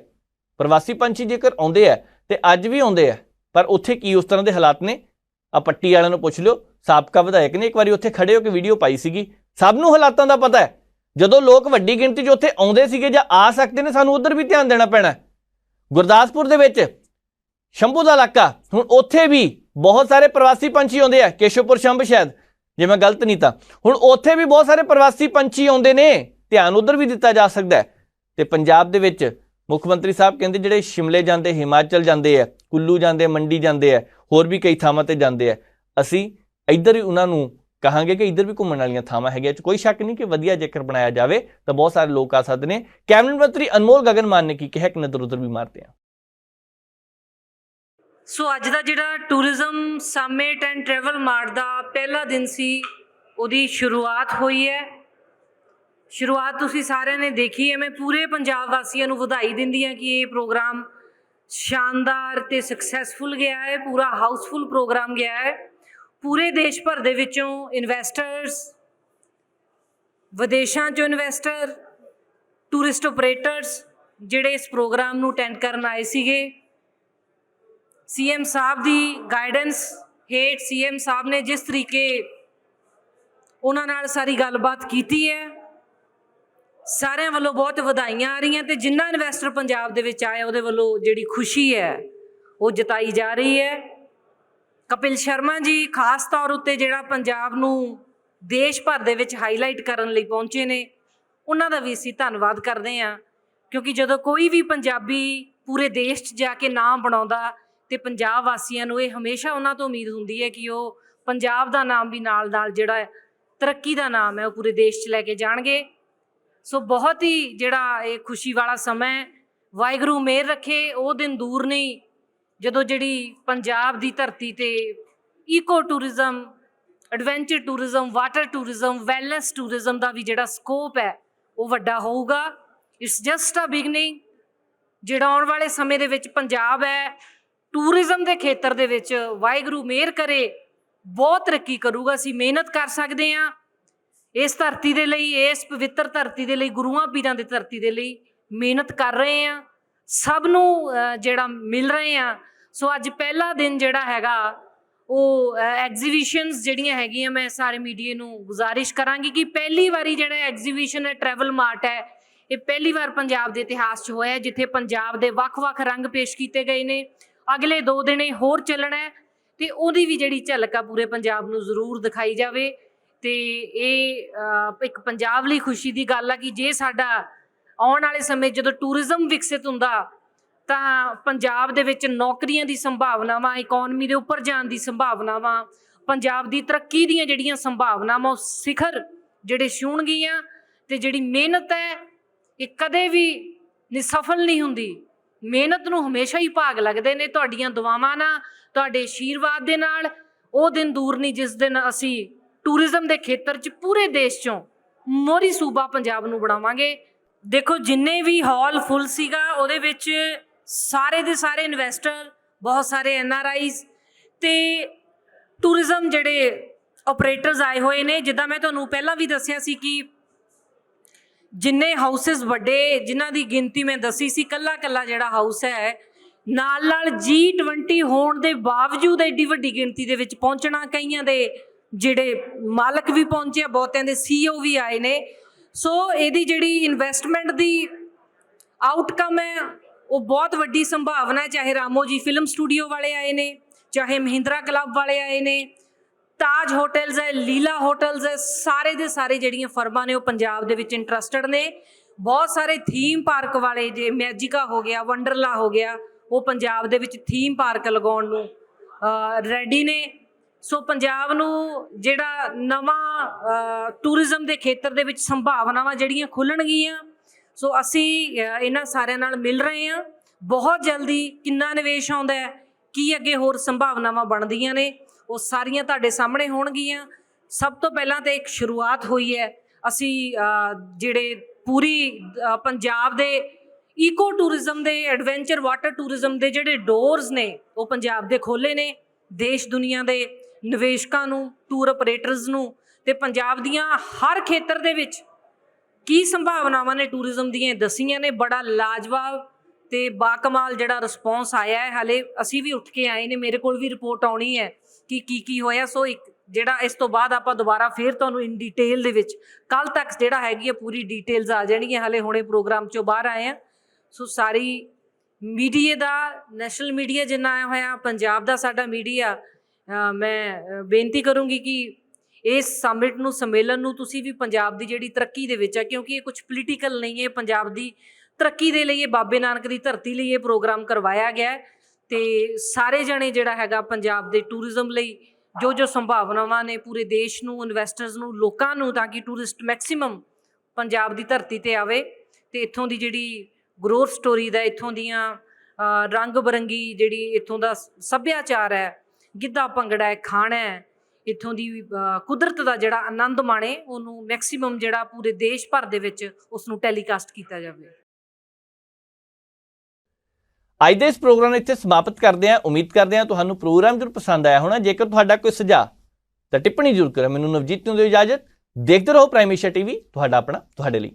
ਪ੍ਰਵਾਸੀ ਪੰਛੀ ਜੇਕਰ ਆਉਂਦੇ ਆ ਤੇ ਅੱਜ ਵੀ ਆਉਂਦੇ ਆ, ਪਰ ਉੱਥੇ ਕੀ ਉਸ ਤਰ੍ਹਾਂ ਦੇ ਹਾਲਾਤ ਨੇ? ਆ ਪੱਟੀ ਵਾਲਿਆਂ ਨੂੰ ਪੁੱਛ ਲਿਓ, ਸਾਬਕਾ ਵਿਧਾਇਕ ਨੇ ਇੱਕ ਵਾਰੀ ਉੱਥੇ ਖੜੇ ਹੋ ਕੇ ਵੀਡੀਓ ਪਾਈ ਸੀਗੀ। ਸਭ ਨੂੰ ਹਾਲਾਤਾਂ ਦਾ ਪਤਾ ਹੈ। ਜਦੋਂ ਲੋਕ ਵੱਡੀ ਗਿਣਤੀ 'ਚ ਉੱਥੇ ਆਉਂਦੇ ਸੀਗੇ ਜਾਂ ਆ ਸਕਦੇ ਨੇ, ਸਾਨੂੰ ਉੱਧਰ ਵੀ ਧਿਆਨ ਦੇਣਾ ਪੈਣਾ। ਗੁਰਦਾਸਪੁਰ ਦੇ ਵਿੱਚ ਸ਼ੰਭੂ ਦਾ ਇਲਾਕਾ, ਹੁਣ ਉੱਥੇ ਵੀ ਬਹੁਤ ਸਾਰੇ ਪ੍ਰਵਾਸੀ ਪੰਛੀ ਆਉਂਦੇ ਆ, ਕੇਸ਼ਵਪੁਰ ਸ਼ੰਭ ਸ਼ਾਇਦ, ਜੇ ਮੈਂ ਗਲਤ ਨਹੀਂ ਤਾਂ। ਹੁਣ ਉੱਥੇ ਵੀ ਬਹੁਤ ਸਾਰੇ ਪ੍ਰਵਾਸੀ ਪੰਛੀ ਆਉਂਦੇ ਨੇ, ਧਿਆਨ ਉੱਧਰ ਵੀ ਦਿੱਤਾ ਜਾ ਸਕਦਾ। ਤੇ ਪੰਜਾਬ ਦੇ ਵਿੱਚ ਮੁੱਖ ਮੰਤਰੀ ਸਾਹਿਬ ਕਹਿੰਦੇ ਜਿਹੜੇ ਸ਼ਿਮਲੇ ਜਾਂਦੇ, ਹਿਮਾਚਲ ਜਾਂਦੇ ਆ, ਕੁੱਲੂ ਜਾਂਦੇ, ਮੰਡੀ ਜਾਂਦੇ ਆ, ਹੋਰ ਵੀ ਕਈ ਥਾਵਾਂ ਤੇ ਜਾਂਦੇ ਆ, ਅਸੀਂ ਇੱਧਰ ਹੀ ਉਹਨਾਂ ਨੂੰ ਕਹਾਂਗੇ ਕਿ ਇੱਧਰ ਵੀ ਘੁੰਮਣ ਵਾਲੀਆਂ ਥਾਵਾਂ ਹੈਗੀਆਂ। ਕੋਈ ਸ਼ੱਕ ਨਹੀਂ ਕਿ ਵਧੀਆ ਜੇਕਰ ਬਣਾਇਆ ਜਾਵੇ ਤਾਂ ਬਹੁਤ ਸਾਰੇ ਲੋਕ ਆ ਸਕਦੇ ਨੇ। ਕੈਬਨਿਟ ਮੰਤਰੀ ਅਨਮੋਲ ਗਗਨ ਮਾਨ ਨੇ ਕੀ ਕਿਹਾ, ਕਿ ਨਜ਼ਰ ਉੱਧਰ ਵੀ ਮਾਰਦੇ ਆ। ਸੋ ਅੱਜ ਦਾ ਜਿਹੜਾ tourism summit and travel mart ਦਾ ਪਹਿਲਾ ਦਿਨ ਸੀ, ਉਹਦੀ ਸ਼ੁਰੂਆਤ ਹੋਈ ਹੈ। ਸ਼ੁਰੂਆਤ ਤੁਸੀਂ ਸਾਰਿਆਂ ਨੇ ਦੇਖੀ ਹੈ। ਮੈਂ ਪੂਰੇ ਪੰਜਾਬ ਵਾਸੀਆਂ ਨੂੰ ਵਧਾਈ ਦਿੰਦੀ ਹਾਂ ਕਿ ਇਹ ਪ੍ਰੋਗਰਾਮ ਸ਼ਾਨਦਾਰ ਤੇ ਸਕਸੈਸਫੁਲ ਗਿਆ ਹੈ, ਪੂਰਾ ਹਾਊਸਫੁਲ ਪ੍ਰੋਗਰਾਮ ਗਿਆ ਹੈ। ਪੂਰੇ ਦੇਸ਼ ਭਰ ਦੇ ਵਿੱਚੋਂ ਇਨਵੈਸਟਰਸ, ਵਿਦੇਸ਼ਾਂ 'ਚੋਂ ਇਨਵੈਸਟਰ, ਟੂਰਿਸਟ ਆਪਰੇਟਰਸ ਜਿਹੜੇ ਇਸ ਪ੍ਰੋਗਰਾਮ ਨੂੰ ਅਟੈਂਡ ਕਰਨ ਆਏ ਸੀਗੇ। ਸੀਐਮ ਸਾਹਿਬ ਦੀ ਗਾਈਡੈਂਸ ਹੇਠ ਸੀਐਮ ਸਾਹਿਬ ਨੇ ਜਿਸ ਤਰੀਕੇ ਉਹਨਾਂ ਨਾਲ ਸਾਰੀ ਗੱਲਬਾਤ ਕੀਤੀ ਹੈ, ਸਾਰਿਆਂ ਵੱਲੋਂ ਬਹੁਤ ਵਧਾਈਆਂ ਆ ਰਹੀਆਂ। ਤੇ ਜਿੰਨਾ ਇਨਵੈਸਟਰ ਪੰਜਾਬ ਦੇ ਵਿੱਚ ਆਇਆ ਉਹਦੇ ਵੱਲੋਂ ਜਿਹੜੀ ਖੁਸ਼ੀ ਹੈ ਉਹ ਜਤਾਈ ਜਾ ਰਹੀ ਹੈ। ਕਪਿਲ ਸ਼ਰਮਾ ਜੀ ਖਾਸ ਤੌਰ ਉੱਤੇ ਜਿਹੜਾ ਪੰਜਾਬ ਨੂੰ ਦੇਸ਼ ਭਰ ਦੇ ਵਿੱਚ ਹਾਈਲਾਈਟ ਕਰਨ ਲਈ ਪਹੁੰਚੇ ਨੇ, ਉਹਨਾਂ ਦਾ ਵੀ ਅਸੀਂ ਧੰਨਵਾਦ ਕਰਦੇ ਹਾਂ। ਕਿਉਂਕਿ ਜਦੋਂ ਕੋਈ ਵੀ ਪੰਜਾਬੀ ਪੂਰੇ ਦੇਸ਼ 'ਚ ਜਾ ਕੇ ਨਾਮ ਬਣਾਉਂਦਾ ਤੇ ਪੰਜਾਬ ਵਾਸੀਆਂ ਨੂੰ ਇਹ ਹਮੇਸ਼ਾ ਉਹਨਾਂ ਤੋਂ ਉਮੀਦ ਹੁੰਦੀ ਹੈ ਕਿ ਉਹ ਪੰਜਾਬ ਦਾ ਨਾਮ ਵੀ ਨਾਲ ਨਾਲ ਜਿਹੜਾ ਤਰੱਕੀ ਦਾ ਨਾਮ ਹੈ ਉਹ ਪੂਰੇ ਦੇਸ਼ 'ਚ ਲੈ ਕੇ ਜਾਣਗੇ। ਸੋ ਬਹੁਤ ਹੀ ਜਿਹੜਾ ਇਹ ਖੁਸ਼ੀ ਵਾਲਾ ਸਮਾਂ ਹੈ। ਵਾਹਿਗੁਰੂ ਮਿਹਰ ਰੱਖੇ, ਉਹ ਦਿਨ ਦੂਰ ਨਹੀਂ ਜਦੋਂ ਜਿਹੜੀ ਪੰਜਾਬ ਦੀ ਧਰਤੀ ਤੇ eco tourism, adventure tourism, water tourism, wellness tourism ਦਾ ਵੀ ਜਿਹੜਾ ਸਕੋਪ ਹੈ ਉਹ ਵੱਡਾ ਹੋਊਗਾ। It's just a beginning. ਜਿਹੜਾ ਆਉਣ ਵਾਲੇ ਸਮੇਂ ਦੇ ਵਿੱਚ ਪੰਜਾਬ ਹੈ ਟੂਰਿਜ਼ਮ ਦੇ ਖੇਤਰ ਦੇ ਵਿੱਚ ਵਾਹਿਗੁਰੂ ਮਿਹਰ ਕਰੇ ਬਹੁਤ ਤਰੱਕੀ ਕਰੂਗਾ। ਅਸੀਂ ਮਿਹਨਤ ਕਰ ਸਕਦੇ ਹਾਂ ਇਸ ਧਰਤੀ ਦੇ ਲਈ, ਇਸ ਪਵਿੱਤਰ ਧਰਤੀ ਦੇ ਲਈ, ਗੁਰੂਆਂ ਪੀਰਾਂ ਦੀ ਧਰਤੀ ਦੇ ਲਈ ਮਿਹਨਤ ਕਰ ਰਹੇ ਹਾਂ, ਸਭ ਨੂੰ ਜਿਹੜਾ ਮਿਲ ਰਹੇ ਹਾਂ। ਸੋ ਅੱਜ ਪਹਿਲਾ ਦਿਨ ਜਿਹੜਾ ਹੈਗਾ ਉਹ ਐਗਜ਼ੀਬਿਸ਼ਨਸ ਜਿਹੜੀਆਂ ਹੈਗੀਆਂ, ਮੈਂ ਸਾਰੇ ਮੀਡੀਆ ਨੂੰ ਗੁਜ਼ਾਰਿਸ਼ ਕਰਾਂਗੀ ਕਿ ਪਹਿਲੀ ਵਾਰੀ ਜਿਹੜਾ ਐਗਜ਼ੀਬਿਸ਼ਨ ਹੈ ਟਰੈਵਲ ਮਾਰਟ ਹੈ ਇਹ ਪਹਿਲੀ ਵਾਰ ਪੰਜਾਬ ਦੇ ਇਤਿਹਾਸ 'ਚ ਹੋਇਆ ਜਿੱਥੇ ਪੰਜਾਬ ਦੇ ਵੱਖ-ਵੱਖ ਰੰਗ ਪੇਸ਼ ਕੀਤੇ ਗਏ ਨੇ। ਅਗਲੇ 2 ਦਿਨ ਇਹ ਹੋਰ ਚੱਲਣਾ ਹੈ ਤੇ ਉਹਦੀ ਵੀ ਜਿਹੜੀ ਝਲਕ ਆ ਪੂਰੇ ਪੰਜਾਬ ਨੂੰ ਜ਼ਰੂਰ ਦਿਖਾਈ ਜਾਵੇ। ਤੇ ਇਹ ਇੱਕ ਪੰਜਾਬ ਲਈ ਖੁਸ਼ੀ ਦੀ ਗੱਲ ਆ ਕਿ ਜੇ ਸਾਡਾ ਆਉਣ ਵਾਲੇ ਸਮੇਂ ਜਦੋਂ ਟੂਰਿਜ਼ਮ ਵਿਕਸਿਤ ਹੁੰਦਾ ਤਾਂ ਪੰਜਾਬ ਦੇ ਵਿੱਚ ਨੌਕਰੀਆਂ ਦੀ ਸੰਭਾਵਨਾਵਾਂ, ਇਕਨੋਮੀ ਦੇ ਉੱਪਰ ਜਾਣ ਦੀ ਸੰਭਾਵਨਾਵਾਂ, ਪੰਜਾਬ ਦੀ ਤਰੱਕੀ ਦੀਆਂ ਜਿਹੜੀਆਂ ਸੰਭਾਵਨਾਵਾਂ ਉਹ ਸਿਖਰ ਜਿਹੜੇ ਛੂਹਣਗੀਆਂ। ਤੇ ਜਿਹੜੀ ਮਿਹਨਤ ਹੈ ਇਹ ਕਦੇ ਵੀ ਨਿਸਫਲ ਨਹੀਂ ਹੁੰਦੀ। ਮਿਹਨਤ ਨੂੰ ਹਮੇਸ਼ਾ ਹੀ ਭਾਗ ਲੱਗਦੇ ਨੇ। ਤੁਹਾਡੀਆਂ ਦੁਆਵਾਂ ਨਾਲ, ਤੁਹਾਡੇ ਆਸ਼ੀਰਵਾਦ ਦੇ ਨਾਲ ਉਹ ਦਿਨ ਦੂਰ ਨਹੀਂ ਜਿਸ ਦਿਨ ਅਸੀਂ ਟੂਰਿਜ਼ਮ ਦੇ ਖੇਤਰ 'ਚ ਪੂਰੇ ਦੇਸ਼ 'ਚੋਂ ਮੋਹਰੀ ਸੂਬਾ ਪੰਜਾਬ ਨੂੰ ਬਣਾਵਾਂਗੇ। ਦੇਖੋ ਜਿੰਨੇ ਵੀ ਹਾਲ ਫੁੱਲ ਸੀਗਾ ਉਹਦੇ ਵਿੱਚ ਸਾਰੇ ਦੇ ਸਾਰੇ ਇਨਵੈਸਟਰ, ਬਹੁਤ ਸਾਰੇ NRIs ਤੇ ਟੂਰਿਜ਼ਮ ਜਿਹੜੇ ਆਪਰੇਟਰਸ ਆਏ ਹੋਏ ਨੇ। ਜਿੱਦਾਂ ਮੈਂ ਤੁਹਾਨੂੰ ਪਹਿਲਾਂ ਵੀ ਦੱਸਿਆ ਸੀ ਕਿ ਜਿੰਨੇ ਹਾਊਸਿਸ ਵੱਡੇ ਜਿਨ੍ਹਾਂ ਦੀ ਗਿਣਤੀ ਮੈਂ ਦੱਸੀ ਸੀ, ਕੱਲਾ ਜਿਹੜਾ ਹਾਊਸ ਹੈ ਨਾਲ G20 ਹੋਣ ਦੇ ਬਾਵਜੂਦ ਐਡੀ ਵੱਡੀ ਗਿਣਤੀ ਦੇ ਵਿੱਚ ਪਹੁੰਚਣਾ। ਕਈਆਂ ਦੇ ਜਿਹੜੇ ਮਾਲਕ ਵੀ ਪਹੁੰਚੇ, ਬਹੁਤਿਆਂ ਦੇ CEO ਵੀ ਆਏ ਨੇ। ਸੋ ਇਹਦੀ ਜਿਹੜੀ ਇਨਵੈਸਟਮੈਂਟ ਦੀ ਆਊਟਕਮ ਹੈ ਉਹ ਬਹੁਤ ਵੱਡੀ ਸੰਭਾਵਨਾ ਹੈ। ਚਾਹੇ ਰਾਮੋਜੀ ਫਿਲਮ ਸਟੂਡੀਓ ਵਾਲੇ ਆਏ ਨੇ, ਚਾਹੇ ਮਹਿੰਦਰਾ ਕਲੱਬ ਵਾਲੇ ਆਏ ਨੇ, ਤਾਜ ਹੋਟਲਸ ਹੈ, ਲੀਲਾ ਹੋਟਲਸ ਹੈ, ਸਾਰੇ ਦੇ ਸਾਰੇ ਜਿਹੜੀਆਂ ਫਰਮਾਂ ਨੇ ਉਹ ਪੰਜਾਬ ਦੇ ਵਿੱਚ ਇੰਟਰਸਟਡ ਨੇ। ਬਹੁਤ ਸਾਰੇ ਥੀਮ ਪਾਰਕ ਵਾਲੇ, ਜੇ ਮੈਜਿਕਾ ਹੋ ਗਿਆ, ਵੰਡਰਲਾ ਹੋ ਗਿਆ, ਉਹ ਪੰਜਾਬ ਦੇ ਵਿੱਚ ਥੀਮ ਪਾਰਕ ਲਗਾਉਣ ਨੂੰ ਰੈਡੀ ਨੇ। ਸੋ ਪੰਜਾਬ ਨੂੰ ਜਿਹੜਾ ਨਵਾਂ ਟੂਰਿਜ਼ਮ ਦੇ ਖੇਤਰ ਦੇ ਵਿੱਚ ਸੰਭਾਵਨਾਵਾਂ ਜਿਹੜੀਆਂ ਖੁੱਲ੍ਹਣਗੀਆਂ, ਸੋ ਅਸੀਂ ਇਹਨਾਂ ਸਾਰਿਆਂ ਨਾਲ ਮਿਲ ਰਹੇ ਹਾਂ। ਬਹੁਤ ਜਲਦੀ ਕਿੰਨਾ ਨਿਵੇਸ਼ ਆਉਂਦਾ ਹੈ, ਕੀ ਅੱਗੇ ਹੋਰ ਸੰਭਾਵਨਾਵਾਂ ਬਣਦੀਆਂ ਨੇ, ਉਹ ਸਾਰੀਆਂ ਤੁਹਾਡੇ ਸਾਹਮਣੇ ਹੋਣਗੀਆਂ। ਸਭ ਤੋਂ ਪਹਿਲਾਂ ਤਾਂ ਇੱਕ ਸ਼ੁਰੂਆਤ ਹੋਈ ਹੈ। ਅਸੀਂ ਜਿਹੜੇ ਪੂਰੀ ਪੰਜਾਬ ਦੇ ਈਕੋ ਟੂਰਿਜ਼ਮ ਦੇ, ਐਡਵੈਂਚਰ ਵਾਟਰ ਟੂਰਿਜ਼ਮ ਦੇ ਜਿਹੜੇ ਡੋਰਸ ਨੇ ਉਹ ਪੰਜਾਬ ਦੇ ਖੋਲ੍ਹੇ ਨੇ ਦੇਸ਼ ਦੁਨੀਆ ਦੇ ਨਿਵੇਸ਼ਕਾਂ ਨੂੰ, ਟੂਰ ਆਪਰੇਟਰਸ ਨੂੰ। ਤੇ ਪੰਜਾਬ ਦੀਆਂ ਹਰ ਖੇਤਰ ਦੇ ਵਿੱਚ ਕੀ ਸੰਭਾਵਨਾਵਾਂ ਨੇ ਟੂਰਿਜ਼ਮ ਦੀਆਂ ਦੱਸੀਆਂ ਨੇ। ਬੜਾ ਲਾਜਵਾਬ ਤੇ ਬਾਕਮਾਲ ਜਿਹੜਾ ਰਿਸਪੌਂਸ ਆਇਆ ਹੈ। ਹਾਲੇ ਅਸੀਂ ਵੀ ਉੱਠ ਕੇ ਆਏ ਨੇ, ਮੇਰੇ ਕੋਲ ਵੀ ਰਿਪੋਰਟ ਆਉਣੀ ਹੈ ਕਿ ਕੀ ਹੋਇਆ। ਸੋ ਇੱਕ ਜਿਹੜਾ ਇਸ ਤੋਂ ਬਾਅਦ ਆਪਾਂ ਦੁਬਾਰਾ ਫਿਰ ਤੁਹਾਨੂੰ ਇਨ ਡਿਟੇਲ ਦੇ ਵਿੱਚ ਕੱਲ੍ਹ ਤੱਕ ਜਿਹੜਾ ਹੈਗੀ ਹੈ ਪੂਰੀ ਡਿਟੇਲਸ ਆ ਜਾਣਗੀਆਂ। ਹਾਲੇ ਹੁਣੇ ਪ੍ਰੋਗਰਾਮ 'ਚੋਂ ਬਾਹਰ ਆਏ ਆ। ਸੋ ਸਾਰੀ ਮੀਡੀਆ ਦਾ, ਨੈਸ਼ਨਲ ਮੀਡੀਆ ਜਿੰਨਾ ਆਇਆ ਹੋਇਆ, ਪੰਜਾਬ ਦਾ ਸਾਡਾ ਮੀਡੀਆ, ਮੈਂ ਬੇਨਤੀ ਕਰੂੰਗੀ ਕਿ ਇਸ ਸਮਿਟ ਨੂੰ, ਸੰਮੇਲਨ ਨੂੰ ਤੁਸੀਂ ਵੀ ਪੰਜਾਬ ਦੀ ਜਿਹੜੀ ਤਰੱਕੀ ਦੇ ਵਿੱਚ ਆ, ਕਿਉਂਕਿ ਇਹ ਕੁਛ ਪੋਲੀਟੀਕਲ ਨਹੀਂ ਹੈ, ਪੰਜਾਬ ਦੀ ਤਰੱਕੀ ਦੇ ਲਈ, ਇਹ ਬਾਬੇ ਨਾਨਕ ਦੀ ਧਰਤੀ ਲਈ ਇਹ ਪ੍ਰੋਗਰਾਮ ਕਰਵਾਇਆ ਗਿਆ। ਤੇ ਸਾਰੇ ਜਣੇ ਜਿਹੜਾ ਹੈਗਾ ਪੰਜਾਬ ਦੇ ਟੂਰਿਜ਼ਮ ਲਈ ਜੋ ਸੰਭਾਵਨਾਵਾਂ ਨੇ ਪੂਰੇ ਦੇਸ਼ ਨੂੰ, ਇਨਵੈਸਟਰਸ ਨੂੰ, ਲੋਕਾਂ ਨੂੰ, ਤਾਂ ਕਿ ਟੂਰਿਸਟ ਮੈਕਸਿਮਮ ਪੰਜਾਬ ਦੀ ਧਰਤੀ 'ਤੇ ਆਵੇ ਤੇ ਇੱਥੋਂ ਦੀ ਜਿਹੜੀ ਗਰੋਥ ਸਟੋਰੀ ਦਾ, ਇੱਥੋਂ ਦੀਆਂ ਰੰਗ ਬਰੰਗੀ ਜਿਹੜੀ ਇੱਥੋਂ ਦਾ ਸੱਭਿਆਚਾਰ ਹੈ, ਗਿੱਧਾ ਭੰਗੜਾ ਹੈ, ਖਾਣਾ ਹੈ, ਇੱਥੋਂ ਦੀ ਕੁਦਰਤ ਦਾ ਜਿਹੜਾ ਆਨੰਦ ਮਾਣੇ, ਉਹਨੂੰ ਮੈਕਸਿਮਮ ਜਿਹੜਾ ਪੂਰੇ ਦੇਸ਼ ਭਰ ਦੇ ਵਿੱਚ ਉਸ ਨੂੰ ਟੈਲੀਕਾਸਟ ਕੀਤਾ ਜਾਵੇ। ਅੱਜ ਦੇ ਇਸ ਪ੍ਰੋਗਰਾਮ ਨੂੰ ਇੱਥੇ ਸਮਾਪਤ ਕਰਦੇ ਹਾਂ। ਉਮੀਦ ਕਰਦੇ ਹਾਂ ਤੁਹਾਨੂੰ ਪ੍ਰੋਗਰਾਮ ਜ਼ਰੂਰ ਪਸੰਦ ਆਇਆ ਹੋਣਾ। ਜੇਕਰ ਤੁਹਾਡਾ ਕੋਈ ਸੁਝਾਅ ਤਾਂ ਟਿੱਪਣੀ ਜ਼ਰੂਰ ਕਰੋ। ਮੈਨੂੰ ਨਵਜੀਤ ਨੂੰ ਦਿਓ ਇਜਾਜ਼ਤ। ਦੇਖਦੇ ਰਹੋ ਪ੍ਰਾਈਮ ਏਸ਼ੀਆ TV, ਤੁਹਾਡਾ ਆਪਣਾ, ਤੁਹਾਡੇ ਲਈ।